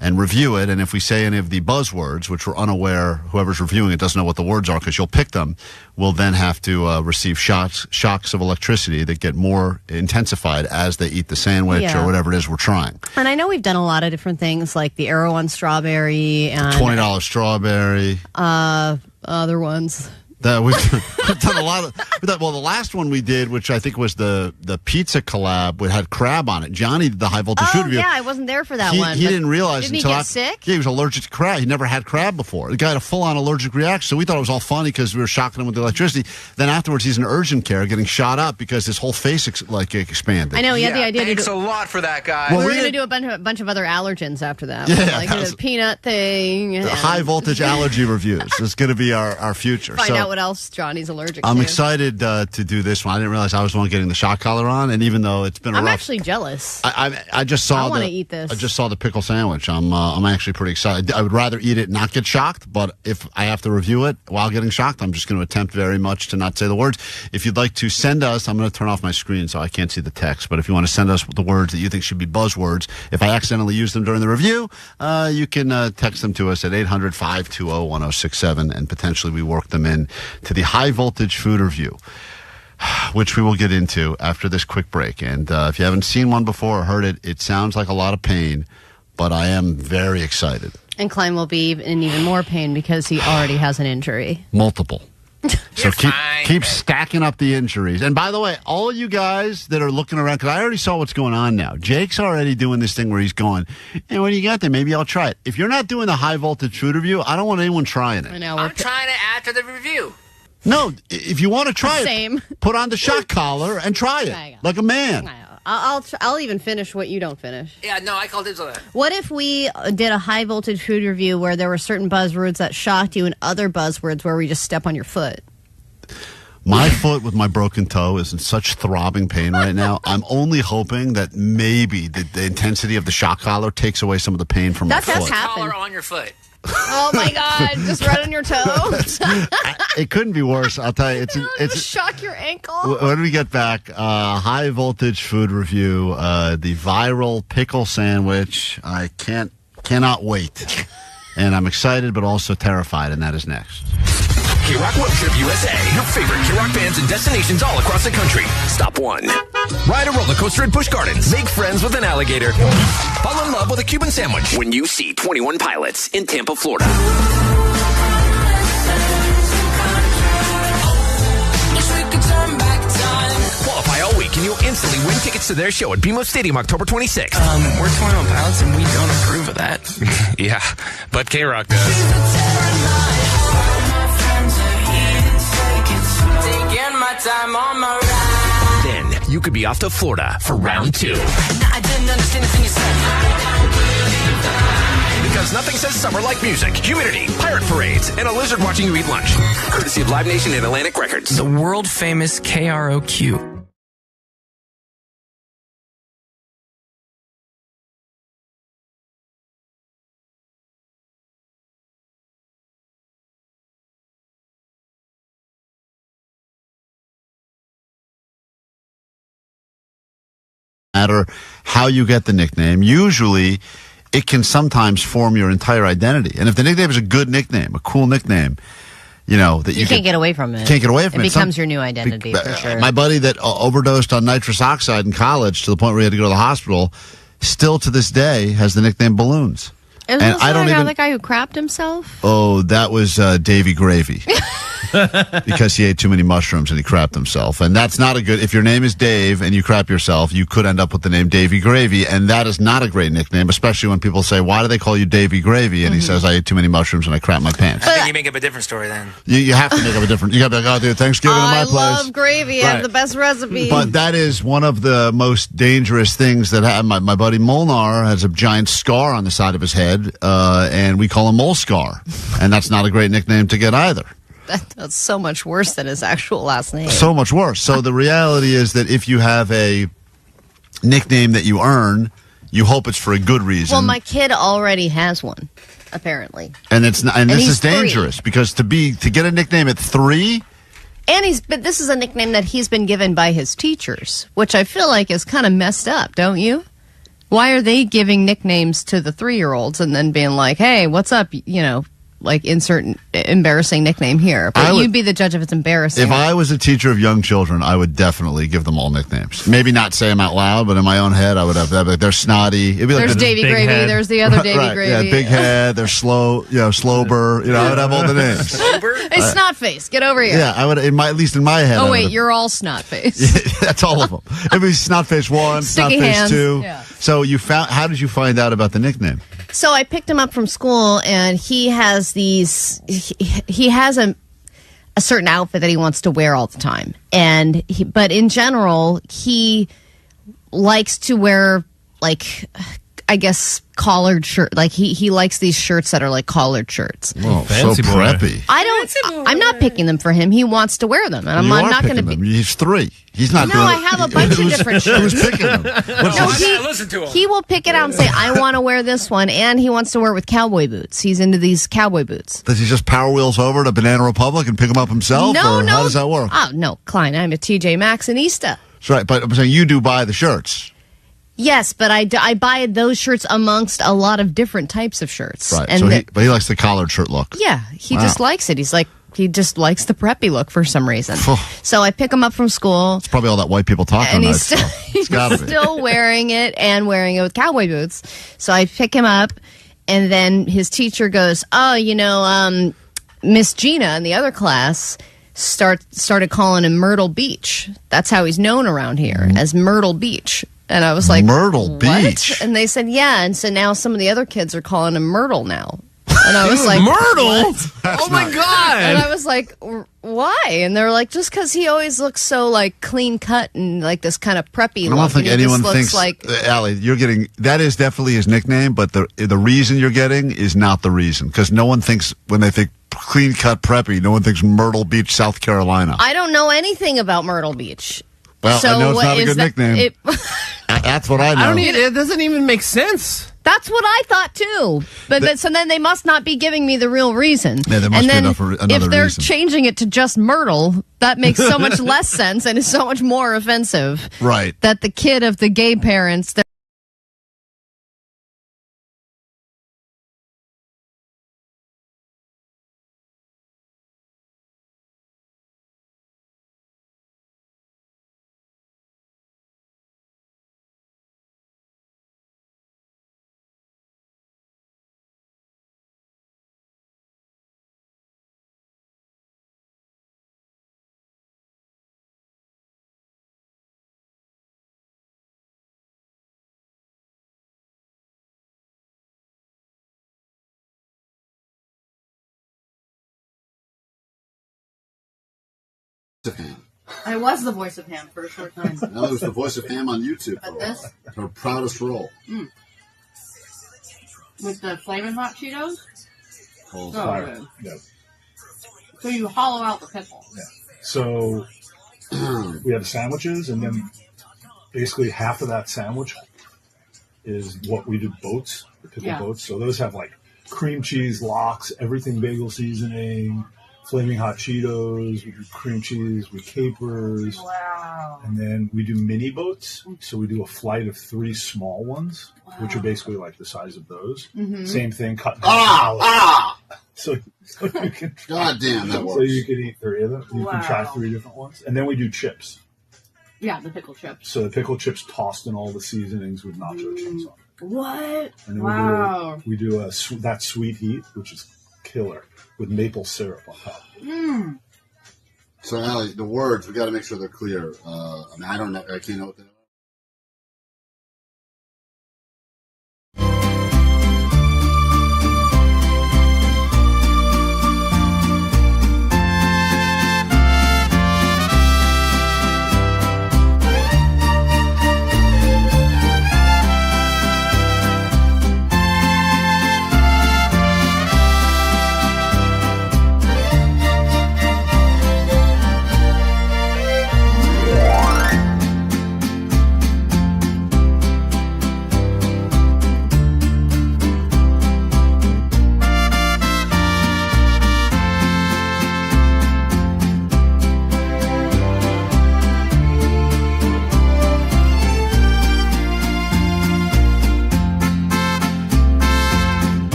and review it, and if we say any of the buzzwords, which we're unaware, whoever's reviewing it doesn't know what the words are because you'll pick them, we'll then have to receive shocks of electricity that get more intensified as they eat the sandwich or whatever it is we're trying. And I know we've done a lot of different things, like the Arrow on strawberry and $20 strawberry. Other ones. We've done a lot of. Well, the last one we did, which I think was the pizza collab, we had crab on it. Johnny did the high voltage food review. Yeah, I wasn't there for that one. He didn't realize didn't until he get sick? Yeah, he was allergic to crab. He never had crab before. The guy had a full-on allergic reaction, so we thought it was all funny because we were shocking him with the electricity. Then afterwards, he's in urgent care, getting shot up because his whole face expanded. I know he had the idea. Thanks a lot for that, guy. Well, we were going to do a bunch of other allergens after that. Yeah, like the peanut thing. The high voltage allergy reviews. It's going to be our future. Find out what else Johnny's allergic I'm to. excited to do this one. I didn't realize I was the one getting the shock collar on, and even though it's been I'm actually jealous. I just saw I want to eat this. I just saw the pickle sandwich. I'm actually pretty excited. I would rather eat it and not get shocked, but if I have to review it while getting shocked, I'm just going to attempt very much to not say the words. If you'd like to send us, I'm going to turn off my screen so I can't see the text, but if you want to send us the words that you think should be buzzwords, if I accidentally use them during the review, you can text them to us at 800-520-1067, and potentially we work them in to the high voltage food review, which we will get into after this quick break. And if you haven't seen one before or heard it, it sounds like a lot of pain, but I am very excited. And Klein will be in even more pain because he already has an injury. Multiple. So keep stacking up the injuries. And by the way, all of you guys that are looking around, because I already saw what's going on now. Jake's already doing this thing where he's going, hey, what do you got there? Maybe I'll try it. If you're not doing the high voltage food review, I don't want anyone trying it. I know. I'm trying it after the review. No, if you want to try it, put on the shock collar and try it like a man. I'll even finish what you don't finish. Yeah, no, I call dibs on that. What if we did a high voltage food review where there were certain buzzwords that shocked you and other buzzwords where we just step on your foot? My foot with my broken toe is in such throbbing pain right now. I'm only hoping that maybe the intensity of the shock collar takes away some of the pain from my foot. That does happen. Collar on your foot. Oh my God! Just right on your toe. It couldn't be worse. I'll tell you. It's shock your ankle. When we get back, high voltage food review, the viral pickle sandwich. I cannot wait, and I'm excited but also terrified. And that is next. KROQ Road Trip USA. Your favorite KROQ bands and destinations all across the country. Stop 1. Ride a roller coaster at Busch Gardens. Make friends with an alligator. Fall in love with a Cuban sandwich when you see 21 Pilots in Tampa, Florida. Qualify all week and you'll instantly win tickets to their show at BMO Stadium October 26th. We're 21 Pilots and we don't approve of that. Yeah, but KROQ does. Time on my ride. Then you could be off to Florida for round 2. I didn't understand the thing you said. Because nothing says summer like music, humidity, pirate parades, and a lizard watching you eat lunch. Courtesy of Live Nation and Atlantic Records. The world famous KROQ. Matter how you get the nickname. Usually, it can sometimes form your entire identity. And if the nickname is a good nickname, a cool nickname, you know that you can't get away from it. Can't get away from it. It becomes your new identity for sure. My buddy that overdosed on nitrous oxide in college to the point where he had to go to the hospital, still to this day has the nickname Balloons. Isn't this the guy who crapped himself? Oh, that was Davy Gravy. because he ate too many mushrooms and he crapped himself. And that's not a good, if your name is Dave and you crap yourself, you could end up with the name Davy Gravy. And that is not a great nickname, especially when people say, why do they call you Davy Gravy? And he says, I ate too many mushrooms and I crapped my pants. I think you make up a different story then. You have to make up a different, you got to be like, oh, dude, Thanksgiving in my place. I love gravy. I have the best recipe. But that is one of the most dangerous things that happened. My buddy Molnar has a giant scar on the side of his head, and we call him Mole Scar. And that's not a great nickname to get either. That's so much worse than his actual last name. So much worse. So the reality is that if you have a nickname that you earn, you hope it's for a good reason. Well, my kid already has one, apparently. And it's not, and this is 3. dangerous because to get a nickname at 3. But this is a nickname that he's been given by his teachers, which I feel like is kind of messed up, don't you? Why are they giving nicknames to the 3-year-olds and then being like, hey, what's up? You know, like insert embarrassing nickname here. But you'd be the judge if it's embarrassing. If I was a teacher of young children, I would definitely give them all nicknames. Maybe not say them out loud, but in my own head, I would have that. Like, they're snotty. It'd be like there's Davy Gravy. Head. There's the other Davy right, Gravy. Yeah, big head. They're slow. Slowber. I would have all the names. Hey, snot face, get over here. Yeah, I would. At least in my head. Oh wait, you're all snot face. That's all of them. It'd be snot face 1, snot face 2. Yeah. So how did you find out about the nickname? So I picked him up from school, and he has these. He has a certain outfit that he wants to wear all the time, but in general, he likes to wear I guess collared shirt. Like he likes these shirts that are like collared shirts. Whoa, so preppy. I'm not picking them for him. He wants to wear them, and I'm not going to be. He's 3. He's not. No, I have a bunch of different shirts. Who's picking them? Listen to him. He will pick it out and say, "I want to wear this one," and he wants to wear it with cowboy boots. He's into these cowboy boots. Does he just power wheels over to Banana Republic and pick them up himself? No. How does that work? Oh no, Klein. I'm a TJ Maxxinista. That's right, but I'm saying you do buy the shirts. Yes, but I buy those shirts amongst a lot of different types of shirts. Right, and but he likes the collared shirt look. Yeah, he just likes it. He just likes the preppy look for some reason. So I pick him up from school. It's probably all that white people talk and on he's still wearing it and wearing it with cowboy boots. So I pick him up, and then his teacher goes, "Oh, Miss Gina in the other class started calling him Myrtle Beach. That's how he's known around here, as Myrtle Beach." And I was like, Myrtle Beach? And they said, yeah. And so now some of the other kids are calling him Myrtle now. And I was like, Myrtle? Oh my God. And I was like, why? And they're like, just because he always looks so like clean cut and like this kind of preppy look. I don't think anyone thinks, like, Allie, you're getting, that is definitely his nickname, but the reason you're getting is not the reason. Because no one thinks, when they think clean cut preppy, no one thinks Myrtle Beach, South Carolina. I don't know anything about Myrtle Beach. Well, I know it's not a good nickname. That's what I know. It doesn't even make sense. That's what I thought too. But so then they must not be giving me the real reason. Yeah, there must be another reason. If they're changing it to just Myrtle, that makes so much less sense and is so much more offensive. Right. That the kid of the gay parents. I was the voice of Ham for a short time. No, it was the voice of Ham on YouTube. But this? Her proudest role. With the Flamin' Hot Cheetos? Cold fire. Yeah. So you hollow out the pickle. Yeah. So we have the sandwiches, and then basically half of that sandwich is what we do boats, the pickle boats. So those have like cream cheese, lox, everything bagel seasoning, flaming hot Cheetos, we do cream cheese with capers. Wow. And then we do mini boats. So we do a flight of 3 small ones, which are basically like the size of those. Mm-hmm. Same thing, cut. So you can God damn, that works. So you can eat 3 of them. You can try 3 different ones. And then we do chips. Yeah, the pickle chips. So the pickle chips tossed in all the seasonings with nacho chips on it. What? And then we do that sweet heat, which is killer, with maple syrup on top. So, Allie, the words, we got to make sure they're clear. I don't know. I can't know what they are.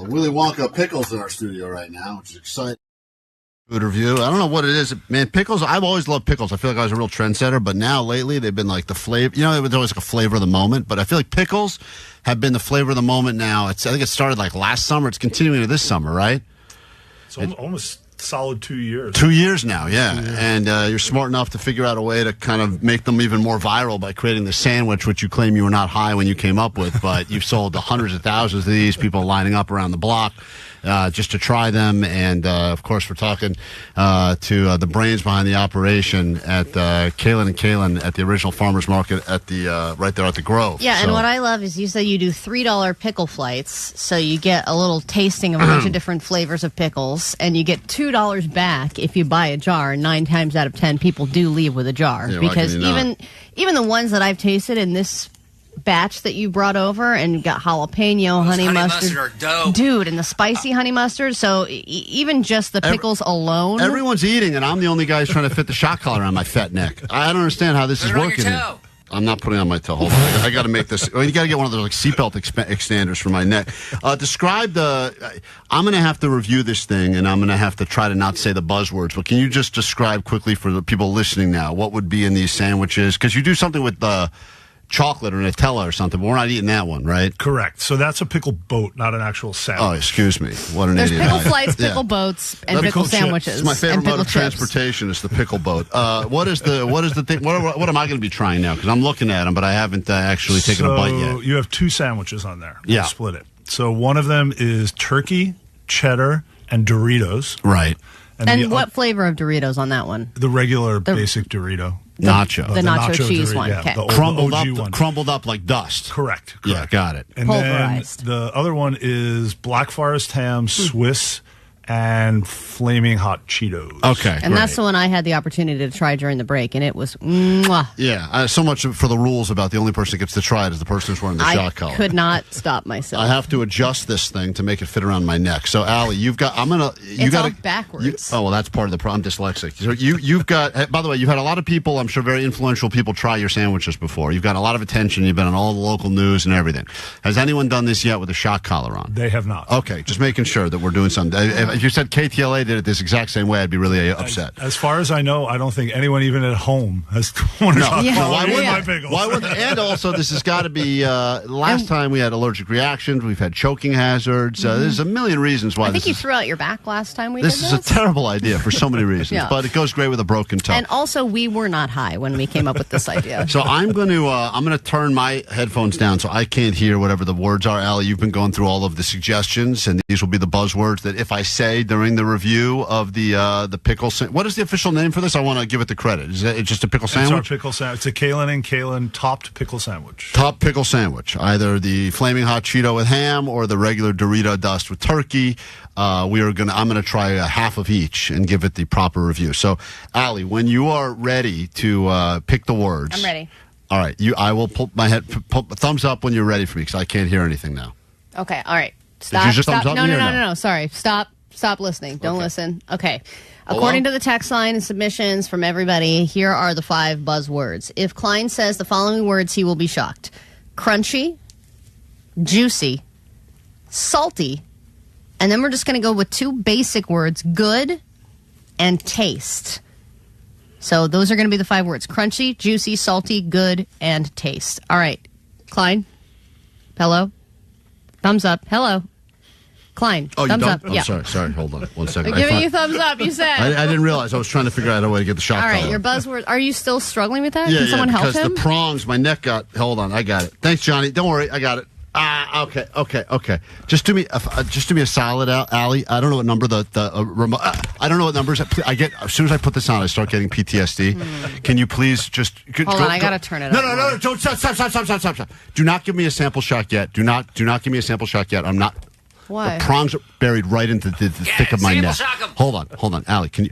Willy Wonka pickles in our studio right now, which is exciting. Food review. I don't know what it is. Man, pickles, I've always loved pickles. I feel like I was a real trendsetter, but now lately they've been like the flavor. You know, it was always like a flavor of the moment, but I feel like pickles have been the flavor of the moment now. I think it started like last summer. It's continuing to this summer, right? It's almost solid 2 years. 2 years now, yeah. And you're smart enough to figure out a way to kind of make them even more viral by creating the sandwich, which you claim you were not high when you came up with, but you've sold hundreds of thousands of these, people lining up around the block just to try them. And, of course, we're talking to the brains behind the operation at Kalen and Kalen at the original farmers market at the right there at the Grove. Yeah, and what I love is you say you do $3 pickle flights, so you get a little tasting of a bunch of different flavors of pickles, and you get $2 back if you buy a jar. 9 times out of 10, people do leave with a jar, because even the ones that I've tasted in this batch that you brought over, and you got jalapeno, honey mustard are dope. Dude, and the spicy honey mustard. So even just the pickles alone, everyone's eating, and I'm the only guy who's trying to fit the shot collar around my fat neck. I don't understand how this is working. I'm not putting it on my toe. Hold on. I got to make this. You got to get one of those like seatbelt extenders for my neck. Describe the. I'm going to have to review this thing, and I'm going to have to try to not say the buzzwords. But can you just describe quickly for the people listening now what would be in these sandwiches? Because you do something with the chocolate or Nutella or something, but we're not eating that one, right? Correct. So that's a pickle boat, not an actual sandwich. Oh, excuse me. What an There's idiot. pickle flights, pickle boats, and pickle sandwiches. It's my favorite mode of chips. transportation is the pickle boat. What is the thing? What am I going to be trying now? Because I'm looking at them, but I haven't actually taken a bite yet. You have 2 sandwiches on there. Yeah. We'll split it. So one of them is turkey, cheddar, and Doritos. Right. And what flavor of Doritos on that one? The regular basic Dorito. Nacho. The nacho cheese Dorito, one. Yeah, Okay. the Crumbled up like dust. Correct. Yeah, got it. And pulverized. then the other one is black forest ham, Swiss, and flaming hot Cheetos. Okay, And that's the one I had the opportunity to try during the break, and it was mwah. Yeah, so much for the rules about the only person that gets to try it is the person who's wearing the shot collar. I could not stop myself. I have to adjust this thing to make it fit around my neck. So, Allie, you've got. It's all backwards. Oh well, that's part of the problem. I'm dyslexic. So you've got. By the way, you've had a lot of people. I'm sure very influential people try your sandwiches before. You've got a lot of attention. You've been on all the local news and everything. Has anyone done this yet with a shot collar on? They have not. Okay, just making sure that we're doing something. If you said KTLA did it this exact same way, I'd be really upset. As far as I know, I don't think anyone even at home has worn a shot collar. Why with would my bagels. Why would? And also, this has got to be. Last time we had allergic reactions. We've had choking hazards. There's a million reasons why. I think you threw out your back last time we this did is this. a terrible idea for so many reasons, Yeah. but it goes great with a broken toe. And also, we were not high when we came up with this idea. So I'm going to turn my headphones down so I can't hear whatever the words are. Allie, you've been going through all of the suggestions, and these will be the buzzwords that if I say during the review of the pickle. What is the official name for this? I want to give it the credit. Is it just a pickle sandwich? It's our pickle sandwich. It's a Kalin and Kalin topped pickle sandwich. Top pickle sandwich, either the flaming hot Cheeto with ham or the regular Dorito dust with turkey. I'm gonna try a half of each and give it the proper review. So, Allie, when you are ready to pick the words, I'm ready. All right, I will pull my head. Thumbs up when you're ready for me because I can't hear anything now. Okay, all right. Stop. Did you just stop. thumbs up me or No. Sorry. Stop listening. Don't listen. Okay. According to the text line and submissions from everybody, here are the 5 buzzwords. If Klein says the following words, he will be shocked: crunchy, juicy, salty, and then we're just going to go with 2 basic words: good and taste. So those are going to be the 5 words: crunchy, juicy, salty, good, and taste. All right. Klein? Hello? Thumbs up. Hello? Klein, Oh, thumbs you up. don't? Oh, sorry. Hold on 1 second. I'm giving you thumbs up, you said. I didn't realize. I was trying to figure out a way to get the shot All right, collar. your buzzword. Are you still struggling with that? Yeah, Can someone help because him? the prongs, my neck got. Hold on, I got it. Thanks, Johnny. Don't worry, I got it. Okay. Just do me a solid, Allie. I don't know what number the remote. I don't know what numbers I get. As soon as I put this on, I start getting PTSD. Can you please just Hold on, I gotta turn it up. No! Don't stop! Do not give me a sample shot yet. Do not give me a sample shot yet. I'm not. Why? The prongs are buried right into the thick of my neck. Hold on, Allie. Can you?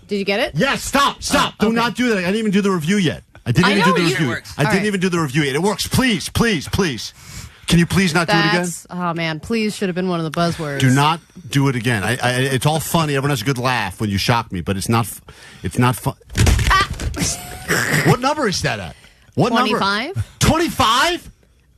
Did you get it? Yes. Stop! Do not do that. I didn't even do the review yet. I didn't even do the review yet. It works. Please. Can you please not do it again? Oh man, please should have been one of the buzzwords. Do not do it again. It's all funny. Everyone has a good laugh when you shock me, but it's not fun. What number is that at? What 25? number? 25?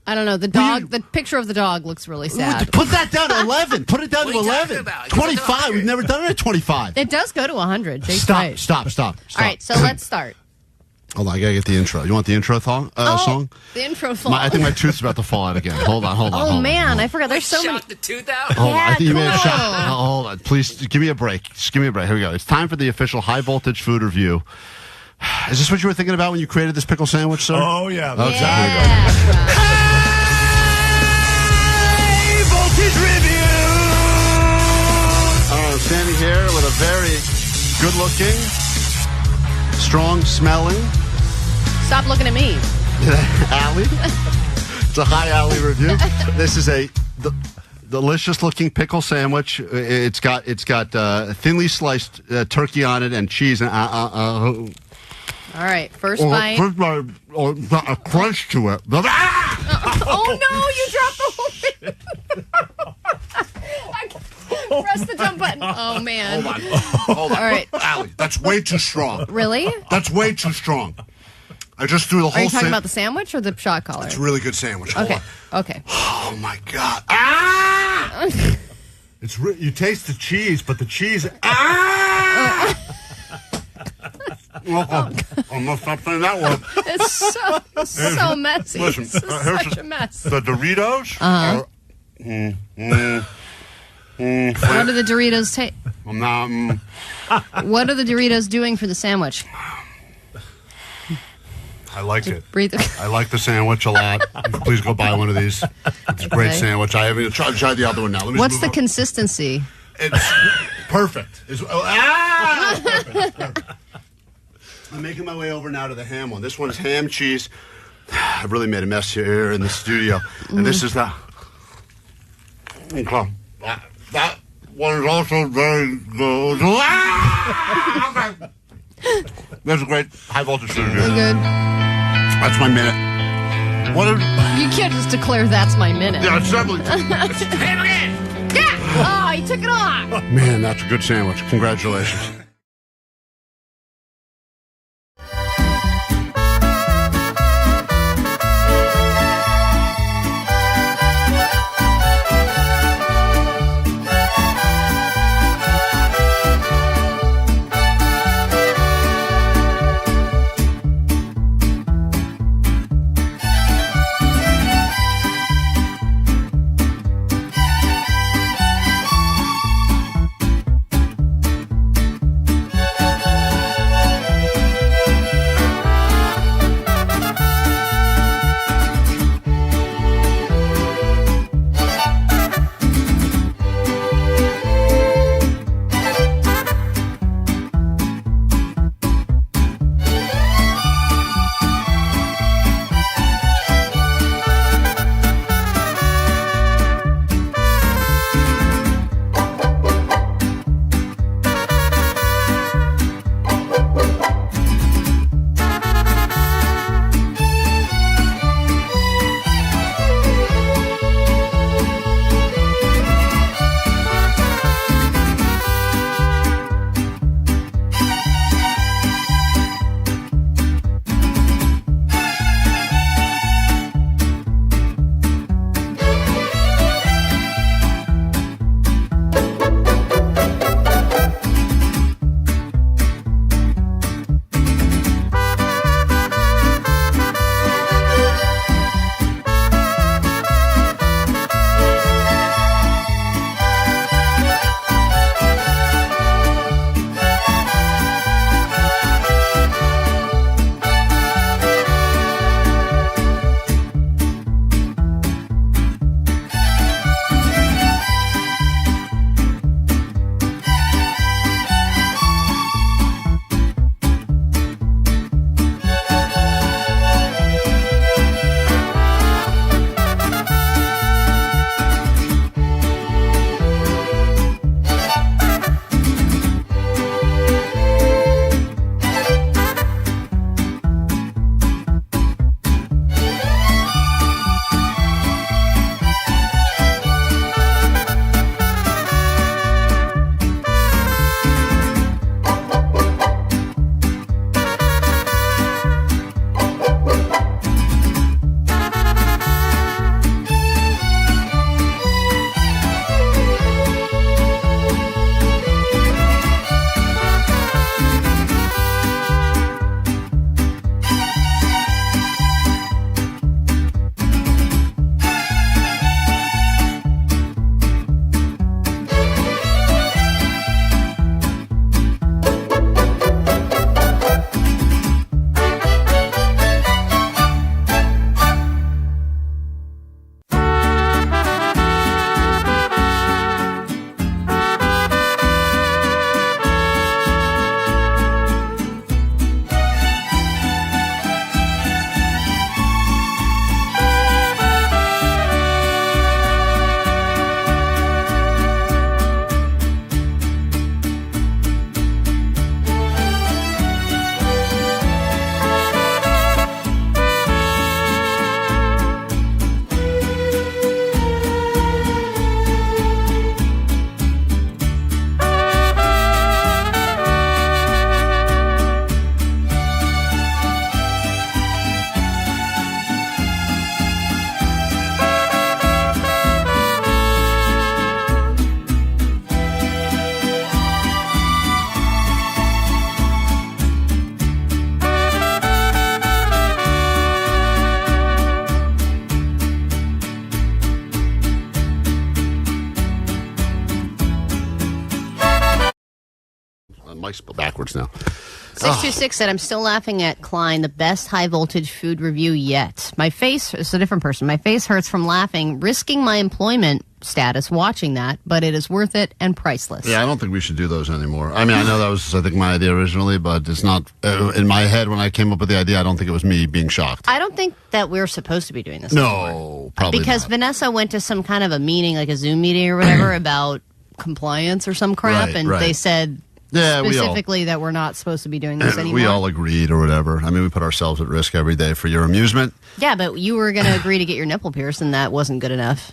I don't know. The dog. The picture of the dog looks really sad. Put that down to 11. Put it down to 11. 25. We've never done it at 25. It does go to 100. Stop. All right, so let's start. Hold on, I gotta get the intro. You want the intro song? The intro song. I think my tooth's about to fall out again. Hold on. Oh man, I forgot. There's so many. Shot the tooth out? Hold on. I think you may have cool. shot. Hold on. Please give me a break. Just give me a break. Here we go. It's time for the official high voltage food review. Is this what you were thinking about when you created this pickle sandwich, sir? Oh, yeah. Okay, Yeah. here we go. High voltage review. I'm standing here with a very good-looking, strong-smelling Stop looking at me. Allie. It's a high Allie review. This is a delicious-looking pickle sandwich. It's got thinly sliced turkey on it and cheese. And All right, first bite. First bite, got a crunch to it. Oh no, you dropped the whole thing. Press the jump button. Oh man. Hold on. All right. Allie, that's way too strong. Really? That's way too strong. I just threw the whole Are you talking thing. about the sandwich or the shot collar? It's a really good sandwich. Hold Okay. on. Okay. Oh my God. It's you taste the cheese, but the cheese. I'm gonna stop saying that one. It's so messy. Listen, This is here's such a mess. The Doritos Uh-huh. are. What do the Doritos taste? I'm not. What are the Doritos doing for the sandwich? I like it. Breathe. I like the sandwich a lot. Please go buy one of these. It's a great Okay. sandwich. I haven't tried the other one now. Let me What's just the move consistency? It's perfect. Perfect. I'm making my way over now to the ham one. This one's ham cheese. I've really made a mess here in the studio. And this is the... one is also very good. That's a great high voltage food review. Good. That's my minute. You can't just declare that's my minute. Yeah, it's definitely. Yeah! Oh, he took it off. Man, that's a good sandwich. Congratulations. Mike's backwards now. 626 said, I'm still laughing at Klein, the best high voltage food review yet. My face, it's a different person. My face hurts from laughing, risking my employment status watching that, but it is worth it and priceless. Yeah, I don't think we should do those anymore. I mean, I know that was, I think, my idea originally, but it's not, in my head when I came up with the idea, I don't think it was me being shocked. I don't think that we're supposed to be doing this anymore. No, probably because not. Vanessa went to some kind of a meeting, like a Zoom meeting or whatever, about compliance or some crap, Right, and right. they said Yeah, specifically that we're not supposed to be doing this anymore. We all agreed or whatever. I mean, we put ourselves at risk every day for your amusement. Yeah, but you were going to agree to get your nipple pierced, and that wasn't good enough.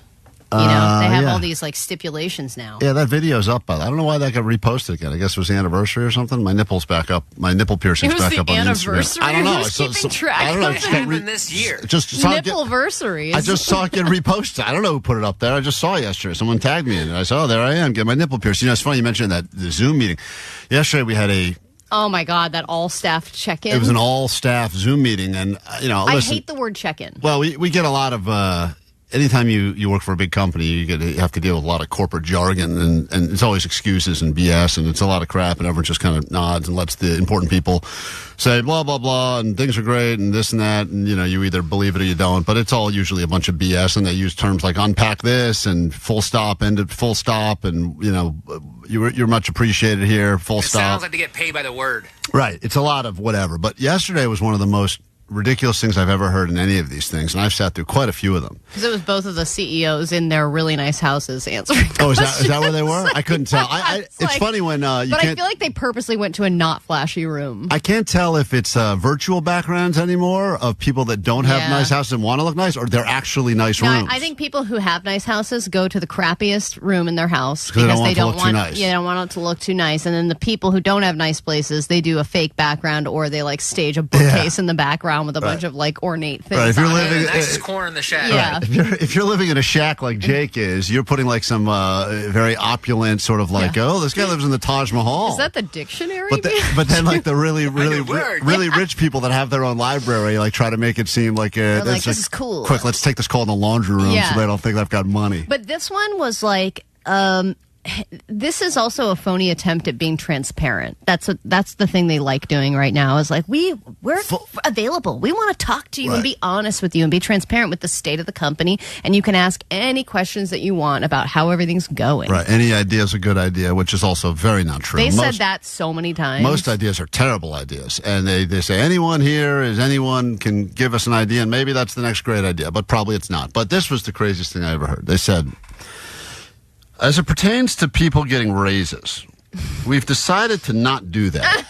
You know, they have yeah. all these like stipulations now. Yeah, that video's up. I don't know why that got reposted again. I guess it was the anniversary or something. My nipple's back up. My nipple piercing's It was back the up on anniversary? Instagram. I don't know. Who's keeping track I don't know. of It's it? got Even this year. Just saw it get- Nippleversary. I just saw it get reposted. I don't know who put it up there. I just saw it yesterday. Someone tagged me in it. I saw, oh, there I am, getting my nipple pierced. You know, it's funny you mentioned that the Zoom meeting. Yesterday we had Oh my God, that all staff check-in. it was an all-staff Zoom meeting, and, I listen, hate the word check-in. well, we get a lot of, anytime you work for a big company, you have to deal with a lot of corporate jargon, and it's always excuses and BS, and it's a lot of crap, and everyone just kind of nods and lets the important people say blah, blah, blah, and things are great, and this and that, and, you either believe it or you don't, but it's all usually a bunch of BS, and they use terms like unpack this, and full stop, end it, full stop, and, you're much appreciated here, full It stop. sounds like they get paid by the word. Right. It's a lot of whatever. But yesterday was one of the most ridiculous things I've ever heard in any of these things, and I've sat through quite a few of them. Because it was both of the CEOs in their really nice houses answering Oh, is questions. that where they were? I couldn't tell. It's like- funny when you But I can't. feel like they purposely went to a not flashy room. I can't tell if it's virtual backgrounds anymore of people that don't have Yeah. nice houses and want to look nice, or they're actually nice No, rooms. I think people who have nice houses go to the crappiest room in their house Because they don't want it to look too nice. Yeah, they don't want it to look too nice. And then the people who don't have nice places, they do a fake background, or they like stage a bookcase in the background with a bunch of like ornate things. Right, if you're on living- it. The nicest corner in the shack. Yeah. Right. If you're living in a shack like Jake is, you're putting like some very opulent sort of like, oh, this guy lives in the Taj Mahal. Is that the dictionary? But then like the really rich people that have their own library like try to make it seem like They're like, it's this is cool. Quick, let's take this call in the laundry room Yeah. so they don't think I've got money. But this one was like, this is also a phony attempt at being transparent. That's the thing they like doing right now. Is like we're available. We want to talk to you and Right. be honest with you and be transparent with the state of the company. And you can ask any questions that you want about how everything's going. Right. Any idea is a good idea, which is also very not true. They said that so many times. Most ideas are terrible ideas. And they say, anyone can give us an idea, and maybe that's the next great idea, but probably it's not. But this was the craziest thing I ever heard. They said, as it pertains to people getting raises, we've decided to not do that.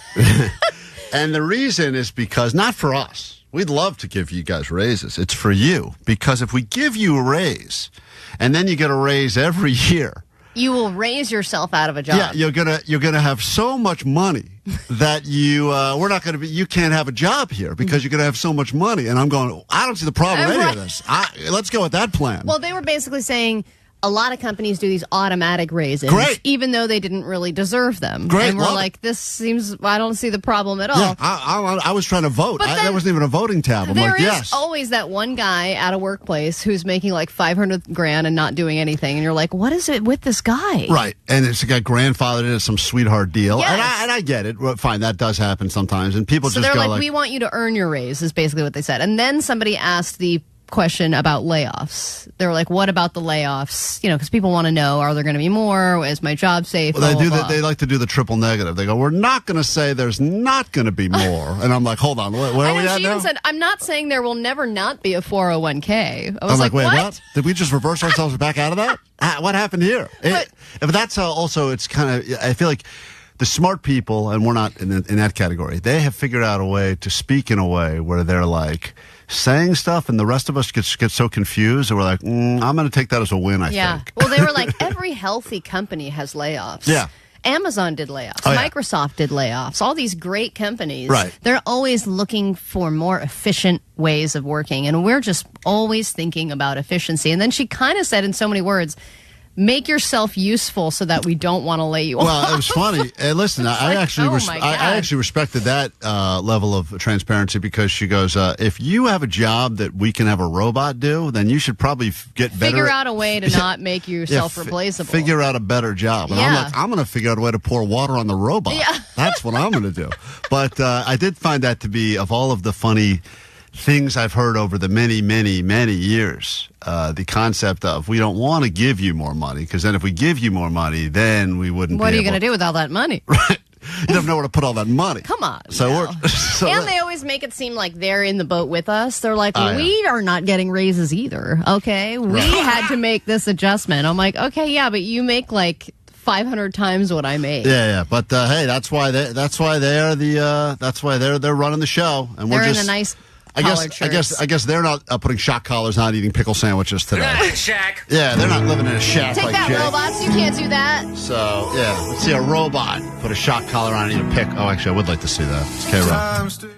And the reason is because, not for us. We'd love to give you guys raises. It's for you. Because if we give you a raise, and then you get a raise every year, you will raise yourself out of a job. yeah, you're gonna have so much money that you can't have a job here because you're gonna have so much money. And I'm going, I don't see the problem with any of this. Let's go with that plan. Well, they were basically saying a lot of companies do these automatic raises, Great. even though they didn't really deserve them. Great, And we're love like, this seems, I don't see the problem at all. Yeah, I was trying to vote. But then there wasn't even a voting tab. I'm There like, is yes. always that one guy at a workplace who's making like $500,000 and not doing anything, and you're like, what is it with this guy? Right, and it's got grandfathered into some sweetheart deal, Yes. and I get it. Well, fine, that does happen sometimes, and people So just they're go like, like, we want you to earn your raise, is basically what they said. And then somebody asked the question about layoffs. They were like, what about the layoffs? Because people want to know, are there going to be more? Is my job safe? well, Blah, blah, blah. they like to do the triple negative. They go, we're not going to say there's not going to be more, and I'm like, hold on, where I are we know at she now? even said, I'm not saying there will never not be a 401k. I was I'm like, wait, what? Did we just reverse ourselves back out of that? What happened here? But that's also, it's kind of, I feel like the smart people, and we're not in that category, they have figured out a way to speak in a way where they're like saying stuff, and the rest of us get so confused, and we're like, I'm going to take that as a win, I think. Well, they were like, every healthy company has layoffs. Yeah. Amazon did layoffs. Oh, yeah. Microsoft did layoffs. All these great companies. Right. They're always looking for more efficient ways of working. And we're just always thinking about efficiency. And then she kind of said in so many words, make yourself useful so that we don't want to lay you off. Well, it was funny. Listen, I actually respected that level of transparency, because she goes, if you have a job that we can have a robot do, then you should probably get better. Figure out a way to not make yourself replaceable. Figure out a better job. And I'm like, I'm going to figure out a way to pour water on the robot. Yeah. That's what I'm going to do. But I did find that to be, of all of the funny things I've heard over the many, many, many years, the concept of, we don't want to give you more money, because then if we give you more money, then we wouldn't What be are you able going to do with all that money? Right. You don't know where to put all that money. Come on. So now. we're And they always make it seem like they're in the boat with us. They're like, Oh, yeah. we are not getting raises either. Okay. We Right. had to make this adjustment. I'm like, okay, yeah, but you make like 500 times what I make. Yeah. But hey, that's why they're running the show, and They're we're just in a nice. I guess they're not putting shock collars, not eating pickle sandwiches today. They're not in a shack. Yeah, they're not living in a shack Take like that, Jake. robots! You can't do that. So yeah, let's see a robot put a shock collar on and eat a pick. Oh, actually, I would like to see that. It's K-Rock.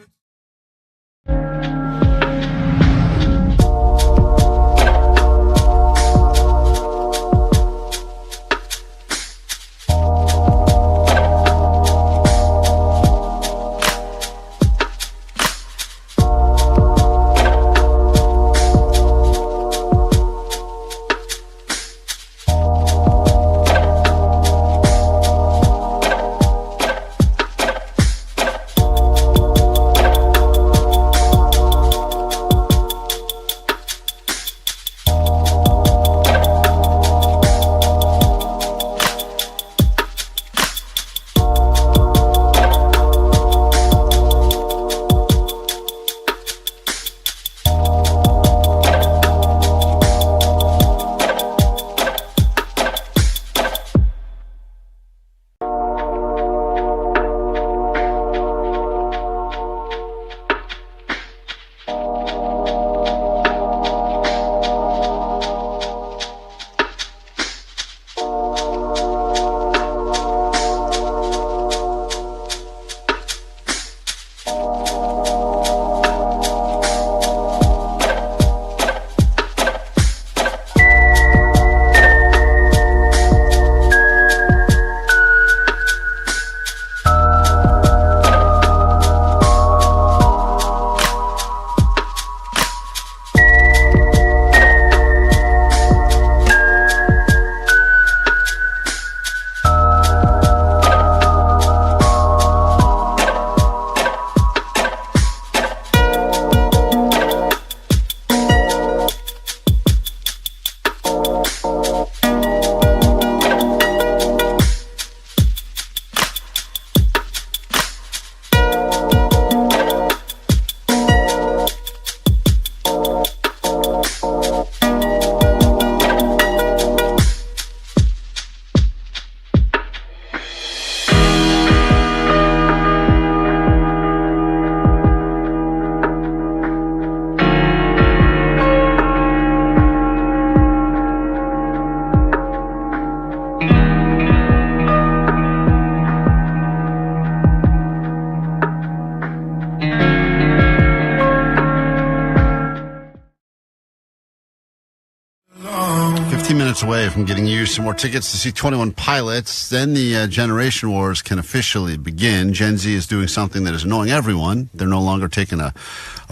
Away from getting you some more tickets to see 21 Pilots, then the generation wars can officially begin. Gen Z is doing something that is annoying everyone. They're no longer taking a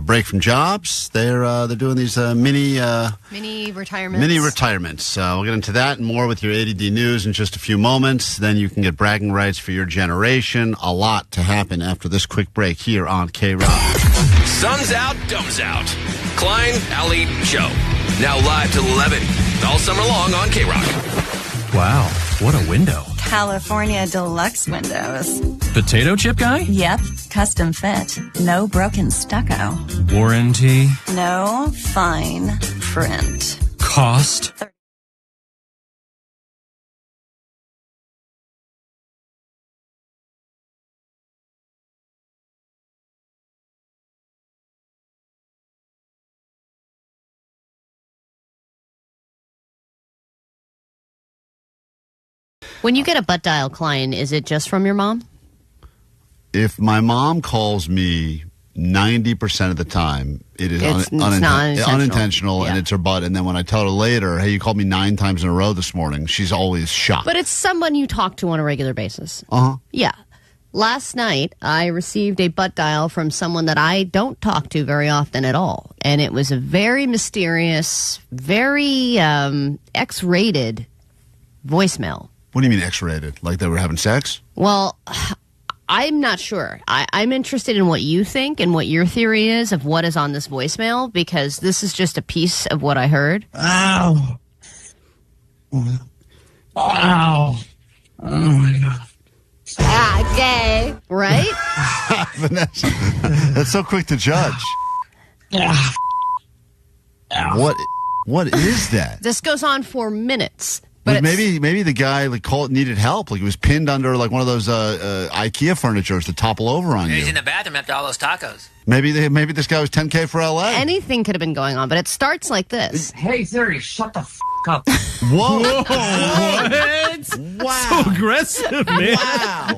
break from jobs. They're doing these mini retirements. We'll get into that and more with your ADD news in just a few moments. Then you can get bragging rights for your generation. A lot to happen after this quick break here on KROQ. Sun's out, dumbs out. Klein, Alley, Show. Now live till 11. All summer long on KROQ. Wow, what a window. California Deluxe windows. Potato chip guy? Yep, custom fit. No broken stucco. Warranty? No fine print. Cost? When you get a butt dial, Klein, is it just from your mom? If my mom calls me 90% of the time, it is unintentional, yeah. And it's her butt. And then when I tell her later, hey, you called me 9 times in a row this morning, she's always shocked. But it's someone you talk to on a regular basis. Uh-huh. Yeah. Last night, I received a butt dial from someone that I don't talk to very often at all. And it was a very mysterious, very X-rated voicemail. What do you mean X-rated? Like they were having sex? Well, I'm not sure. I'm interested in what you think and what your theory is of what is on this voicemail, because this is just a piece of what I heard. Ow. Ow. Oh, my God. Ah, gay. Right? Vanessa, that's so quick to judge. What is that? This goes on for minutes. But maybe the guy needed help. Like he was pinned under like one of those IKEA furnitures to topple over on He's you. in the bathroom after all those tacos. Maybe this guy was $10K for LA. Anything could have been going on, but it starts like this. Hey Siri, shut the f up. Whoa! What? Wow! So aggressive, man. Wow!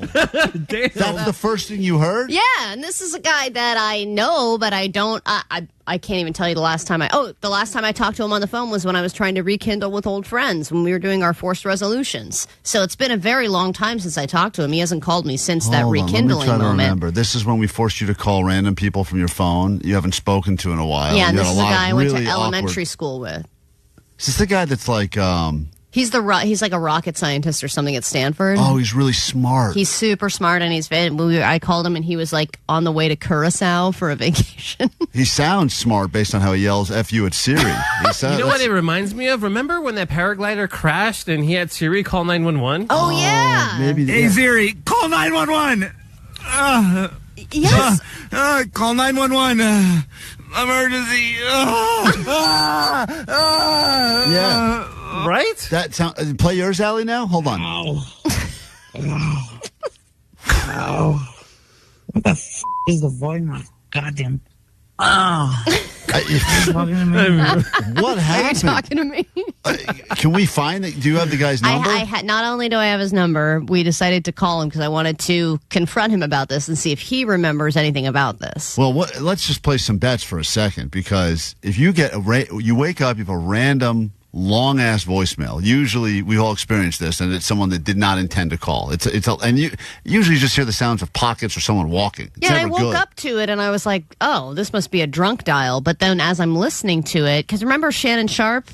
Damn. That's the first thing you heard? Yeah, and this is a guy that I know, but I don't. I can't even tell you the last time I talked to him on the phone was when I was trying to rekindle with old friends when we were doing our forced resolutions. So it's been a very long time since I talked to him. He hasn't called me since that rekindling let me try to moment. remember. This is when we forced you to call random people from your phone you haven't spoken to in a while. Yeah, and You this had is the lot guy I of went really to elementary awkward- school with. Is this the guy that's like, He's like a rocket scientist or something at Stanford. oh, he's really smart. He's super smart, and I called him, and he was like on the way to Curacao for a vacation. He sounds smart based on how he yells "F you" at Siri. You know what it reminds me of? Remember when that paraglider crashed and he had Siri call 911? Oh, yeah. Maybe. Hey Siri, call 911. Yes. Call 911. Emergency. Yeah. Right? That sound. Play yours, Allie. Now, hold on. What the f is the volume? Goddamn. What Are you happened? talking to me? Can we find it? Do you have the guy's number? Not only do I have his number, we decided to call him because I wanted to confront him about this and see if he remembers anything about this. Well, let's just play some bets for a second, because if you get you wake up, you have a random long ass voicemail. Usually, we all experience this, and it's someone that did not intend to call. And you usually just hear the sounds of pockets or someone walking. It's Yeah, I never woke good. up to it and I was like, oh, this must be a drunk dial. But then as I'm listening to it, because remember Shannon Sharp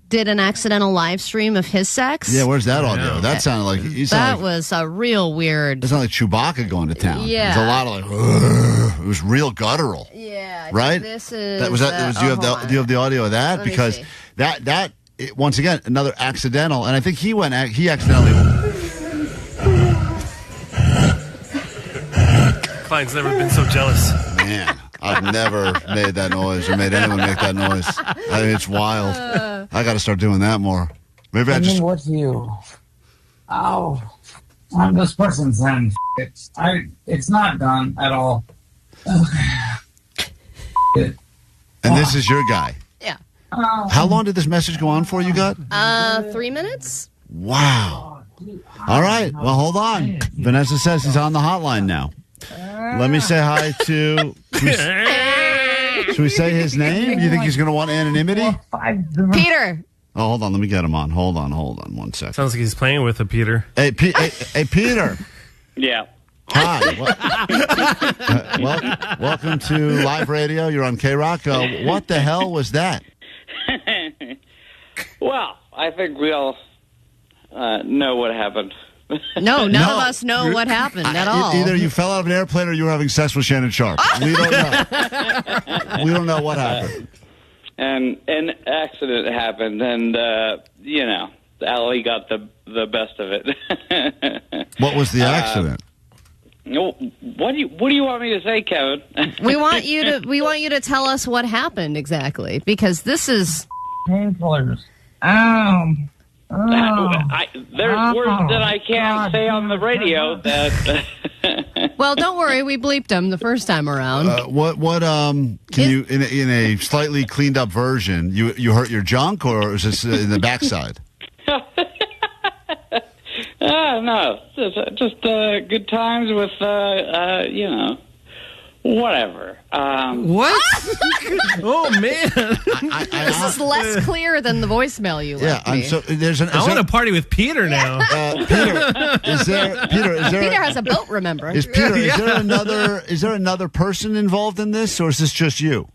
did an accidental live stream of his sex? Yeah, where's that audio? That sounded like That was a real weird. It sounded like Chewbacca going to town. Yeah. There's a lot of like, "Ugh." It was real guttural. Yeah, right. This is Do you have the audio of that? Let me Because see. that once again another accidental, and I think he accidentally. Klein's never been so jealous. Man, I've never made that noise or made anyone make that noise. I mean, it's wild. I got to start doing that more. Maybe I just. What's you? Oh, I'm this person's son. It's not done at all. And this is your guy. Yeah. How long did this message go on for? You got? 3 minutes. Wow. All right. Well, hold on. Vanessa says he's on the hotline now. Let me say hi to. Should we say his name? You think he's going to want anonymity? Peter. Oh, hold on. Let me get him on. Hold on 1 second. Sounds like he's playing with a Peter. Hey, hey, Peter. Yeah. Hi. Welcome to live radio. You're on KROQ. What the hell was that? Well, I think we all know what happened. No, none of us know what happened at all. Either you fell out of an airplane or you were having sex with Shannon Sharp. We don't know. We don't know what happened. And an accident happened, and Allie got the best of it. What was the accident? What do you want me to say, Kevin? We want you to tell us what happened exactly, because this is painkillers. There's words that I can't say on the radio. That well, don't worry, we bleeped them the first time around. Can you in a slightly cleaned up version? You hurt your junk, or is this in the backside? No, just good times with whatever. What? Oh man, this is less clear than the voicemail you left me. I want to party with Peter now. Peter, is there? Peter has a boat. Remember? Is there another person involved in this, or is this just you?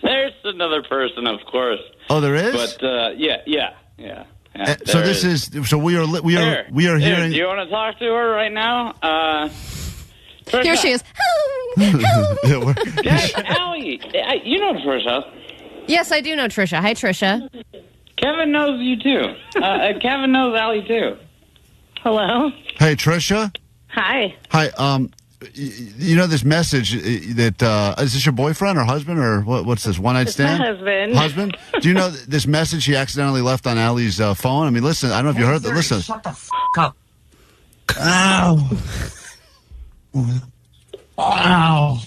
There's another person, of course. Oh, there is. But yeah. So this is. So we are hearing. Do you want to talk to her right now? Here she is. Yes, Allie, you know Trisha. Yes, I do know Trisha. Hi, Trisha. Kevin knows you too. Kevin knows Allie too. Hello. Hey, Trisha. Hi. Hi. you know this message that is this your boyfriend or husband or what's this one night stand? husband. Husband? Do you know this message he accidentally left on Allie's phone? I mean, listen. I don't know if you heard that. Listen. Shut the f*** up. Ow. Ow.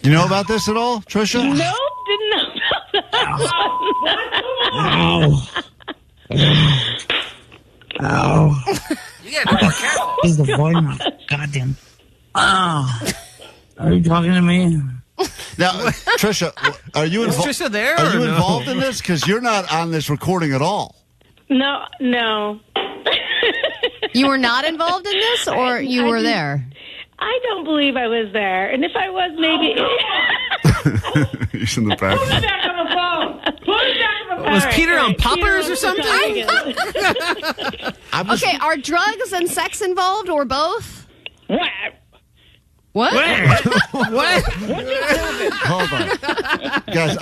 You know about this at all, Trisha? Nope, didn't know about that. Ow. You gotta be more careful. This is the voicemail. Goddamn. Ow. Are you talking to me? Now, Trisha, are you Is Trisha there? Are you or no? involved in this? Because you're not on this recording at all. No. You were not involved in this, or you were there? I don't believe I was there. And if I was, maybe... He's in the back. Put it back on the phone. Put it back on the phone. Was Peter on poppers or something? Okay, are drugs and sex involved, or both? What? What? Hold on. Guys,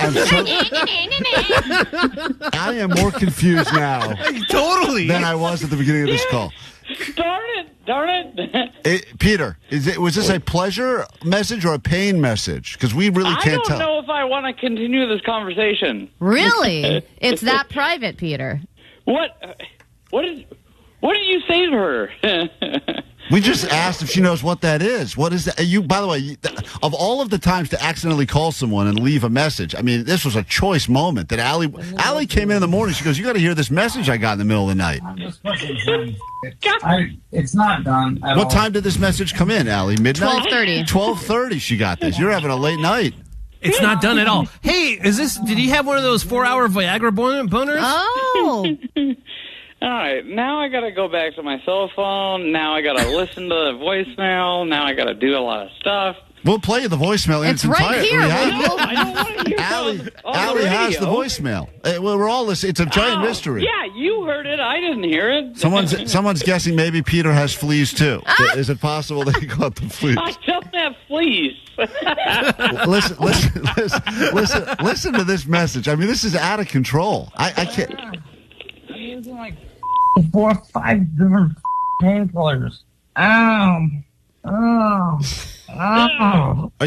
I am more confused now Totally. than I was at the beginning of this call. Darn it. Peter, was this a pleasure message or a pain message? Because we really can't tell. I don't know if I want to continue this conversation. Really? It's that private, Peter. What did you say to her? We just asked if she knows what that is. What is that? By the way, of all of the times to accidentally call someone and leave a message, I mean, this was a choice moment that Allie came in the morning. She goes, "You got to hear this message I got in the middle of the night." It's not done at all. What time did this message come in, Allie? Midnight? 12:30. 12:30 she got this. You're having a late night. It's not done at all. Hey, did he have one of those 4-hour Viagra boners? Oh. All right, now I got to go back to my cell phone. Now I got to listen to the voicemail. Now I got to do a lot of stuff. We'll play you the voicemail in its right entirety. here. I don't want to hear Allie has the voicemail. We're all listening. It's a giant mystery. Yeah, you heard it. I didn't hear it. Someone's guessing maybe Peter has fleas too. Is it possible that he got the fleas? I don't have fleas. Listen to this message. I mean, this is out of control. I can't. I'm using like 4 or 5 different painkillers. Ow. Oh. Oh. Are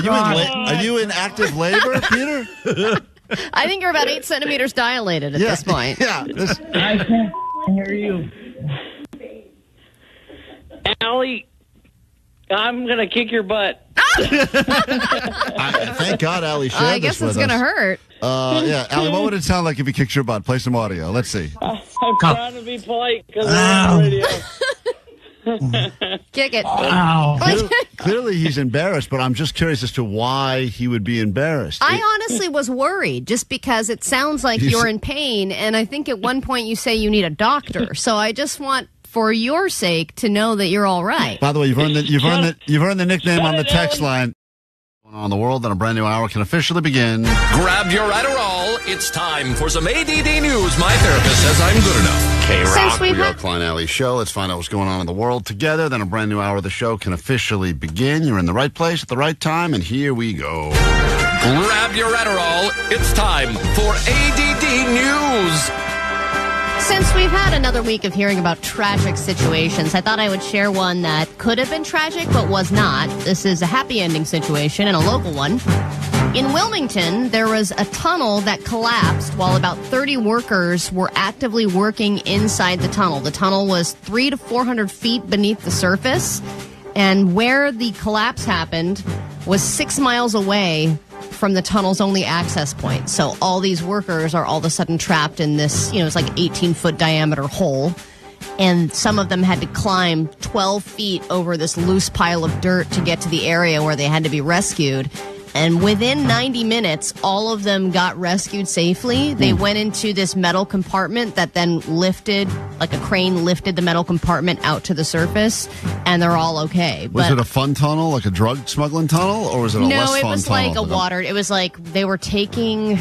you in active labor, Peter? I think you're about 8 centimeters dilated at this point. Yeah. I can't hear you. Allie, I'm going to kick your butt. Thank God Allie shared I guess this it's with going to us. hurt. Yeah, Allie, what would it sound like if he kicked your butt? Play some audio. Let's see. I'm trying to be polite because we're on the radio. Kick it. Ow. Clearly he's embarrassed, but I'm just curious as to why he would be embarrassed. I honestly was worried just because it sounds like you're in pain, and I think at one point you say you need a doctor. So I just want, for your sake, to know that you're all right. By the way, you've earned the nickname on the text line. On the world, and a brand new hour can officially begin. Grab your Adderall. It's time for some ADD news. My therapist says I'm good enough. KROQ, we got Klein Alley Show. Let's find out what's going on in the world together. Then a brand new hour of the show can officially begin. You're in the right place at the right time, and here we go. Grab your Adderall. It's time for ADD news. Since we've had another week of hearing about tragic situations, I thought I would share one that could have been tragic but was not. This is a happy ending situation and a local one. In Wilmington, there was a tunnel that collapsed while about 30 workers were actively working inside the tunnel. The tunnel was 300 to 400 feet beneath the surface, and where the collapse happened was 6 miles away from the tunnel's only access point. So all these workers are all of a sudden trapped in this, it's like 18-foot diameter hole. And some of them had to climb 12 feet over this loose pile of dirt to get to the area where they had to be rescued. And within 90 minutes, all of them got rescued safely. They went into this metal compartment that then lifted, like a crane lifted the metal compartment out to the surface, and they're all okay. Was it a fun tunnel, like a drug smuggling tunnel, or was it a less fun tunnel? No, it was like a water. It was like they were taking.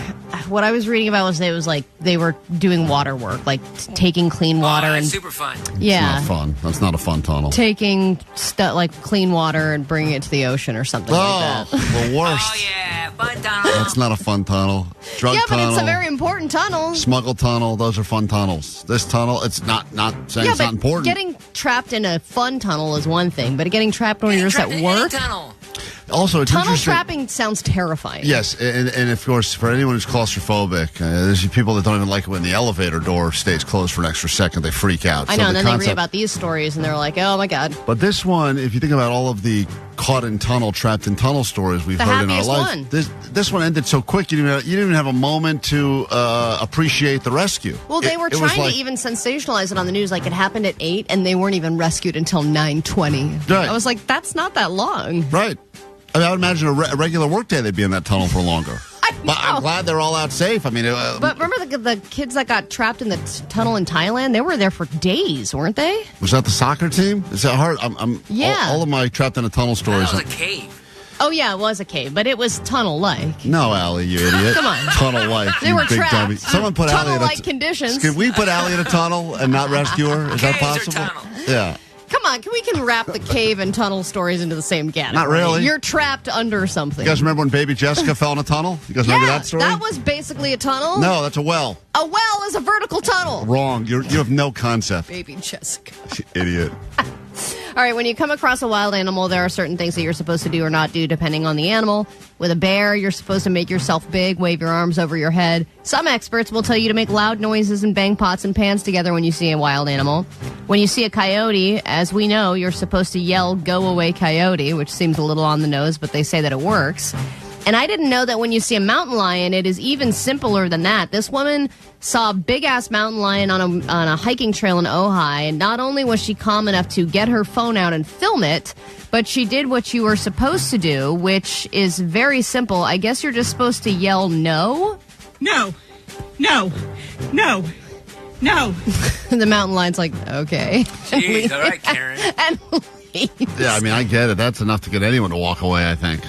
What I was reading about was it was like they were doing water work, like taking clean water and super fun. Yeah, it's not fun. That's not a fun tunnel. Taking stuff like clean water and bringing it to the ocean or something like that. The worst. Oh, yeah. fun tunnel. That's not a fun tunnel. Drug Yeah, but tunnel. it's a very important tunnel. Smuggle tunnel. Those are fun tunnels. This tunnel, it's not saying Yeah, it's not but important. getting trapped in a fun tunnel is one thing, but getting trapped when you're just at work. Also, it's Tunnel interesting. trapping sounds terrifying. Yes, and of course, for anyone who's claustrophobic, there's people that don't even like it when the elevator door stays closed for an extra second. They freak out. I know, and then they read about these stories, and they're like, oh, my God. But this one, if you think about all of the caught in tunnel, trapped in tunnel stories we've The heard in our happiest life, one. this one ended so quick, you didn't even have a moment to appreciate the rescue. Well, they were It was trying like- to even sensationalize it on the news. Like, it happened at 8, and they weren't even rescued until 9:20. Right. I was like, that's not that long. Right. I mean, I would imagine a regular workday they'd be in that tunnel for longer. But I'm glad they're all out safe. I mean, But remember the kids that got trapped in the tunnel in Thailand? They were there for days, weren't they? was that the soccer team? Is that hard? Yeah. All of my trapped in a tunnel stories. That was a cave. Oh, yeah, it was a cave, but it was tunnel-like. No, Allie, you idiot. Come on. Tunnel-like. They you were big trapped. dummy. Someone put Allie in a Tunnel-like conditions. Can we put Allie in a tunnel and not rescue her? Is that possible? Yeah. Come on, we can wrap the cave and tunnel stories into the same category. Not really. You're trapped under something. You guys remember when baby Jessica fell in a tunnel? You guys remember that story? That was basically a tunnel. No, that's a well. A well is a vertical tunnel. Wrong. You have no concept. Baby Jessica. Idiot. All right, when you come across a wild animal, there are certain things that you're supposed to do or not do depending on the animal. With a bear, you're supposed to make yourself big, wave your arms over your head. Some experts will tell you to make loud noises and bang pots and pans together when you see a wild animal. When you see a coyote, as we know, you're supposed to yell, "Go away, coyote," which seems a little on the nose, but they say that it works. And I didn't know that when you see a mountain lion, it is even simpler than that. This woman saw a big-ass mountain lion on a hiking trail in Ojai, and not only was she calm enough to get her phone out and film it, but she did what you were supposed to do, which is very simple. I guess you're just supposed to yell no. No. No. No. No. The mountain lion's like, okay. Jeez, all right, Karen. And leaves. Yeah, I mean, I get it. That's enough to get anyone to walk away, I think.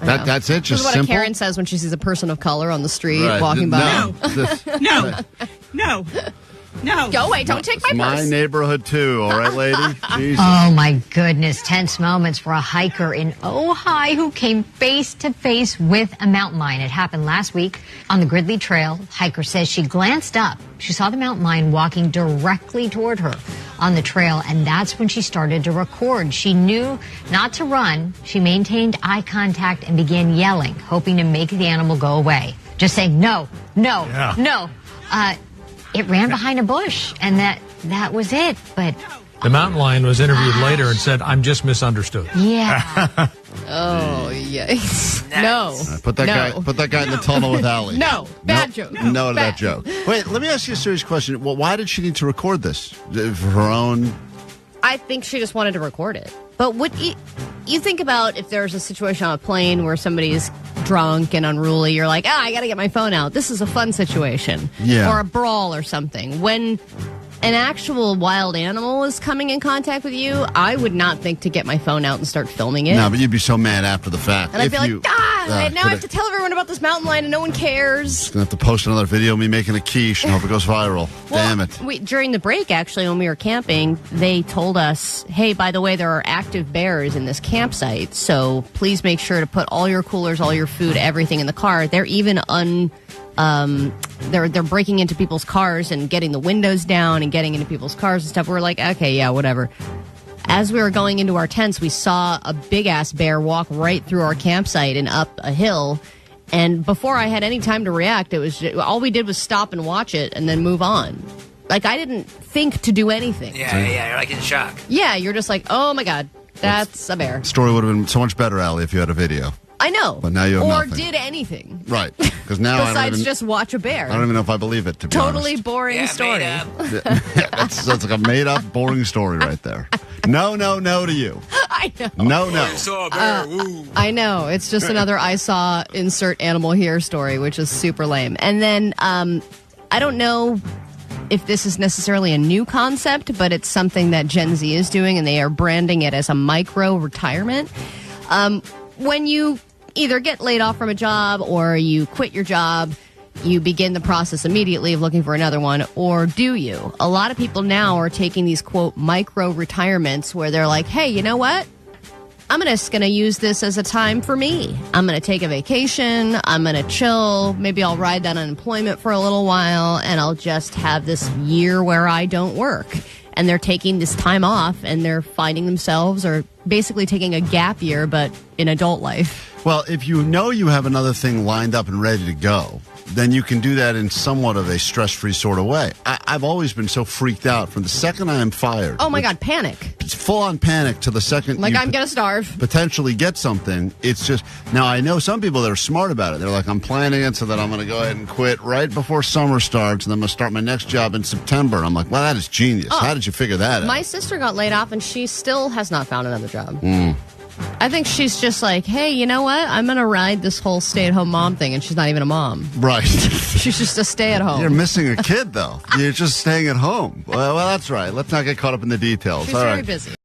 That's it, This just is what simple. a Karen says when she sees a person of color on the street Right. walking by. No. No. No. Go away. Don't take my My purse. neighborhood, too. All right, lady? Jesus. Oh, my goodness. Tense moments for a hiker in Ojai who came face to face with a mountain lion. It happened last week on the Gridley Trail. Hiker says she glanced up. She saw the mountain lion walking directly toward her on the trail, and that's when she started to record. She knew not to run. She maintained eye contact and began yelling, hoping to make the animal go away. Just saying, no, no, Yeah. no. It ran behind a bush, and that was it. But The mountain lion was interviewed later and said, "I'm just misunderstood." yeah. Oh, yikes. No. Put that guy in the tunnel with Allie. No. Bad Nope. joke. No to that Bad. joke. Wait, let me ask you a serious question. Well, why did she need to record this? For her own... I think she just wanted to record it. But what you think about if there's a situation on a plane where somebody's drunk and unruly, you're like, I got to get my phone out. This is a fun situation. Yeah. Or a brawl or something. When an actual wild animal is coming in contact with you, I would not think to get my phone out and start filming it. No, but you'd be so mad after the fact. And I'd be like, now I have to Could tell everyone about this mountain lion and no one cares. Gonna have to post another video of me making a quiche and hope it goes viral. Damn it. During the break, actually, when we were camping, they told us, hey, by the way, there are active bears in this campsite, so please make sure to put all your coolers, all your food, everything in the car. They're even they're breaking into people's cars and getting the windows down and getting into people's cars and stuff. We're like, okay, yeah, whatever. As we were going into our tents, we saw a big-ass bear walk right through our campsite and up a hill. And before I had any time to react, all we did was stop and watch it and then move on. Like, I didn't think to do anything. Yeah, you're like in shock. Yeah, you're just like, oh, my God, that's a bear. Story would have been so much better, Allie, if you had a video. I know. But now you have or nothing. did anything. Right. Because now Besides just watch a bear. I don't even know if I believe it, to be Totally honest. boring story. That's like a made-up, boring story right there. No to you. I know. No. I know. It's just another I saw insert animal here story, which is super lame. And then I don't know if this is necessarily a new concept, but it's something that Gen Z is doing, and they are branding it as a micro retirement. When you either get laid off from a job or you quit your job, you begin the process immediately of looking for another one, or do you? A lot of people now are taking these, quote, micro retirements where they're like, hey, you know what? I'm just going to use this as a time for me. I'm going to take a vacation. I'm going to chill. Maybe I'll ride that unemployment for a little while, and I'll just have this year where I don't work. And they're taking this time off, and they're finding themselves, or basically taking a gap year, but in adult life. Well, if you know you have another thing lined up and ready to go, then you can do that in somewhat of a stress-free sort of way. I've always been so freaked out from the second I am fired. Oh, my God, panic. It's full-on panic to the second Like, you I'm going to starve. potentially get something. It's just, now I know some people that are smart about it. They're like, I'm planning it so that I'm going to go ahead and quit right before summer starts, and then I'm going to start my next job in September. And I'm like, well, that is genius. Oh, how did you figure that out? My sister got laid off, and she still has not found another job. I think she's just like, hey, you know what? I'm going to ride this whole stay-at-home mom thing, and she's not even a mom. Right. She's just a stay-at-home. You're missing a kid, though. You're just staying at home. Well, that's right. Let's not get caught up in the details. She's All very right. busy.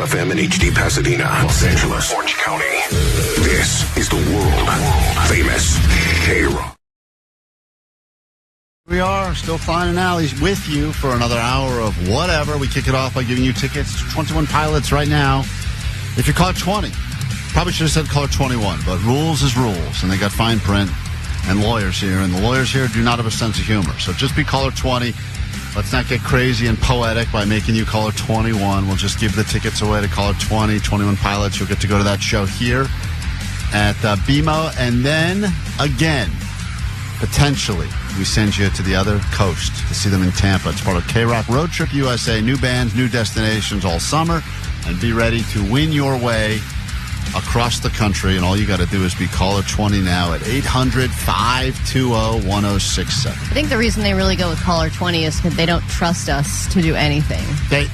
FM in HD Pasadena, Los Angeles, Orange County. This is the World Famous KROQ. We are still Klein and Alley's with you for another hour of whatever. We kick it off by giving you tickets to 21 Pilots right now. If you're caller 20, probably should have said caller 21, but rules is rules, and they got fine print and lawyers here, and the lawyers here do not have a sense of humor. So just be caller 20. Let's not get crazy and poetic by making you caller 21. We'll just give the tickets away to caller 20, 21 Pilots. You'll get to go to that show here at BMO, and then again, potentially, we send you to the other coast to see them in Tampa. It's part of KROQ Road Trip USA. New bands, new destinations all summer. And be ready to win your way across the country, and all you got to do is be caller 20 now at 800-520-1067. I think the reason they really go with caller 20 is because they don't trust us to do anything.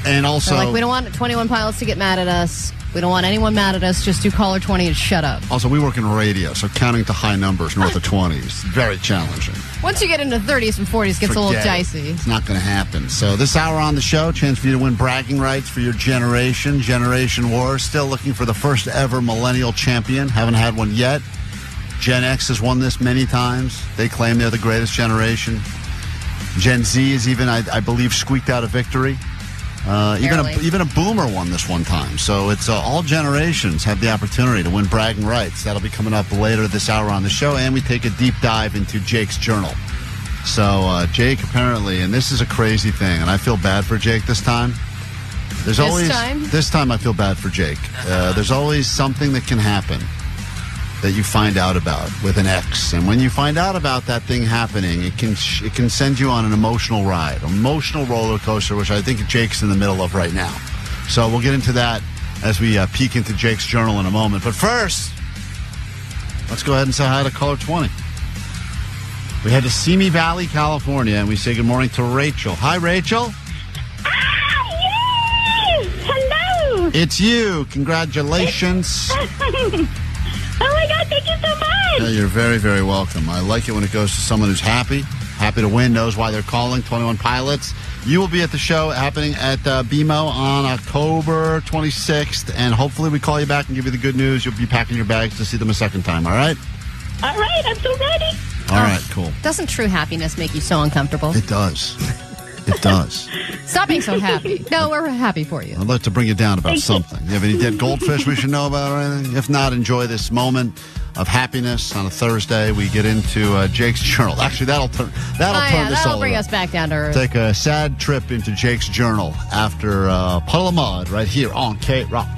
And also, they're like, we don't want 21 Pilots to get mad at us. We don't want anyone mad at us. Just do caller 20 and shut up. Also, we work in radio, so counting to high numbers north of 20 is very challenging. Once you get into 30s and 40s, it gets a little dicey. It's not going to happen. So this hour on the show, chance for you to win bragging rights for your generation. Generation War, still looking for the first ever millennial champion. Haven't had one yet. Gen X has won this many times. They claim they're the greatest generation. Gen Z is even, I believe, squeaked out a victory. Even a boomer won this one time. So it's all generations have the opportunity to win bragging rights. That'll be coming up later this hour on the show. And we take a deep dive into Jake's journal. So Jake apparently, and this is a crazy thing, and I feel bad for Jake this time. This time I feel bad for Jake. There's always something that can happen that you find out about with an ex. And when you find out about that thing happening, it can send you on an emotional ride, emotional roller coaster, which I think Jake's in the middle of right now. So we'll get into that as we peek into Jake's journal in a moment. But first, let's go ahead and say hi to caller 20. We head to Simi Valley, California, and we say good morning to Rachel. Hi, Rachel. Yes! Hello! It's you. Congratulations. Oh my God, thank you so much. Yeah, you're very, very welcome. I like it when it goes to someone who's happy to win, knows why they're calling, 21 Pilots. You will be at the show happening at BMO on October 26th, and hopefully we call you back and give you the good news. You'll be packing your bags to see them a second time, all right? All right, I'm so ready. All right, cool. Doesn't true happiness make you so uncomfortable? It does. It does. Stop being so happy. No, we're happy for you. I'd like to bring you down about something. You have any dead goldfish we should know about or anything? If not, enjoy this moment of happiness on a Thursday. We get into Jake's journal. Actually, that'll turn that'll bring us back down to earth. Take a sad trip into Jake's journal after Puddle of Mud right here on KROQ.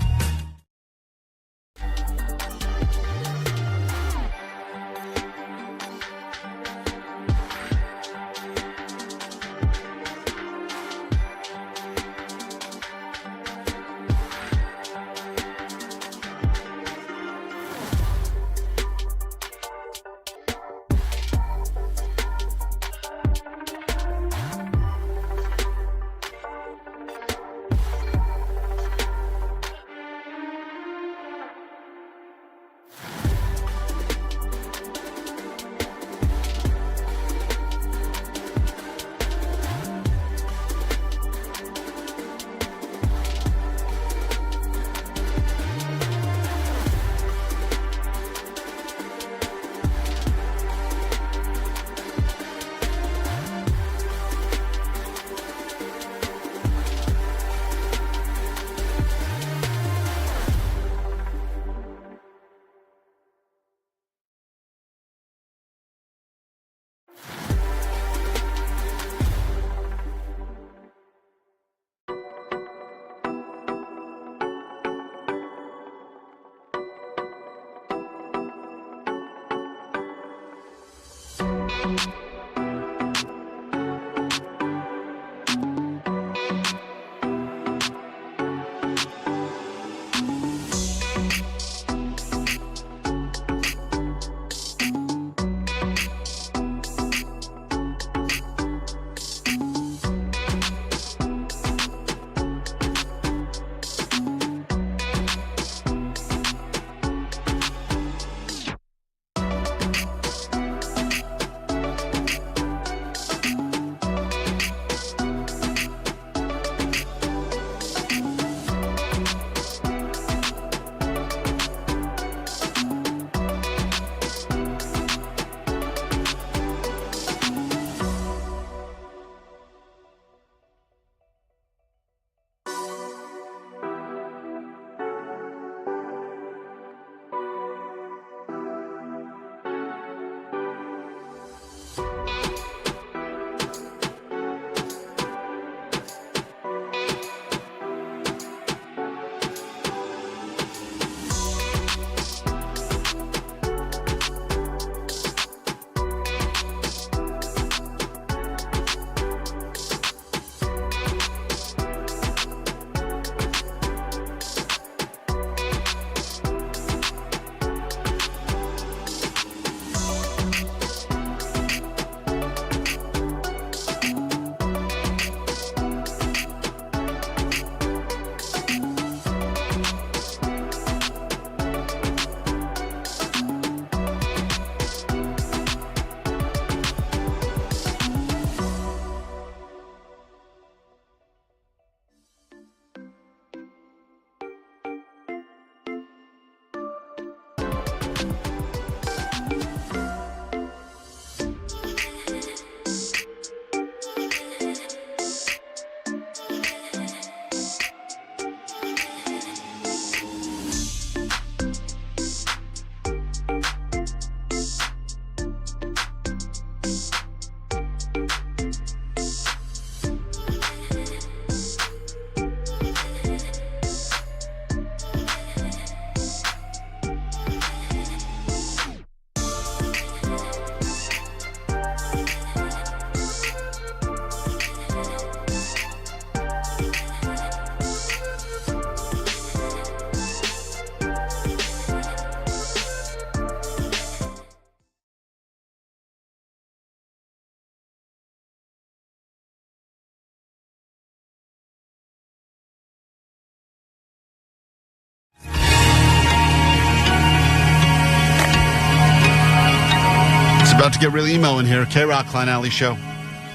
about to get real emo in here. KROQ Klein Alley Show.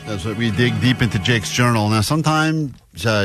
That's what we dig deep into Jake's journal. Now, sometimes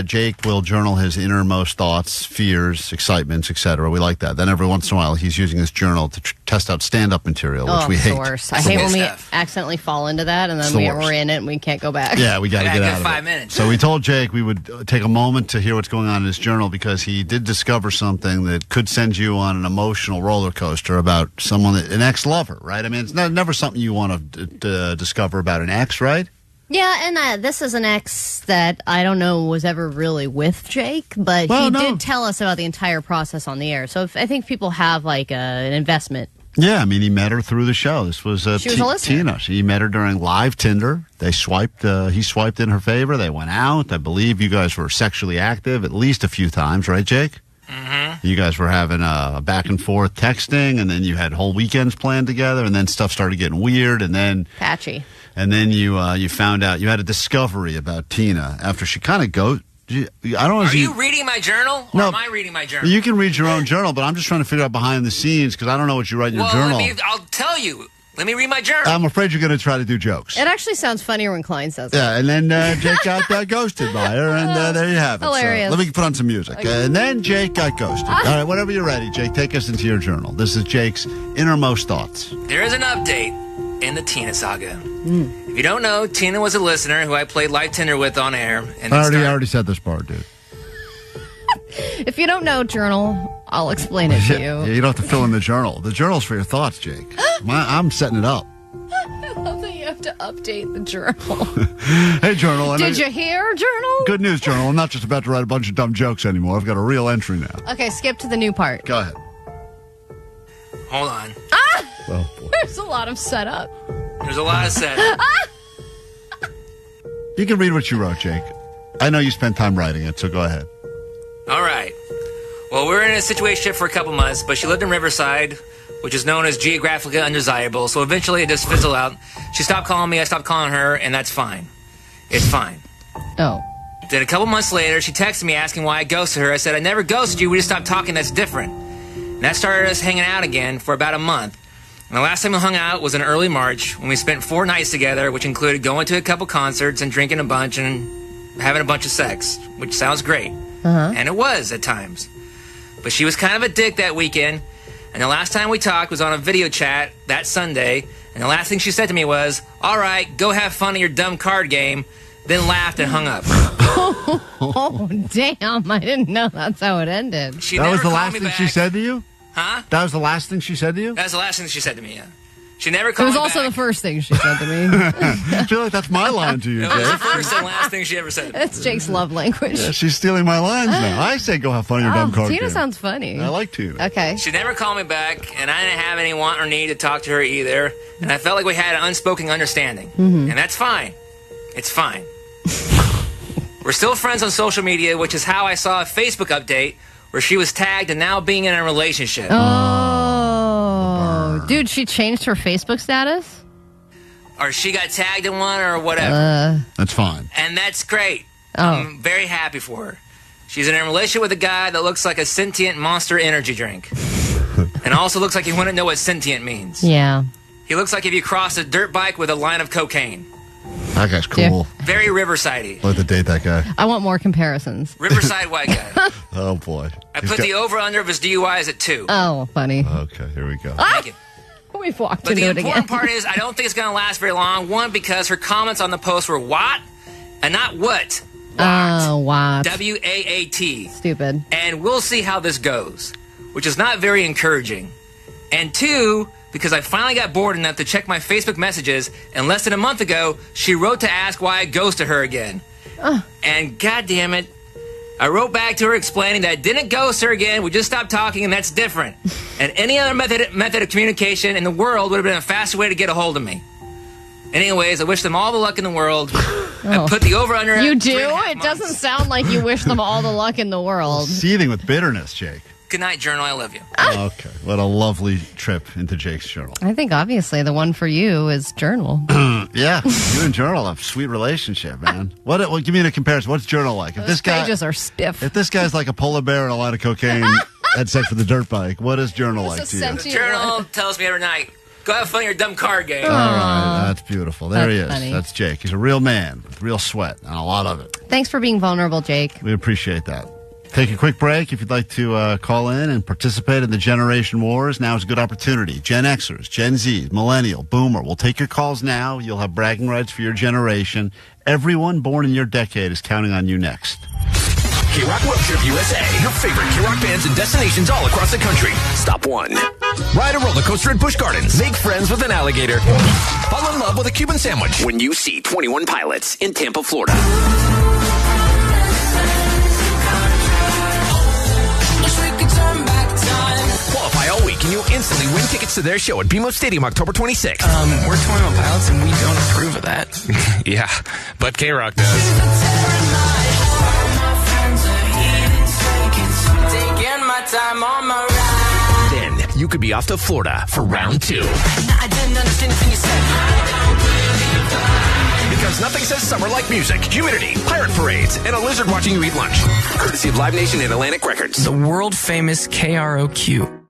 Jake will journal his innermost thoughts, fears, excitements, etc. We like that. Then every once in a while, he's using his journal to test out stand-up material, which we hate. The worst. I hate when we accidentally fall into that, and then we're in it, and we can't go back. Yeah, we got to get out of it. 5 minutes. So we told Jake we would take a moment to hear what's going on in his journal because he did discover something that could send you on an emotional roller coaster about someone, an ex-lover, right? I mean, it's never something you want to discover about an ex, right? Yeah, and this is an ex that I don't know was ever really with Jake, but he did tell us about the entire process on the air. So I think people have like an investment. Yeah, I mean, he met her through the show. This was, she was a listener. Tina. He met her during live Tinder. They swiped. He swiped in her favor. They went out. I believe you guys were sexually active at least a few times, right, Jake? Mm-hmm. You guys were having back and forth texting, and then you had whole weekends planned together, and then stuff started getting weird, and then patchy. And then you found out you had a discovery about Tina after she kind of goes. I don't know. Are you reading my journal, or No. am I reading my journal? You can read your own journal, but I'm just trying to figure out behind the scenes because I don't know what you write in your journal. I'll tell you. Let me read my journal. I'm afraid you're going to try to do jokes. It actually sounds funnier when Klein says it. Yeah, and then Jake got ghosted by her, and there you have it. Hilarious. So let me put on some music. And then Jake got ghosted. All right, whenever you're ready, Jake, take us into your journal. This is Jake's innermost thoughts. There is an update in the Tina saga. If you don't know, Tina was a listener who I played live Tinder with on air. And I already said this part, dude. If you don't know journal, I'll explain it to you. You don't have to fill in the journal. The journal's for your thoughts, Jake. I'm setting it up. I love that you have to update the journal. Hey, journal. Did you hear, journal? Good news, journal. I'm not just about to write a bunch of dumb jokes anymore. I've got a real entry now. Okay, skip to the new part. Go ahead. Hold on. Oh, boy. There's a lot of setup. There's a lot of setup. You can read what you wrote, Jake. I know you spent time writing it, so go ahead. All right. Well, we were in a situation for a couple months, but she lived in Riverside, which is known as geographically undesirable. So eventually it just fizzled out. She stopped calling me, I stopped calling her, and that's fine. It's fine. Oh. Then a couple months later, she texted me asking why I ghosted her. I said, I never ghosted you. We just stopped talking. That's different. And that started us hanging out again for about a month. And the last time we hung out was in early March when we spent 4 nights together, which included going to a couple concerts and drinking a bunch and having a bunch of sex, which sounds great. And it was at times. But she was kind of a dick that weekend. And the last time we talked was on a video chat that Sunday. And the last thing she said to me was, all right, go have fun at your dumb card game. Then laughed and hung up. Oh, damn. I didn't know that's how it ended. That was the last thing she said to you? Huh? That was the last thing she said to you? That was the last thing she said to me, yeah. She never It called was me also back. the first thing she said to me. I feel like that's my line to you, It was the Jake. first and last thing she ever said. That's Jake's love language. Yeah, she's stealing my lines now. I say go have fun in your dumb card Tina game. sounds funny. I like to. Okay. She never called me back, and I didn't have any want or need to talk to her either. And I felt like we had an unspoken understanding. And that's fine. It's fine. We're still friends on social media, which is how I saw a Facebook update where she was tagged and now being in a relationship. Oh. Dude, she changed her Facebook status? Or she got tagged in one or whatever. That's fine. And that's great. I'm very happy for her. She's in a relationship with a guy that looks like a sentient monster energy drink. And also looks like he wouldn't know what sentient means. Yeah. He looks like if you crossed a dirt bike with a line of cocaine. That guy's cool. Very Riverside-y. I'd like to date that guy. I want more comparisons. Riverside white guy. Oh, boy. I put the over-under of his DUIs at 2. Oh, funny. Okay, here we go. Thank you. We've walked But the into it important again. part is I don't think it's going to last very long. One, because her comments on the post were what and not what. Oh, wow. W-A-A-T. Stupid. And we'll see how this goes, which is not very encouraging. And 2, because I finally got bored enough to check my Facebook messages, and less than a month ago, she wrote to ask why I ghosted her again. And goddammit, I wrote back to her explaining that I didn't ghost her again, we just stopped talking, and that's different. And any other method of communication in the world would have been a faster way to get a hold of me. Anyways, I wish them all the luck in the world. I put the over-under You at do? 3.5 It months. doesn't sound like you wish them all the luck in the world. Seething with bitterness, Jake. Good night, Journal. I love you. Okay. What a lovely trip into Jake's journal. I think obviously the one for you is Journal. Yeah, you and Journal have a sweet relationship, man. Well, give me a comparison. What's Journal like? If Those pages are stiff. If this guy's like a polar bear and a lot of cocaine, had sex with a dirt bike, what is Journal like to you? The Journal tells me every night, Go have fun in your dumb card game. All right, that's beautiful. There he is. Funny. That's Jake. He's a real man with real sweat and a lot of it. Thanks for being vulnerable, Jake. We appreciate that. Take a quick break. If you'd like to call in and participate in the generation wars, now is a good opportunity. Gen Xers, Gen Z, Millennial, Boomer. We'll take your calls now. You'll have bragging rights for your generation. Everyone born in your decade is counting on you next. KROQ Road Trip USA. Your favorite KROQ bands and destinations all across the country. Stop 1. Ride a roller coaster at Busch Gardens. Make friends with an alligator. Fall in love with a Cuban sandwich when you see 21 Pilots in Tampa, Florida. Qualify all week and you'll instantly win tickets to their show at BMO Stadium October 26th. We're 21 Pilots and we don't approve of that. Yeah, but KROQ does. Taking my time on my ride. Then you could be off to Florida for round 2. I didn't understand anything you said. Because nothing says summer like music, humidity, pirate parades, and a lizard watching you eat lunch. Courtesy of Live Nation and Atlantic Records. The world famous KROQ.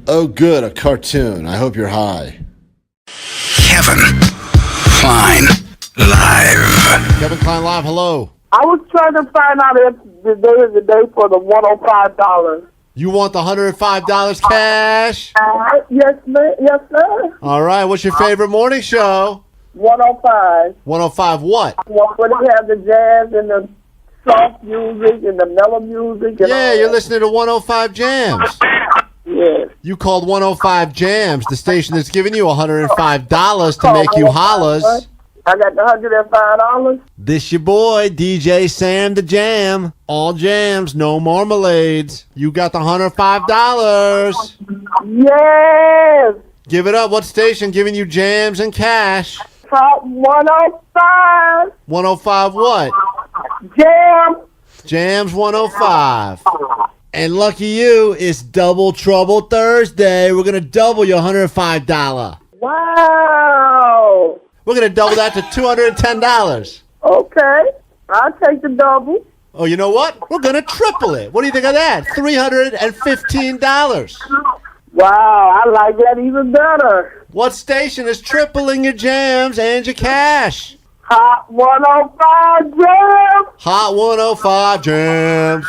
Oh, good, a cartoon. I hope you're high. Kevin Klein live. Kevin Klein live, hello. I was trying to find out if today is the day for the $105. You want the $105 cash? Yes, ma'am. Yes, sir. All right, what's your favorite morning show? 105. 105 what? Where they have the jazz and the soft music and the mellow music. And Yeah, you're listening to 105 Jams. Yes. You called 105 Jams, the station that's giving you $105 to make you hollers. I got the $105. This your boy, DJ Sam the Jam. All jams, no marmalades. You got the $105. Yes. Give it up. What station giving you jams and cash? Top 105. 105 what? Jam. Jams 105. And lucky you, it's Double Trouble Thursday. We're going to double your $105. Wow. We're going to double that to $210. Okay. I'll take the double. Oh, you know what? We're going to triple it. What do you think of that? $315. Wow, I like that even better. What station is tripling your jams and your cash? Hot 105 Jams. Hot 105 Jams.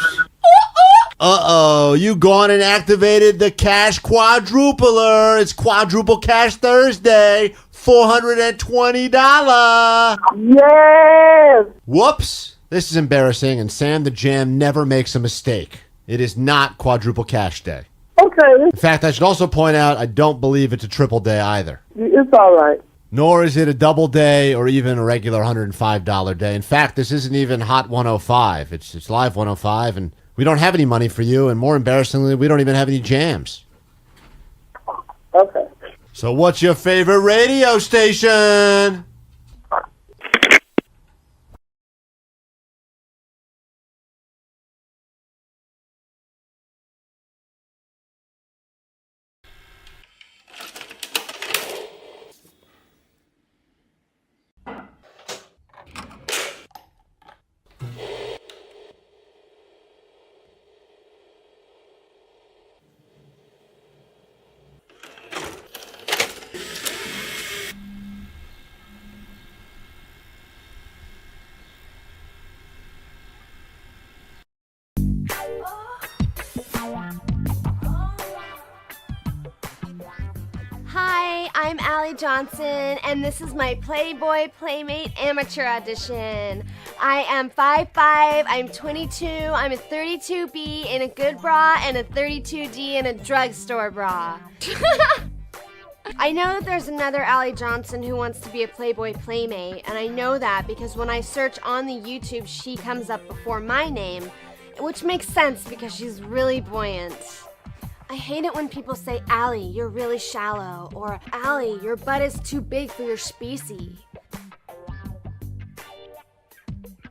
Uh-oh, you gone and activated the cash quadrupler. It's Quadruple Cash Thursday. $420. Yes. Whoops. This is embarrassing, and Sam the Jam never makes a mistake. It is not Quadruple Cash Day. Okay. In fact, I should also point out I don't believe it's a triple day either. It's all right. Nor is it a double day or even a regular $105 day. In fact, this isn't even Hot 105. It's Live 105, and we don't have any money for you, and more embarrassingly, we don't even have any jams. Okay. So what's your favorite radio station? Hi, I'm Allie Johnson, and this is my Playboy Playmate Amateur Audition. I am 5'5", I'm 22, I'm a 32B in a good bra and a 32D in a drugstore bra. I know that there's another Allie Johnson who wants to be a Playboy Playmate, and I know that because when I search on the YouTube, she comes up before my name, which makes sense because she's really buoyant. I hate it when people say, Allie, you're really shallow, or Allie, your butt is too big for your species.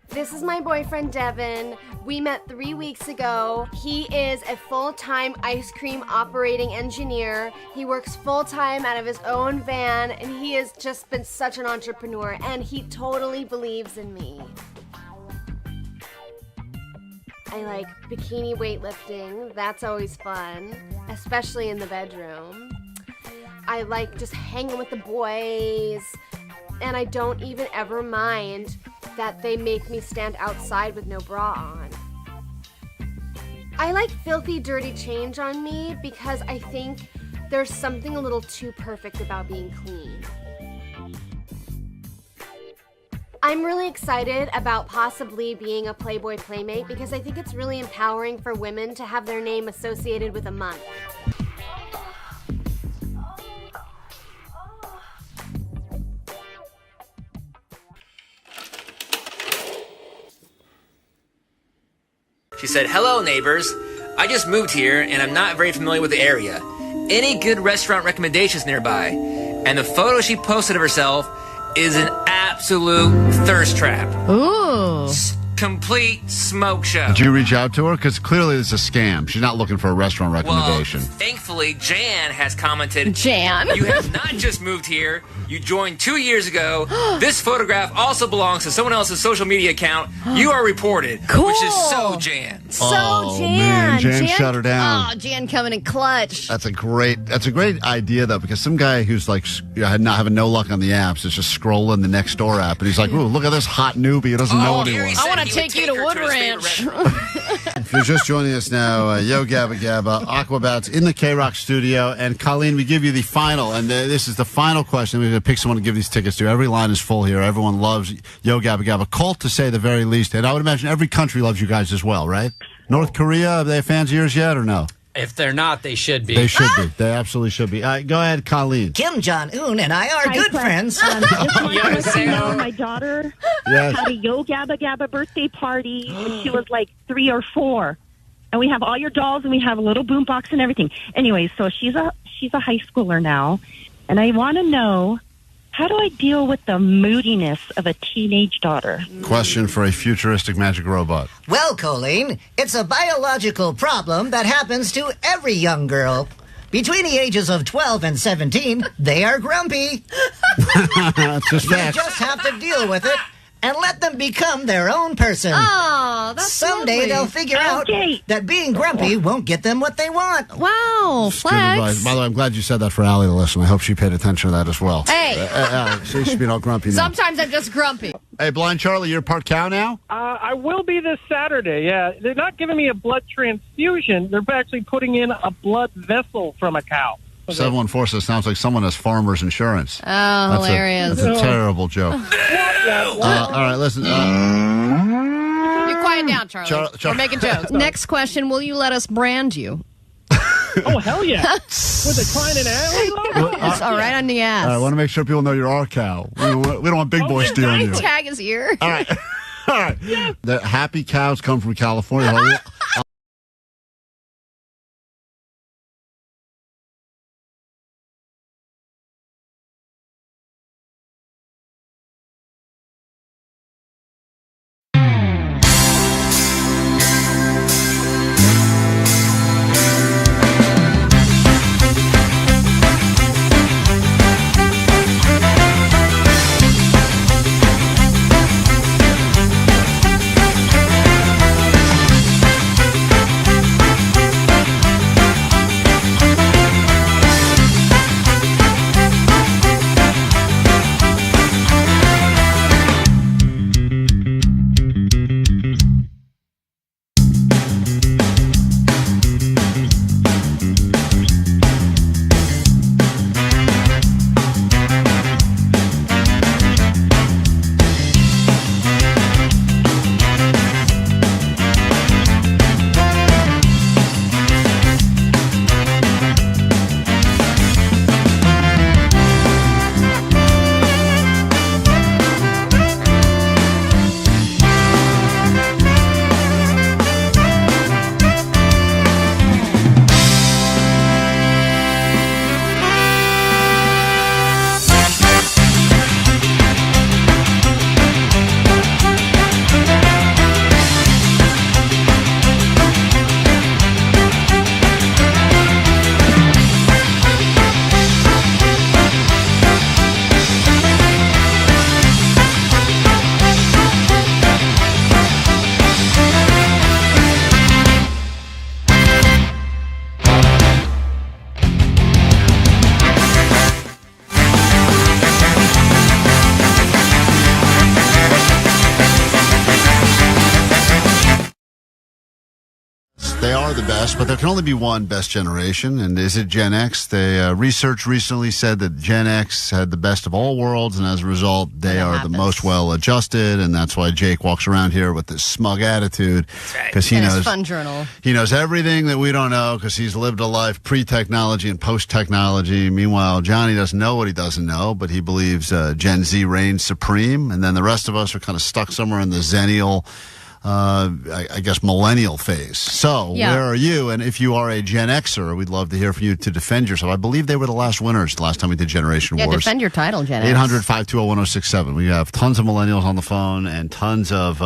This is my boyfriend, Devin. We met 3 weeks ago. He is a full-time ice cream operating engineer. He works full-time out of his own van, and he has just been such an entrepreneur, and he totally believes in me. I like bikini weightlifting. That's always fun, especially in the bedroom. I like just hanging with the boys, and I don't even ever mind that they make me stand outside with no bra on. I like filthy, dirty change on me because I think there's something a little too perfect about being clean. I'm really excited about possibly being a Playboy Playmate because I think it's really empowering for women to have their name associated with a month. She said, hello, neighbors. I just moved here, and I'm not very familiar with the area. Any good restaurant recommendations nearby? And the photo she posted of herself is an absolute thirst trap. Ooh. Complete smoke show. Did you reach out to her? Because clearly it's a scam. She's not looking for a restaurant recommendation. Well, thankfully, Jan has commented, Jan? You have not just moved here. You joined 2 years ago. This photograph also belongs to someone else's social media account. You are reported. Cool. Which is so Jan. So Oh, Jan. man, Jan shut her down. Oh, Jan coming in clutch. That's a great idea though, because some guy who's like not having no luck on the apps is just scrolling the next door app, and he's like, "Ooh, look at this hot newbie who doesn't know anyone." I want to take you to Wood Ranch. If you're just joining us now, Yo Gabba Gabba, Aquabats in the KROQ studio, and Colleen, we give you the final, and this is the final question. We're going to pick someone to give these tickets to. Every line is full here. Everyone loves Yo Gabba Gabba. Cult, to say the very least, and I would imagine every country loves you guys as well, right? North Korea, are they fans of yours yet or no? If they're not, they should be. They should be. They absolutely should be. Go ahead, Colleen. Kim Jong-un and I are good friends. Just wanted to let you know my daughter Yes. had a Yo Gabba Gabba birthday party when she was like 3 or 4. And we have all your dolls and we have a little boombox and everything. Anyway, so she's a high schooler now. And I want to know, how do I deal with the moodiness of a teenage daughter? Question for a futuristic magic robot. Well, Colleen, it's a biological problem that happens to every young girl. Between the ages of 12 and 17, they are grumpy. That's just You facts. just have to deal with it and let them become their own person. Oh, that's Someday lovely. they'll figure out that being grumpy won't get them what they want. Wow, Good advice. flex. By the way, I'm glad you said that for Allie to listen. I hope she paid attention to that as well. Hey. Allie, she's being all grumpy now. Sometimes I'm just grumpy. Hey, Blind Charlie, you're part cow now? I will be this Saturday, yeah. They're not giving me a blood transfusion. They're actually putting in a blood vessel from a cow. 714 says, sounds like someone has farmer's insurance. Oh, hilarious. That's a terrible joke. All right, listen. You're quiet down, Charlie. We're making jokes. Next question, will you let us brand you? Oh, hell yeah. With a Klein and Alley? It's all right on the ass. I want to make sure people know you're our cow. We don't want big boys stealing you. Tag his ear. All right. All right. The happy cows come from California. are the best, but there can only be one best generation. And is it Gen X? Research recently said that Gen X had the best of all worlds, and as a result, they are the most well-adjusted, and that's why Jake walks around here with this smug attitude. Because he knows Fun Journal. He knows everything that we don't know because he's lived a life pre-technology and post-technology. Meanwhile, Johnny doesn't know what he doesn't know, but he believes Gen Z reigns supreme, and then the rest of us are kind of stuck somewhere in the Zennial, I guess, millennial phase. So, where are you? And if you are a Gen Xer, we'd love to hear from you to defend yourself. I believe they were the last winners the last time we did Generation Wars. Yeah, defend your title, Gen X. 800-520-1067. We have tons of millennials on the phone and tons of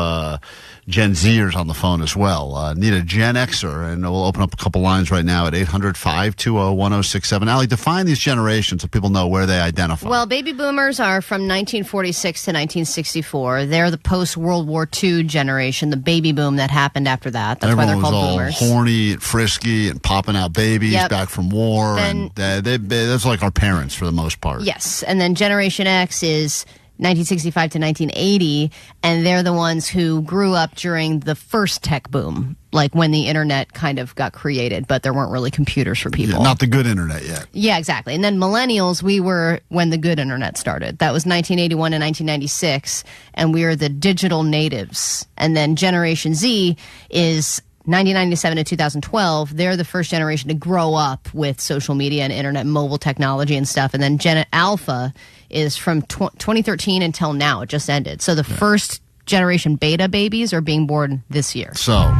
Gen Zers on the phone as well. Need a Gen Xer, and we'll open up a couple lines right now at 800-520-1067. Allie, define these generations so people know where they identify. Well, baby boomers are from 1946 to 1964. They're the post-World War II generation, the baby boom that happened after that. That's why they're called boomers. Everyone was all horny and frisky and popping out babies back from war. Then, and that's like our parents for the most part. Yes, and then Generation X is 1965 to 1980, and they're the ones who grew up during the first tech boom, like when the internet kind of got created, but there weren't really computers for people. Yeah, not the good internet yet. Yeah, exactly. And then millennials, we were when the good internet started. That was 1981 and 1996, and we are the digital natives. And then Generation Z is 1997 to 2012, they're the first generation to grow up with social media and internet mobile technology and stuff. And then Gen Alpha is from 2013 until now. It just ended. So the first generation beta babies are being born this year. So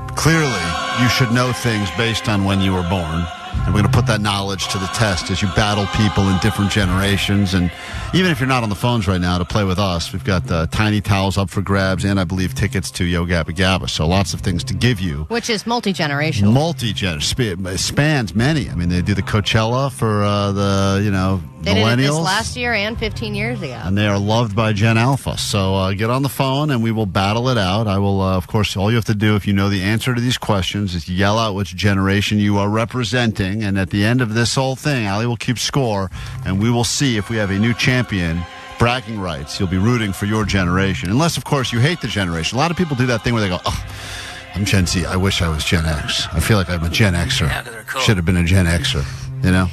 clearly you should know things based on when you were born. And we're going to put that knowledge to the test as you battle people in different generations. And even if you're not on the phones right now to play with us, we've got tiny towels up for grabs and I believe tickets to Yo Gabba Gabba. So lots of things to give you. Which is multi-generational. Multi-generational. Spans many. I mean, they do the Coachella for the, they millennials. Did it this last year and 15 years ago. And they are loved by Gen Alpha. So get on the phone and we will battle it out. I will, of course, all you have to do if you know the answer to these questions is yell out which generation you are representing. And at the end of this whole thing, Allie will keep score, and we will see if we have a new champion. Bragging rights. You'll be rooting for your generation. Unless, of course, you hate the generation. A lot of people do that thing where they go, oh, I'm Gen Z. I wish I was Gen X. I feel like I'm a Gen Xer. Yeah, 'cause they're cool. Should have been a Gen Xer.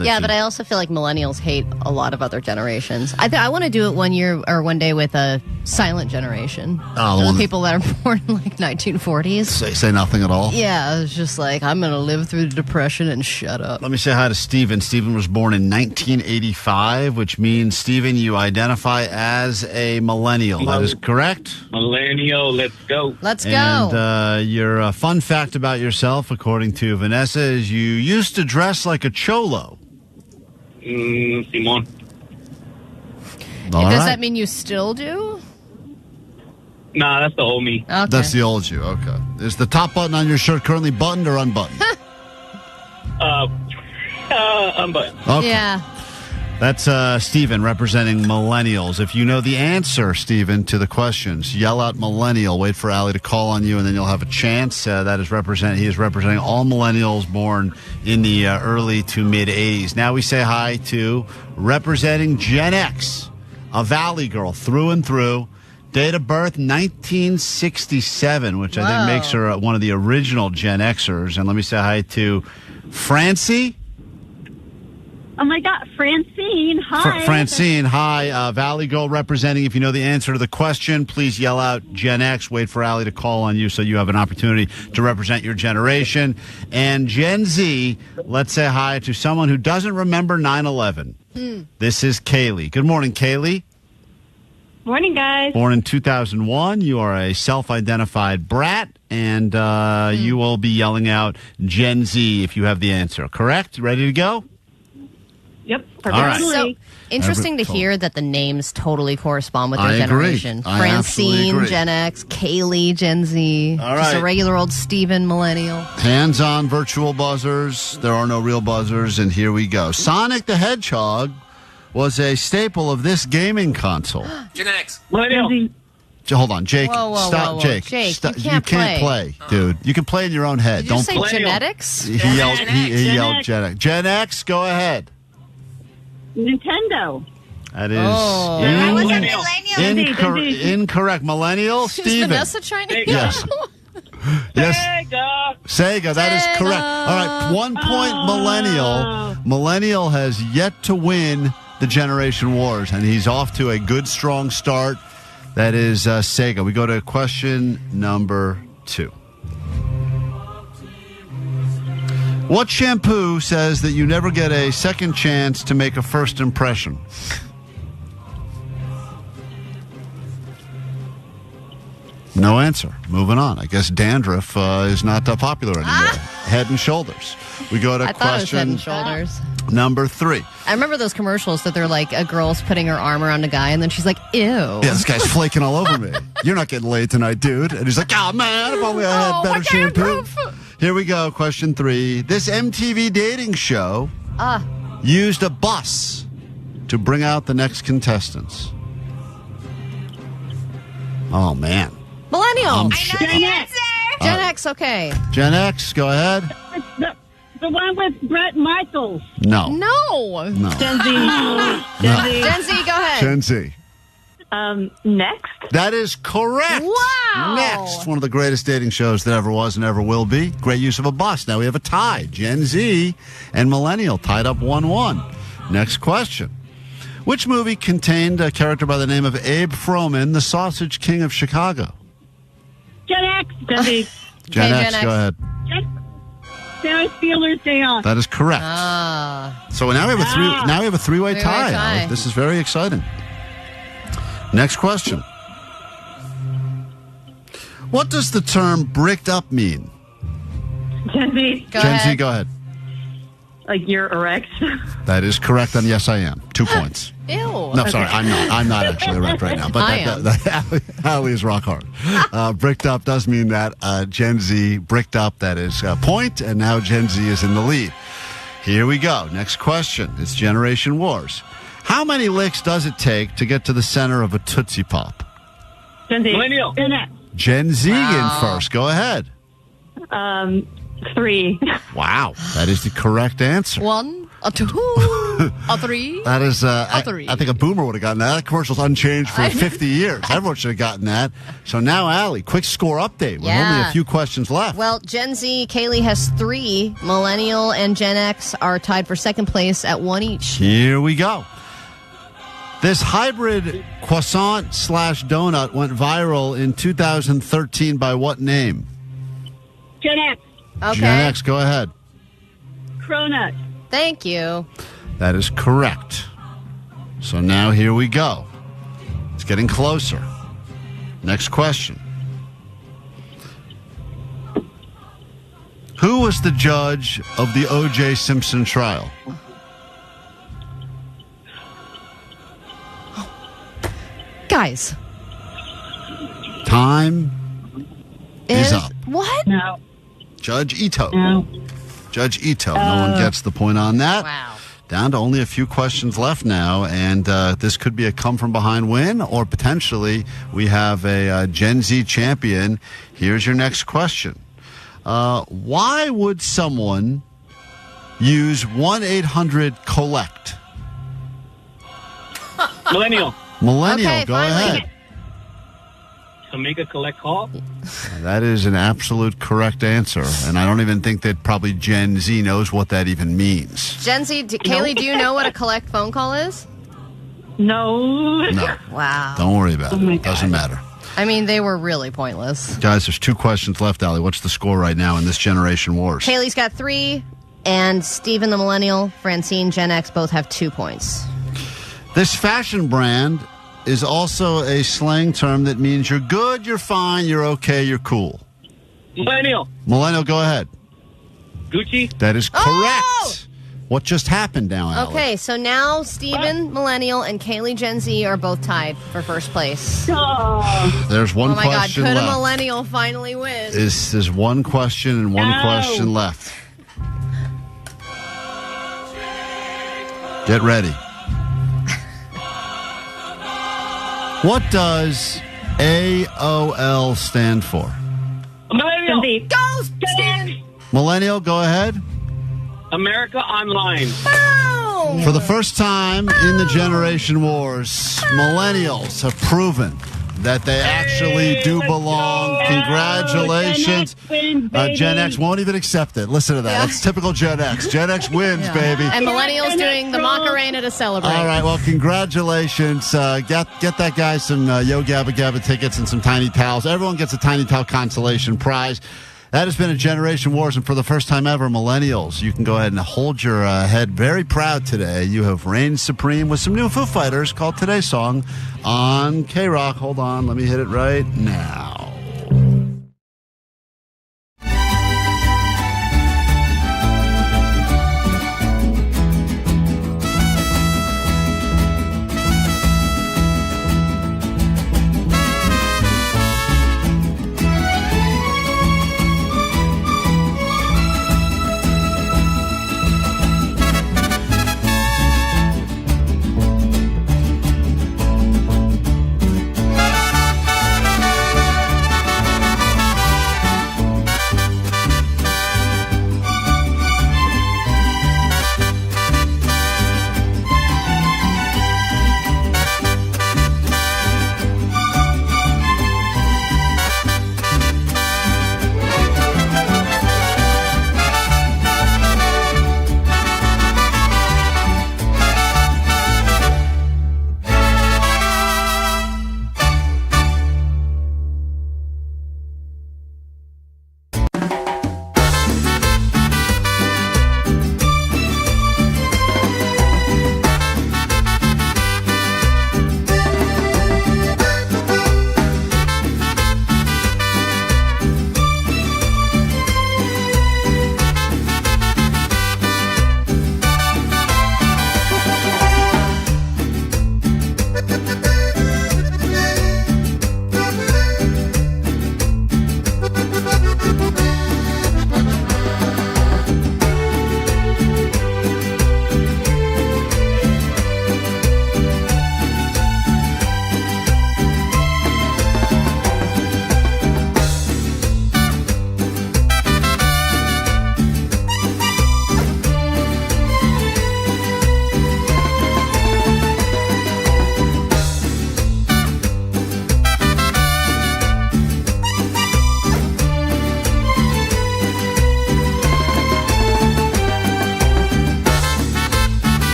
Yeah, but I also feel like millennials hate a lot of other generations. I want to do it one year or one day with a silent generation. Oh, the people that are born in like 1940s. Say nothing at all? Yeah, it's just like, I'm going to live through the Depression and shut up. Let me say hi to Steven. Steven was born in 1985, which means, Steven, you identify as a millennial. That is correct? Millennial, let's go. Let's go. And your fun fact about yourself, according to Vanessa, is you used to dress like a cholo. Simon. Does that mean you still do? Nah, that's the old me. Okay. That's the old you. Okay. Is the top button on your shirt currently buttoned or unbuttoned? Unbuttoned. Okay. Yeah. That's Steven representing millennials. If you know the answer, Steven, to the questions, yell out millennial. Wait for Allie to call on you, and then you'll have a chance. He is representing all millennials born in the early to mid-'80s. Now we say hi to representing Gen X, a Valley girl through and through. Date of birth, 1967, which I think makes her one of the original Gen Xers. And let me say hi to Francie. Oh, my God. Francine, hi. Francine, hi. Valley Girl representing. If you know the answer to the question, please yell out Gen X. Wait for Allie to call on you so you have an opportunity to represent your generation. And Gen Z, let's say hi to someone who doesn't remember 9/11. This is Kaylee. Good morning, Kaylee. Morning, guys. Born in 2001. You are a self-identified brat, and you will be yelling out Gen Z if you have the answer. Correct? Ready to go? Yep. All right. So interesting to hear that the names totally correspond with their generation. I Francine, agree. Gen X, Kaylee, Gen Z. All Just right. a regular old Steven millennial. Hands on virtual buzzers. There are no real buzzers, and here we go. Sonic the Hedgehog was a staple of this gaming console. Gen X. Millennial. Hold on, Jake. Whoa, Stop, whoa. Jake. Jake, Stop. you can't play, dude. You can play in your own head. Did Don't you say play. genetics? He yelled Gen X. Gen X, go ahead. Nintendo. That is I was a millennial. incorrect. Millennial, Is Steven. Vanessa trying to Yes. Yes. Sega. Sega, that is correct. All right, 1 point Millennial. Millennial has yet to win the Generation Wars, and he's off to a good, strong start. That is Sega. We go to question number 2. What shampoo says that you never get a second chance to make a first impression? No answer. Moving on. I guess dandruff is not popular anymore. Head and Shoulders. We go to I thought it was Head question and Shoulders. number 3. I remember those commercials that they're like a girl's putting her arm around a guy and then she's like, ew. Yeah, this guy's flaking all over me. You're not getting laid tonight, dude. And he's like, oh, man, if only I had better shampoo. Here we go. Question 3. This MTV dating show used a bus to bring out the next contestants. Oh, man. Millennial. Gen X. Gen X, okay. Gen X, go ahead. The one with Brett Michaels. No. No. Gen Z. No. Gen Z, go ahead. Gen Z. Next. That is correct. Wow. Next. One of the greatest dating shows that ever was and ever will be. Great use of a bus. Now we have a tie. Gen Z and Millennial tied up 1-1. Next question. Which movie contained a character by the name of Abe Froman, the Sausage King of Chicago? Gen X. Gen Z. Gen X, go ahead. Ferris Bueller's Day Off. That is correct. So now we have a three-way tie. tie. This is very exciting. Next question. What does the term bricked up mean? Gen Z. Gen Z, go ahead. Like you're erect. That is correct, and yes, I am. 2 points. Ew. No, sorry, I'm not. I'm not actually erect right now. But Allie is rock hard. Bricked up does mean that. Gen Z, bricked up, that is a point, and now Gen Z is in the lead. Here we go. Next question. It's Generation Wars. How many licks does it take to get to the center of a Tootsie Pop? Gen Z. Millennial. Gen X. Gen Z in first. Go ahead. 3. Wow, that is the correct answer. 1, a 2, a 3. That is, I 3. think a boomer would have gotten that. That commercial's unchanged for 50 years. Everyone should have gotten that. So now, Allie, quick score update with only a few questions left. Well, Gen Z, Kaylee has 3. Millennial and Gen X are tied for second place at 1 each. Here we go. This hybrid croissant/donut went viral in 2013 by what name? Gen X. Okay. Gen X, go ahead. Cronut. Thank you. That is correct. So now here we go. It's getting closer. Next question. Who was the judge of the O.J. Simpson trial? Guys. Time is up. What? No. Judge Ito. No. Judge Ito. No one gets the point on that. Wow. Down to only a few questions left now, and this could be a come-from-behind win, or potentially we have a Gen Z champion. Here's your next question. Why would someone use 1-800-COLLECT? Millennial. Millennial, Okay, go finally. ahead. To make a collect call. That is an absolute correct answer, and I don't even think that probably Gen Z knows what that even means. Gen Z, Kaylee, do you know what a collect phone call is? No. No. Wow. Don't worry about it. Doesn't matter. I mean, they were really pointless. Guys, there's 2 questions left, Allie. What's the score right now in this Generation Wars? Kaylee's got 3, and Steven the Millennial, Francine, Gen X both have 2 points. This fashion brand is also a slang term that means you're good, you're fine, you're okay, you're cool. Millennial. Millennial, go ahead. Gucci. That is correct. Oh! What just happened now, Allie? Okay, so now Steven, Millennial, and Kaylee, Gen Z are both tied for first place. There's one Oh my God, question could left. a Millennial finally win? There's one question and one question left. Get ready. What does AOL stand for? Millennial. Go, Steven! Millennial, go ahead. America Online. For the first time in the Generation Wars, millennials have proven that they actually do belong. Congratulations. Gen X won't even accept it. Listen to that. Yeah. That's typical Gen X. Gen X wins, baby. And millennials doing the Macarena to celebrate. All right, well, congratulations. Get that guy some Yo Gabba Gabba tickets and some Tiny Towels. Everyone gets a Tiny Towel consolation prize. That has been a Generation Wars, and for the first time ever, millennials, you can go ahead and hold your head very proud today. You have reigned supreme with some new Foo Fighters called Today's Song on KROQ. Hold on, let me hit it right now.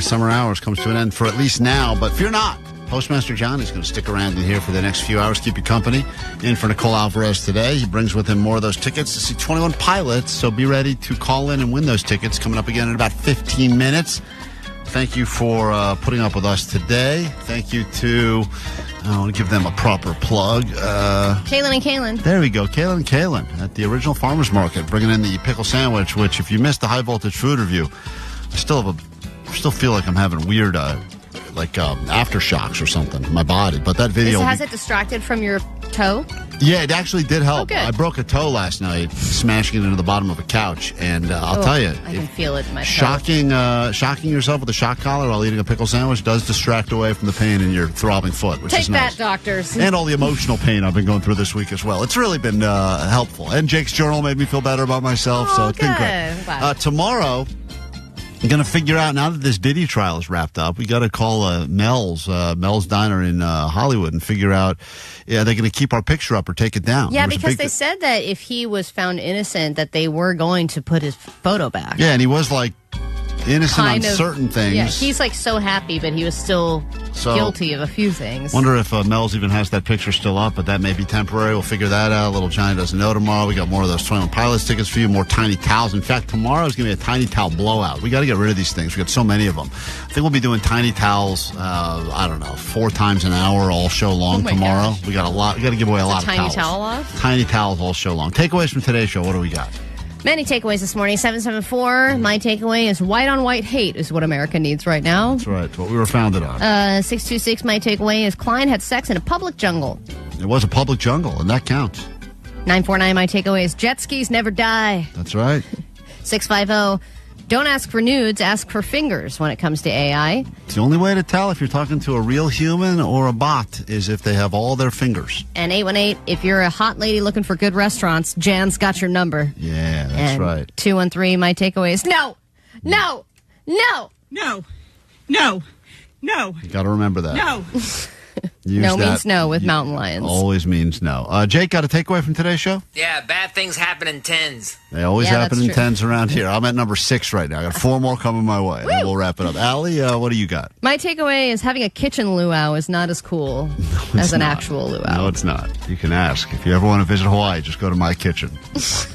summer hours comes to an end for at least now. But fear not. Postmaster John is going to stick around in here for the next few hours, keep you company. In for Nicole Alvarez today. He brings with him more of those tickets to see 21 Pilots, so be ready to call in and win those tickets coming up again in about 15 minutes. Thank you for putting up with us today. Thank you to, I want to give them a proper plug. Kaylin and Kaylin. There we go, Kaylin and Kaylin at the Original Farmers Market, bringing in the pickle sandwich, which if you missed the high voltage food review, I still feel like I'm having weird aftershocks or something in my body. But that video Has it distracted from your toe? Yeah, it actually did help. Oh, I broke a toe last night, smashing it into the bottom of a couch, and I'll tell you, I can feel it in my toe. Shocking yourself with a shock collar while eating a pickle sandwich does distract away from the pain in your throbbing foot, which is nice. Take that, doctors. And all the emotional pain I've been going through this week as well. It's really been helpful. And Jake's journal made me feel better about myself, so it's been great. Wow. Tomorrow, I'm going to figure out, now that this Diddy trial is wrapped up, we got to call Mel's Diner in Hollywood and figure out, they're going to keep our picture up or take it down. Yeah, because they said that if he was found innocent, that they were going to put his photo back. Yeah, and he was like innocent on certain things. Yeah, he's like so happy, but he was still guilty of a few things. Wonder if Mel's even has that picture still up, but that may be temporary. We'll figure that out. Little Johnny doesn't know tomorrow. We got more of those 21 Pilots tickets for you, more tiny towels. In fact, tomorrow is going to be a tiny towel blowout. We got to get rid of these things. We got so many of them. I think we'll be doing tiny towels, 4 times an hour all show long tomorrow. Gosh. We got a lot. We got to give away a lot of towels. Tiny towel off? Tiny towels all show long. Takeaways from today's show. What do we got? Many takeaways this morning. 774. My takeaway is white on white hate is what America needs right now. That's right. It's what we were founded on. 626. My takeaway is Klein had sex in a public jungle. It was a public jungle, and that counts. 949. My takeaway is jet skis never die. That's right. 650. Don't ask for nudes, ask for fingers when it comes to AI. It's the only way to tell if you're talking to a real human or a bot is if they have all their fingers. And 818, if you're a hot lady looking for good restaurants, Jan's got your number. Yeah, that's right. 213, my takeaway is no. No. You got to remember that. No. No means no with mountain lions. Always means no. Jake, got a takeaway from today's show? Yeah, bad things happen in tens. They always happen in tens around here. I'm at number 6 right now. I got 4 more coming my way. Then we'll wrap it up. Allie, what do you got? My takeaway is having a kitchen luau is not as cool as an actual luau. No, it's not. You can ask. If you ever want to visit Hawaii, just go to my kitchen.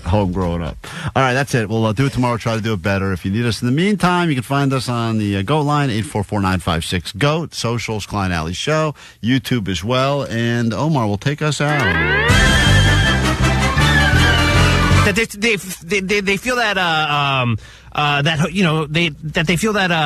Home growing up. All right, that's it. We'll do it tomorrow. Try to do it better. If you need us in the meantime, you can find us on the GOAT line, 844-956-GOAT, socials, Klein Alley Show, YouTube as well, and Omar will take us out. That they feel that they feel that